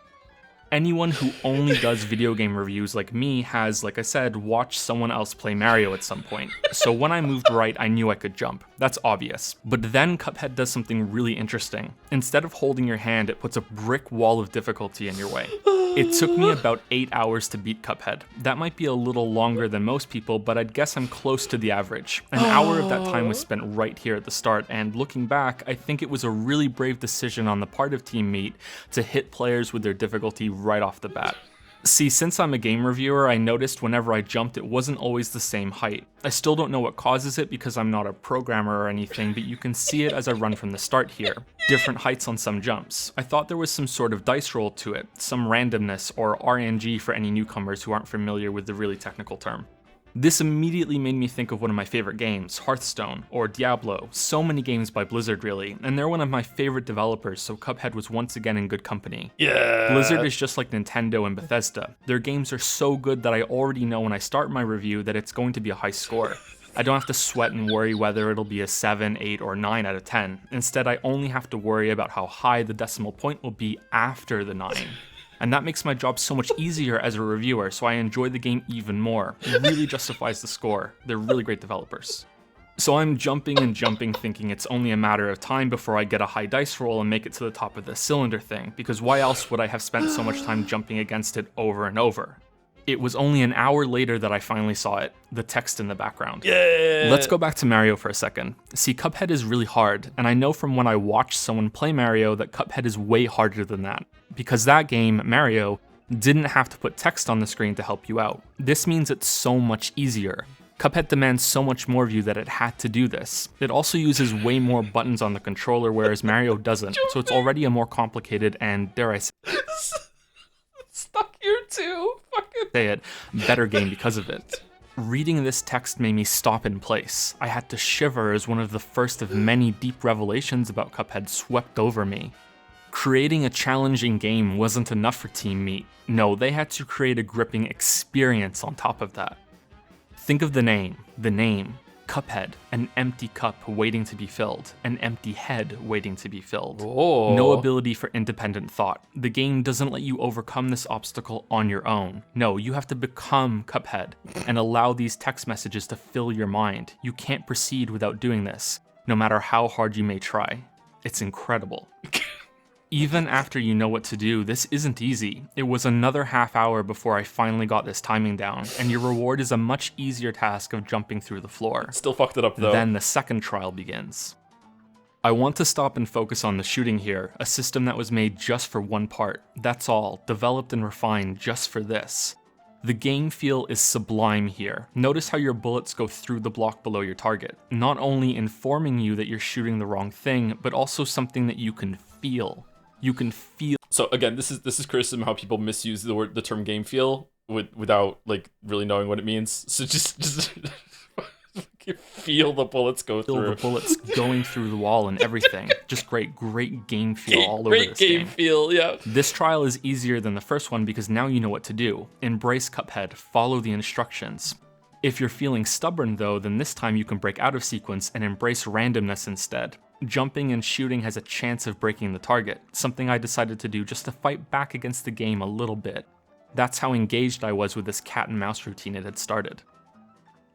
Anyone who only does video game reviews like me has, like I said, watched someone else play Mario at some point. So when I moved right, I knew I could jump. That's obvious. But then Cuphead does something really interesting. Instead of holding your hand, it puts a brick wall of difficulty in your way. It took me about 8 hours to beat Cuphead. That might be a little longer than most people, but I'd guess I'm close to the average. An hour of that time was spent right here at the start, and looking back, I think it was a really brave decision on the part of Team Meat to hit players with their difficulty right off the bat. See, since I'm a game reviewer, I noticed whenever I jumped it wasn't always the same height. I still don't know what causes it because I'm not a programmer or anything, but you can see it as I run from the start here. Different heights on some jumps. I thought there was some sort of dice roll to it, some randomness or RNG for any newcomers who aren't familiar with the really technical term. This immediately made me think of one of my favorite games, Hearthstone, or Diablo, so many games by Blizzard really, and they're one of my favorite developers, so Cuphead was once again in good company. Yeah. Blizzard is just like Nintendo and Bethesda. Their games are so good that I already know when I start my review that it's going to be a high score. I don't have to sweat and worry whether it'll be a 7, 8, or 9 out of 10. Instead, I only have to worry about how high the decimal point will be after the 9. And that makes my job so much easier as a reviewer, so I enjoy the game even more. It really justifies the score. They're really great developers. So I'm jumping and jumping thinking it's only a matter of time before I get a high dice roll and make it to the top of the cylinder thing, because why else would I have spent so much time jumping against it over and over? It was only an hour later that I finally saw it, the text in the background. Yeah. Let's go back to Mario for a second. See, Cuphead is really hard, and I know from when I watched someone play Mario that Cuphead is way harder than that. Because that game, Mario, didn't have to put text on the screen to help you out. This means it's so much easier. Cuphead demands so much more of you that it had to do this. It also uses way more buttons on the controller, whereas Mario doesn't, so it's already a more complicated and, dare I Stuck here too. Fucking say it, better game because of it. Reading this text made me stop in place. I had to shiver as one of the first of many deep revelations about Cuphead swept over me. Creating a challenging game wasn't enough for Team Meat. No, they had to create a gripping experience on top of that. Think of the name, Cuphead, an empty cup waiting to be filled, an empty head waiting to be filled. Oh. No ability for independent thought. The game doesn't let you overcome this obstacle on your own. No, you have to become Cuphead and allow these text messages to fill your mind. You can't proceed without doing this, no matter how hard you may try. It's incredible. Even after you know what to do, this isn't easy. It was another half hour before I finally got this timing down, and your reward is a much easier task of jumping through the floor. Still fucked it up though. Then the second trial begins. I want to stop and focus on the shooting here, a system that was made just for one part. That's all, developed and refined just for this. The game feel is sublime here. Notice how your bullets go through the block below your target, not only informing you that you're shooting the wrong thing, but also something that you can feel. You can feel. So again, this is criticism how people misuse the term game feel without like really knowing what it means. So just feel the bullets go through. The bullets going through the wall and everything. Just great game feel all over this game. Great game feel, yeah. This trial is easier than the first one because now you know what to do. Embrace Cuphead, follow the instructions. If you're feeling stubborn though, then this time you can break out of sequence and embrace randomness instead. Jumping and shooting has a chance of breaking the target, something I decided to do just to fight back against the game a little bit. That's how engaged I was with this cat and mouse routine it had started.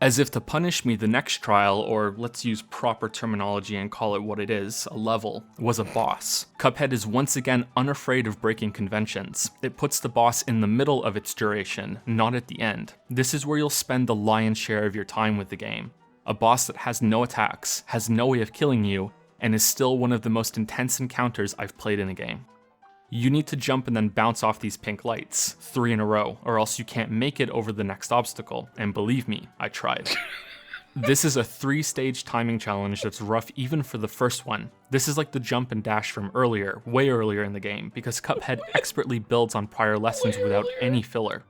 As if to punish me, the next trial, or let's use proper terminology and call it what it is, a level, was a boss. Cuphead is once again unafraid of breaking conventions. It puts the boss in the middle of its duration, not at the end. This is where you'll spend the lion's share of your time with the game. A boss that has no attacks, has no way of killing you, and is still one of the most intense encounters I've played in a game. You need to jump and then bounce off these pink lights, 3 in a row, or else you can't make it over the next obstacle, and believe me, I tried. This is a 3-stage timing challenge that's rough even for the first one. This is like the jump and dash from earlier, way earlier in the game, because Cuphead expertly builds on prior lessons without any filler.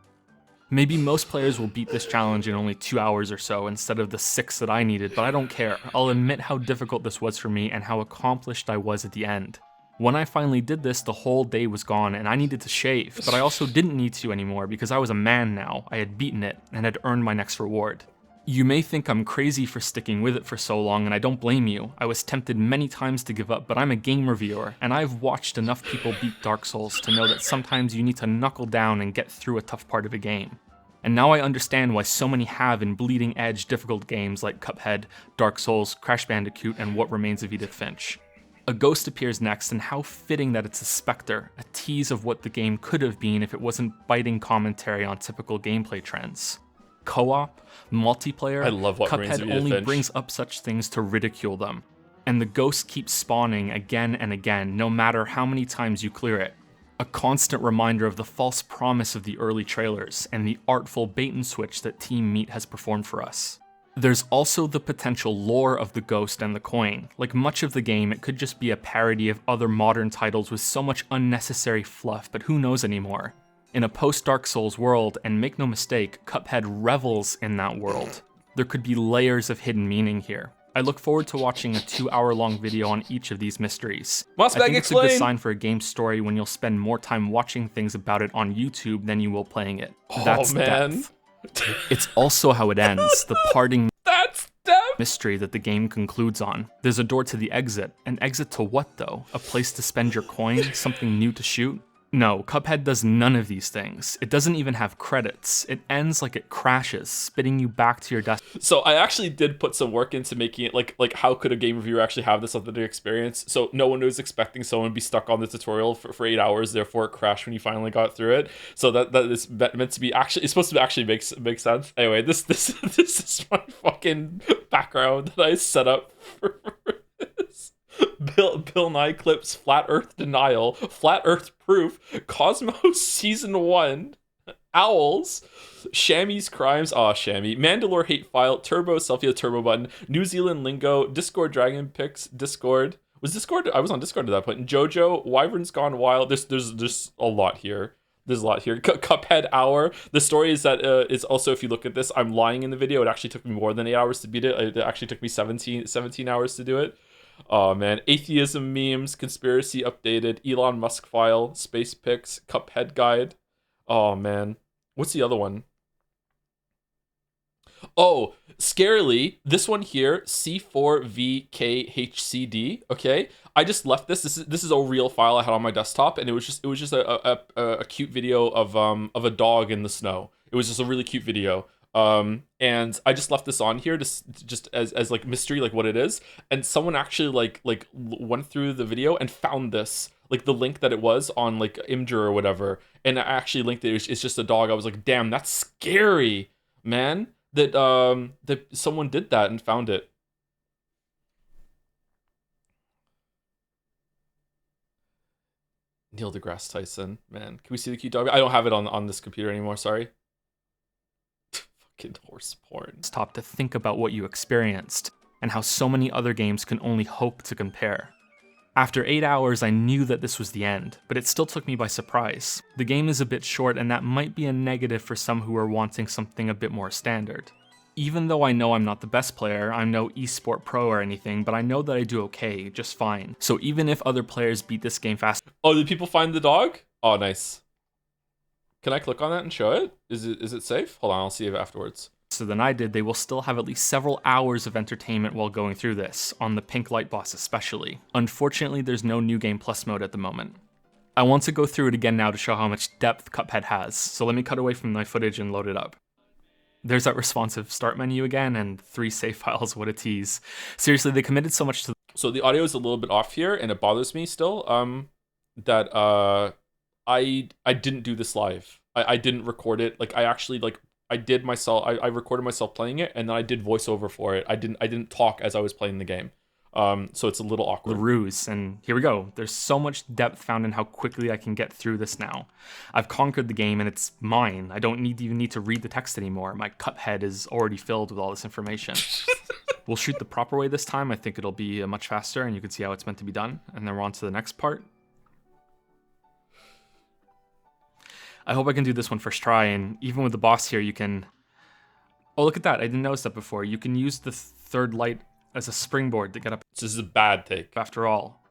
Maybe most players will beat this challenge in only 2 hours or so instead of the 6 that I needed, but I don't care. I'll admit how difficult this was for me and how accomplished I was at the end. When I finally did this, the whole day was gone and I needed to shave, but I also didn't need to anymore because I was a man now. I had beaten it and had earned my next reward. You may think I'm crazy for sticking with it for so long, and I don't blame you. I was tempted many times to give up, but I'm a game reviewer, and I've watched enough people beat Dark Souls to know that sometimes you need to knuckle down and get through a tough part of a game. And now I understand why so many have in bleeding edge difficult games like Cuphead, Dark Souls, Crash Bandicoot, and What Remains of Edith Finch. A ghost appears next, and how fitting that it's a specter, a tease of what the game could have been if it wasn't biting commentary on typical gameplay trends. Co-op, multiplayer, I love What Remains of Cuphead Edith only Finch. brings up such things to ridicule them. And the ghost keeps spawning again and again, no matter how many times you clear it. A constant reminder of the false promise of the early trailers, and the artful bait and switch that Team Meat has performed for us. There's also the potential lore of the ghost and the coin. Like much of the game, it could just be a parody of other modern titles with so much unnecessary fluff, but who knows anymore. In a post-Dark Souls world, and make no mistake, Cuphead revels in that world. There could be layers of hidden meaning here. I look forward to watching a 2-hour-long video on each of these mysteries. I think it's a good sign for a game story when you'll spend more time watching things about it on YouTube than you will playing it. That's depth. It's also how it ends, the parting That's depth. mystery that the game concludes on. There's a door to the exit. An exit to what though? A place to spend your coin? Something new to shoot? No, Cuphead does none of these things. It doesn't even have credits. It ends like it crashes, spitting you back to your desk. So I actually did put some work into making it like how could a game reviewer actually have this authentic experience? So no one was expecting someone to be stuck on the tutorial for 8 hours, therefore it crashed when you finally got through it. So that is meant to be actually, it's supposed to actually make sense. Anyway, this is my fucking background that I set up for this. Bill Nye clips Flat Earth denial, Flat Earth proof, Cosmos season 1, Owls, Shammy's crimes, Shammy, Mandalore hate file, Turbo selfie, turbo button, New Zealand lingo, Discord dragon pics, Discord. Was Discord? I was on Discord at that point. Jojo, Wyvern's gone wild. There's a lot here. There's a lot here. Cuphead hour. The story is that is also, if you look at this, I'm lying in the video. It actually took me more than 8 hours to beat it. It actually took me 17 hours to do it. Oh man, atheism memes, conspiracy updated, Elon Musk file, space pics, Cuphead guide. Oh man, what's the other one? Oh, scarily, this one here, C4VKHCD. Okay, I just left this. This is a real file I had on my desktop, and it was just a cute video of a dog in the snow. It was just a really cute video. And I just left this on here just as like mystery, like what it is. And someone actually went through the video and found this, like the link that it was on like Imgur or whatever, and I actually linked it. It's just a dog. I was like, damn, that's scary, man. That someone did that and found it. Neil deGrasse Tyson, man. Can we see the cute dog? I don't have it on this computer anymore, sorry. Fucking horse porn. Stop to think about what you experienced, and how so many other games can only hope to compare. After 8 hours, I knew that this was the end, but it still took me by surprise. The game is a bit short, and that might be a negative for some who are wanting something a bit more standard. Even though I know I'm not the best player, I'm no esport pro or anything, but I know that I do okay, just fine. So even if other players beat this game fast— Oh, did people find the dog? Oh, nice. Can I click on that and show it? Is it safe? Hold on, I'll see it afterwards. than I did, they will still have at least several hours of entertainment while going through this, on the pink light boss especially. Unfortunately, there's no New Game Plus mode at the moment. I want to go through it again now to show how much depth Cuphead has, so let me cut away from my footage and load it up. There's that responsive start menu again, and 3 save files, what a tease. Seriously, they committed so much to— So the audio is a little bit off here, and it bothers me still, that I didn't do this live. I didn't record it. Like, I actually, like, I did myself, I recorded myself playing it, and then I did voiceover for it. I didn't talk as I was playing the game. So it's a little awkward. the ruse, and here we go. There's so much depth found in how quickly I can get through this now. I've conquered the game and it's mine. I don't even need to read the text anymore. My Cuphead is already filled with all this information. We'll shoot the proper way this time. I think it'll be much faster and you can see how it's meant to be done. And then we're on to the next part. I hope I can do this one first try, and even with the boss here, you can— oh, look at that. I didn't notice that before. You can use the third light as a springboard to get up This is a bad take. after all.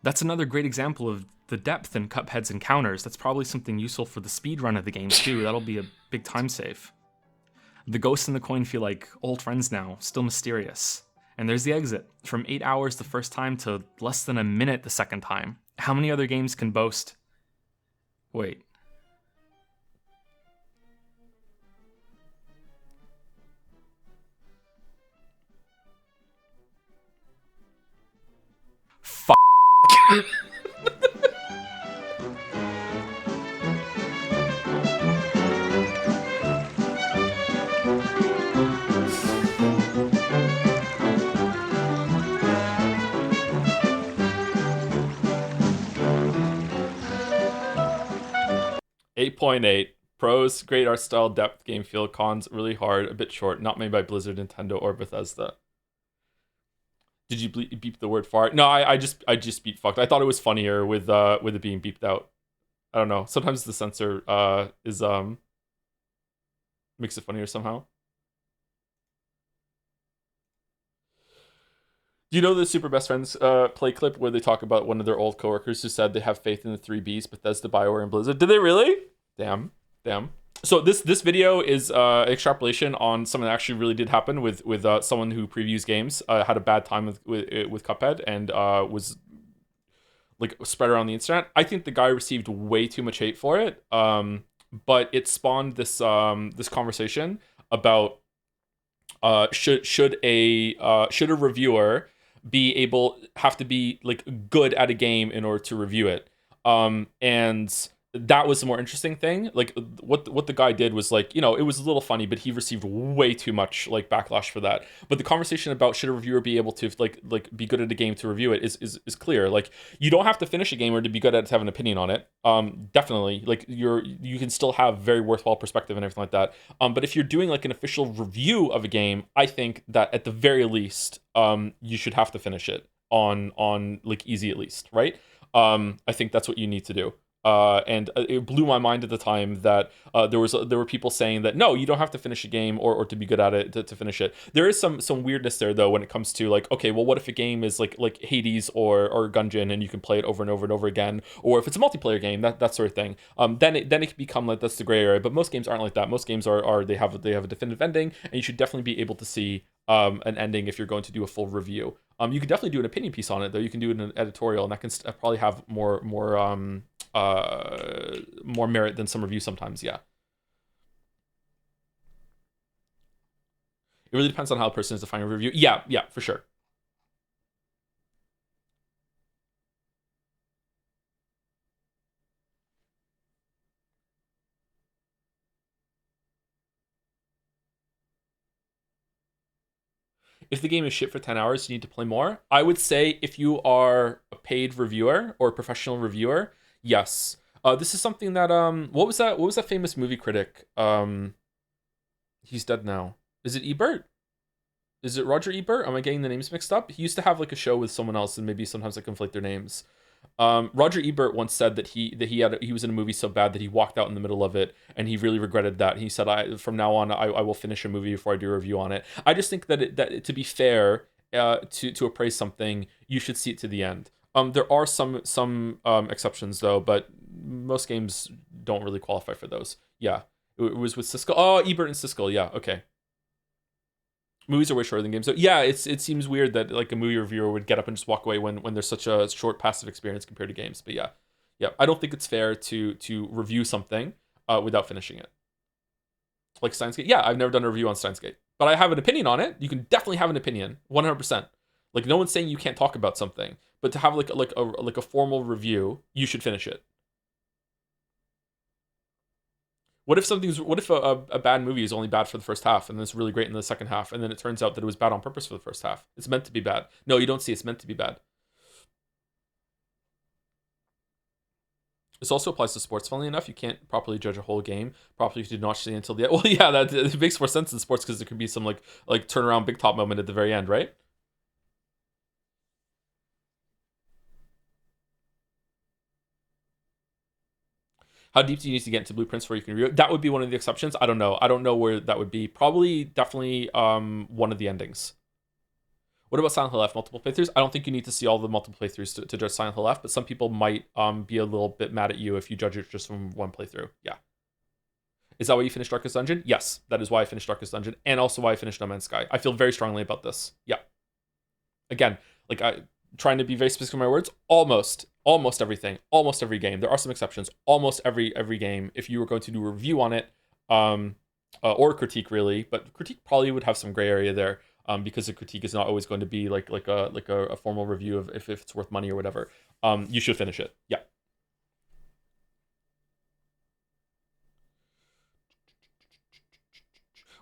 That's another great example of the depth in Cuphead's encounters. That's probably something useful for the speed run of the game too. That'll be a big time save. The ghost and the coin feel like old friends now, still mysterious. And there's the exit. From 8 hours the first time to less than a minute the second time. How many other games can boast— wait. Fuck. 8.8. Pros, great art style, depth, game feel. Cons, really hard, a bit short, not made by Blizzard, Nintendo, or Bethesda. Did you beep the word fart? No, I just beat fucked. I thought it was funnier with it being beeped out. I don't know. Sometimes the censor is makes it funnier somehow. Do you know the Super Best Friends play clip where they talk about one of their old coworkers who said they have faith in the 3 Bs, Bethesda, BioWare, and Blizzard? Did they really? Damn. So this video is extrapolation on something that actually really did happen with someone who previews games, had a bad time with Cuphead, and was like spread around the internet. I think the guy received way too much hate for it, but it spawned this this conversation about should a reviewer have to be like good at a game in order to review it, and that was the more interesting thing. Like what the guy did was, like, you know, it was a little funny, but he received way too much like backlash for that. But the conversation about should a reviewer be able to like be good at a game to review it is clear. Like, you don't have to finish a game or to be good at it to have an opinion on it. Definitely, like, you can still have very worthwhile perspective and everything like that. But if you're doing like an official review of a game, I think that at the very least, you should have to finish it on like easy at least, right? I think that's what you need to do. And it blew my mind at the time that there were people saying that no, you don't have to finish a game or to be good at it to finish it. There is some weirdness there though when it comes to like, okay, well, what if a game is like Hades or Gungeon and you can play it over and over and over again, or if it's a multiplayer game, that sort of thing. Then it can become like that's the gray area. But most games aren't like that. Most games are they have a definitive ending, and you should definitely be able to see an ending if you're going to do a full review. You can definitely do an opinion piece on it though. You can do an editorial, and that can probably have more merit than some reviews sometimes. Yeah, it really depends on how a person is defining a review. Yeah, for sure. If the game is shit for 10 hours, you need to play more. I would say if you are a paid reviewer or a professional reviewer, yes. This is something that what was that famous movie critic? He's dead now. Is it Ebert? Is it Roger Ebert? Am I getting the names mixed up? He used to have like a show with someone else, and maybe sometimes I conflate their names. Roger Ebert once said that he was in a movie so bad that he walked out in the middle of it, and he really regretted that. He said, from now on, I will finish a movie before I do a review on it." I just think that to be fair, to appraise something, you should see it to the end. There are some exceptions though, but most games don't really qualify for those. Yeah, it was with Siskel. Oh, Ebert and Siskel. Yeah, okay. Movies are way shorter than games. So yeah, it seems weird that like a movie reviewer would get up and just walk away when there's such a short passive experience compared to games. But yeah, I don't think it's fair to review something without finishing it. Like Steins Gate. Yeah, I've never done a review on Steins Gate, but I have an opinion on it. You can definitely have an opinion, 100%. Like no one's saying you can't talk about something, but to have like a formal review, you should finish it. What if a bad movie is only bad for the first half and then it's really great in the second half, and then it turns out that it was bad on purpose for the first half? It's meant to be bad. No, you don't see it's meant to be bad. This also applies to sports, funnily enough. You can't properly judge a whole game properly if you did not see until the end. Well, yeah, that it makes more sense in sports because there could be some like turnaround big top moment at the very end, right? How deep do you need to get into blueprints where you can review it? That would be one of the exceptions. I don't know. I don't know where that would be. Probably, definitely, one of the endings. What about Silent Hill F multiple playthroughs? I don't think you need to see all the multiple playthroughs to judge Silent Hill F, but some people might be a little bit mad at you if you judge it just from one playthrough. Yeah. Is that why you finished Darkest Dungeon? Yes, that is why I finished Darkest Dungeon, and also why I finished No Man's Sky. I feel very strongly about this. Yeah. Again, like trying to be very specific with my words. Almost everything, almost every game. There are some exceptions. Almost every game. If you were going to do a review on it, or critique really, but critique probably would have some gray area there. Because a critique is not always going to be like a formal review of if it's worth money or whatever. You should finish it. Yeah.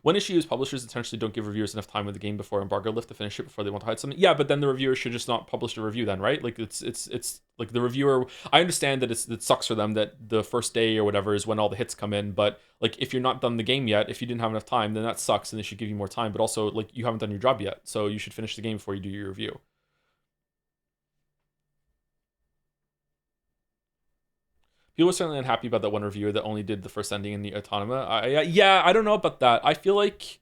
One issue is publishers intentionally don't give reviewers enough time with the game before embargo lift to finish it before they want to hide something. Yeah, but then the reviewer should just not publish the review then, right? Like it's like the reviewer. I understand that it sucks for them that the first day or whatever is when all the hits come in, but like if you're not done the game yet, if you didn't have enough time, then that sucks, and they should give you more time. But also like you haven't done your job yet, so you should finish the game before you do your review. People were certainly unhappy about that one reviewer that only did the first ending in the Autonoma. Yeah, I don't know about that. I feel like,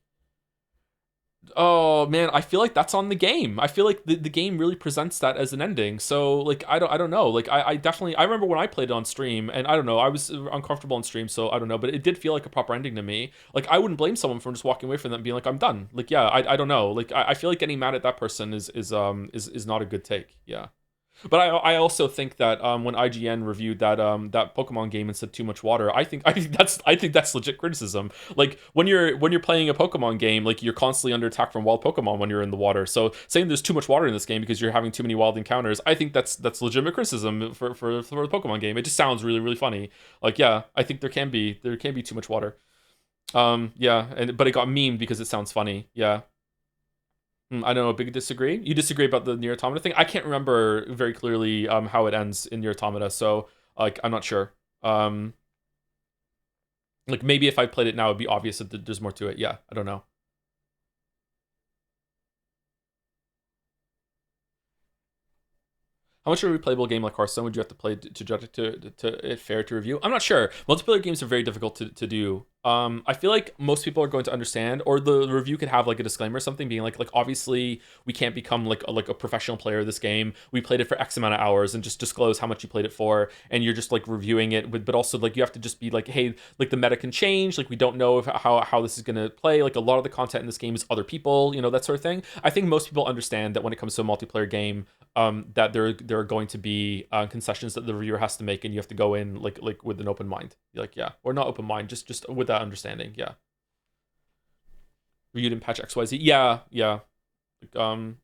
oh man, I feel like that's on the game. I feel like the game really presents that as an ending. So like I don't know. Like I definitely I remember when I played it on stream, and I don't know, I was uncomfortable on stream, so I don't know, but it did feel like a proper ending to me. Like I wouldn't blame someone from just walking away from that and being like, I'm done. Like yeah, I don't know. Like I feel like getting mad at that person is not a good take. Yeah. But I also think that when IGN reviewed that Pokemon game and said too much water, I think that's legit criticism. Like when you're playing a Pokemon game, like you're constantly under attack from wild Pokemon when you're in the water. So saying there's too much water in this game because you're having too many wild encounters, I think that's legitimate criticism for the Pokemon game. It just sounds really really funny. Like yeah, I think there can be too much water. Yeah, but it got memed because it sounds funny. Yeah. I don't know, big disagree. You disagree about the Nier Automata thing? I can't remember very clearly how it ends in Nier Automata, so like I'm not sure. Like maybe if I played it now, it'd be obvious that there's more to it. Yeah, I don't know. How much of a replayable game like Hearthstone would you have to play to judge it to it fair to review? I'm not sure. Multiplayer games are very difficult to do. I feel like most people are going to understand, or the review could have like a disclaimer or something, being like obviously we can't become like a professional player of this game. We played it for X amount of hours, and just disclose how much you played it for, and you're just like reviewing it. But also like you have to just be like, hey, like the meta can change. Like we don't know how this is gonna play. Like a lot of the content in this game is other people, that sort of thing. I think most people understand that when it comes to a multiplayer game, that there are going to be concessions that the reviewer has to make, and you have to go in like with an open mind. Like yeah, or not open mind, just with that understanding. Yeah. Reviewed in patch XYZ. Yeah. Like,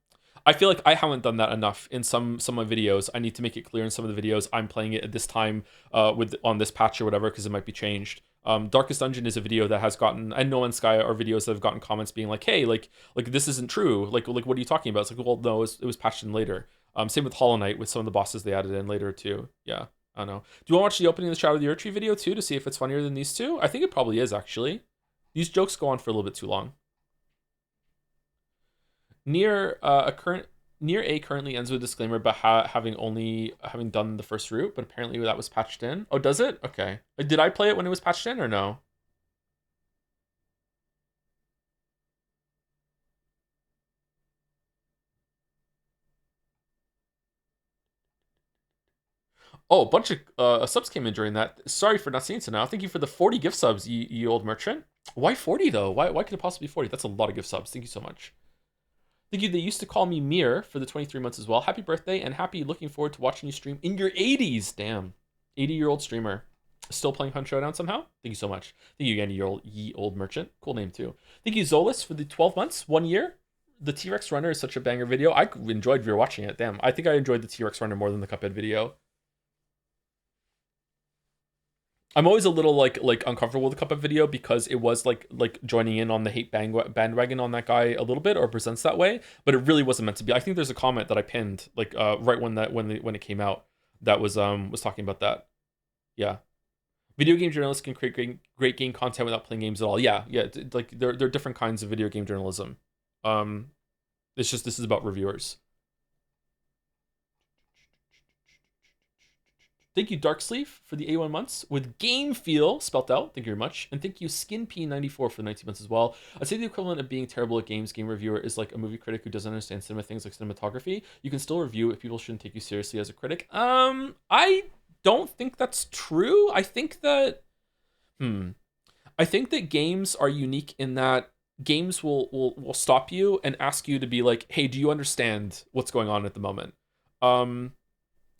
I feel like I haven't done that enough in some of my videos. I need to make it clear in some of the videos I'm playing it at this time on this patch or whatever, because it might be changed. Darkest Dungeon is a video that has gotten, and No Man's Sky are videos that have gotten comments being like, hey, like this isn't true. Like what are you talking about? It's like, well, no, it was patched in later. Same with Hollow Knight, with some of the bosses they added in later too. Yeah, I don't know. Do you want to watch the opening of the Shadow of the Erdtree video too to see if it's funnier than these two? I think it probably is, actually. These jokes go on for a little bit too long. Near A currently ends with a disclaimer about having done the first route, but apparently that was patched in. Oh, does it? Okay. Did I play it when it was patched in or no? Oh, a bunch of subs came in during that. Sorry for not seeing it now. Thank you for the 40 gift subs, you old merchant. Why 40 though? Why could it possibly be 40? That's a lot of gift subs. Thank you so much. Thank you. They used to call me Mir for the 23 months as well. Happy birthday and happy looking forward to watching you stream in your 80s. Damn. 80-year-old streamer. Still playing Hunt Showdown somehow? Thank you so much. Thank you again, ye old merchant. Cool name too. Thank you, Zolas, for the 12 months, 1 year. The T-Rex Runner is such a banger video. I enjoyed watching it. Damn. I think I enjoyed the T-Rex Runner more than the Cuphead video. I'm always a little like uncomfortable with the Cuphead video because it was like joining in on the hate bandwagon on that guy a little bit, or presents that way, but it really wasn't meant to be. I think there's a comment that I pinned like right when it came out that was talking about that. Yeah. Video game journalists can create great game content without playing games at all. Yeah. Like there are different kinds of video game journalism. It's just this is about reviewers. Thank you, Darksleeve, for the 81 months with Game Feel spelt out. Thank you very much. And thank you, SkinP94, for the 19 months as well. I'd say the equivalent of being terrible at games, game reviewer is like a movie critic who doesn't understand cinema things like cinematography. You can still review if people shouldn't take you seriously as a critic. I don't think that's true. I think that games are unique in that games will stop you and ask you to be like, hey, do you understand what's going on at the moment?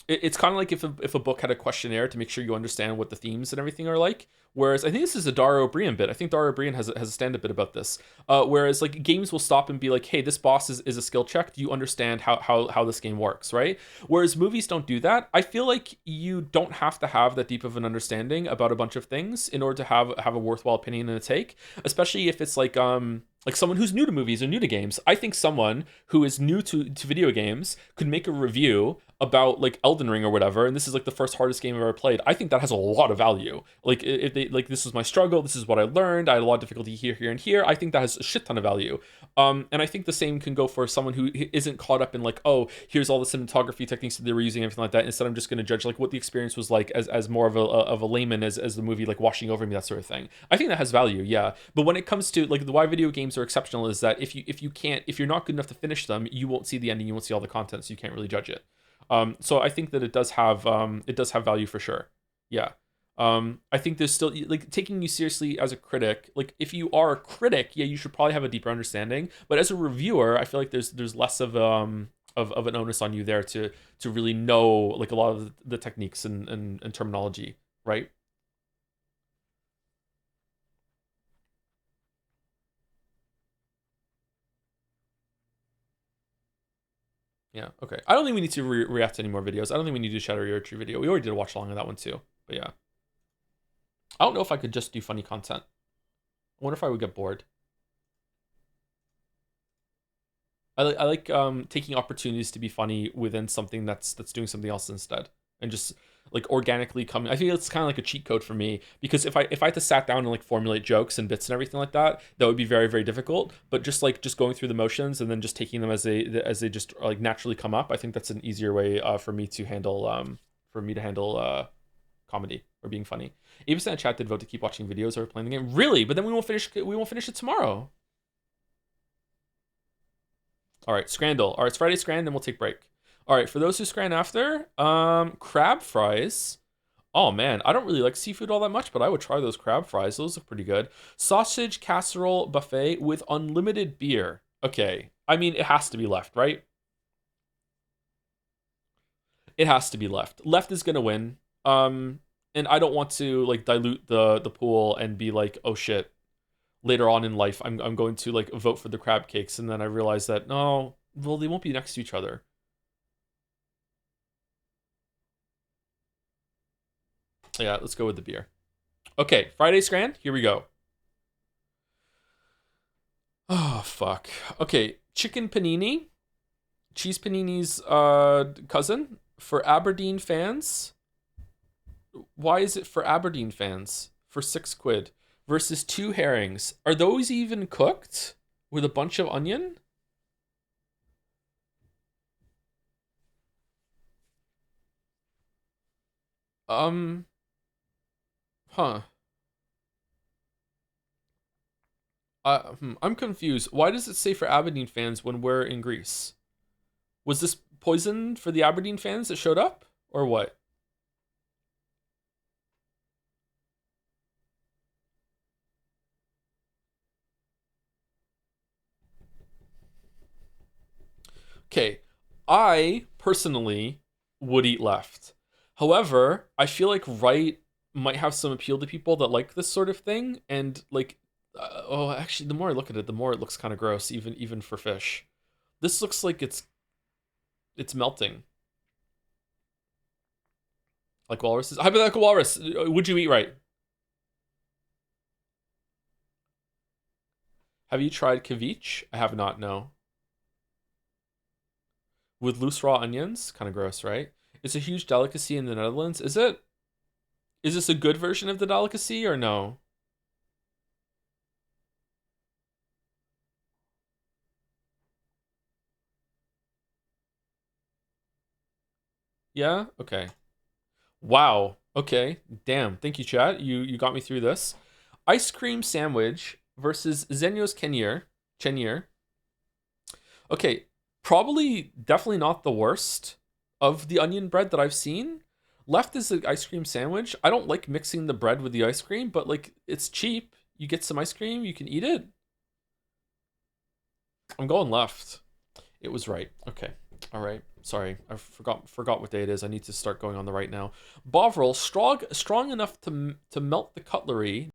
It's kind of like if a book had a questionnaire to make sure you understand what the themes and everything are like. Whereas I think this is a Dara O'Brien bit. I think Dara O'Brien has a stand-up bit about this. Whereas like games will stop and be like, hey, this boss is a skill check. Do you understand how this game works, right? Whereas movies don't do that. I feel like you don't have to have that deep of an understanding about a bunch of things in order to have a worthwhile opinion and a take, especially if it's like someone who's new to movies or new to games. I think someone who is new to video games could make a review about like Elden Ring or whatever, and this is like the first hardest game I've ever played. I think that has a lot of value. Like if they like, this was my struggle, this is what I learned, I had a lot of difficulty here and here. I think that has a shit ton of value. And I think the same can go for someone who isn't caught up in like, oh, here's all the cinematography techniques that they were using, everything like that. Instead, I'm just going to judge like what the experience was like as more of a layman, as the movie like washing over me, that sort of thing. I think that has value, yeah. But when it comes to like the why video games are exceptional is that if you're not good enough to finish them, you won't see the ending, you won't see all the content, so you can't really judge it. So I think that it does have value for sure. Yeah. I think there's still like taking you seriously as a critic. Like if you are a critic, yeah, you should probably have a deeper understanding. But as a reviewer, I feel like there's less of an onus on you there to really know like a lot of the techniques and terminology, right? Yeah, okay. I don't think we need to react to any more videos. I don't think we need to do a Shadow Your Tree video. We already did a watch along of that one too. But yeah. I don't know if I could just do funny content. I wonder if I would get bored. I like taking opportunities to be funny within something that's doing something else instead. And just like organically coming. I think it's kind of like a cheat code for me, because if I had to sat down and like formulate jokes and bits and everything like that, that would be very, very difficult. But just going through the motions and then just taking them as they just like naturally come up, I think that's an easier way for me to handle comedy or being funny. Avis in chat did vote to keep watching videos or playing the game. Really? But then we won't finish it tomorrow. All right, Scrandle. All right, it's Friday Scran, then we'll take break. All right, for those who scran after, crab fries. Oh man, I don't really like seafood all that much, but I would try those crab fries. Those look pretty good. Sausage casserole buffet with unlimited beer. Okay, I mean, it has to be left, right? It has to be left. Left is gonna win. And I don't want to like dilute the pool and be like, oh shit, later on in life I'm going to like vote for the crab cakes, and then I realize that no, well, they won't be next to each other. Yeah, let's go with the beer. Okay, Friday Scran, here we go. Oh fuck. Okay, chicken panini, cheese panini's cousin for Aberdeen fans. Why is it for Aberdeen fans for £6 versus 2 herrings? Are those even cooked with a bunch of onion? Huh. I'm confused. Why does it say for Aberdeen fans when we're in Greece? Was this poison for the Aberdeen fans that showed up, or what? Okay, I personally would eat left. However, I feel like right might have some appeal to people that like this sort of thing, and like, oh, actually, the more I look at it, the more it looks kind of gross, even for fish. This looks like it's melting. Like walruses. Hypothetical walrus, would you eat right? Have you tried ceviche? I have not, no. With loose raw onions? Kind of gross, right? It's a huge delicacy in the Netherlands. Is it? Is this a good version of the delicacy or no? Yeah? Okay. Wow. Okay. Damn. Thank you, chat. You got me through this. Ice cream sandwich versus Zenyo's Chenier. Okay. Probably definitely not the worst of the onion bread that I've seen. Left is the ice cream sandwich. I don't like mixing the bread with the ice cream, but like it's cheap. You get some ice cream, you can eat it. I'm going left. It was right. Okay. All right. Sorry, I forgot what day it is. I need to start going on the right now. Bovril, strong enough to melt the cutlery.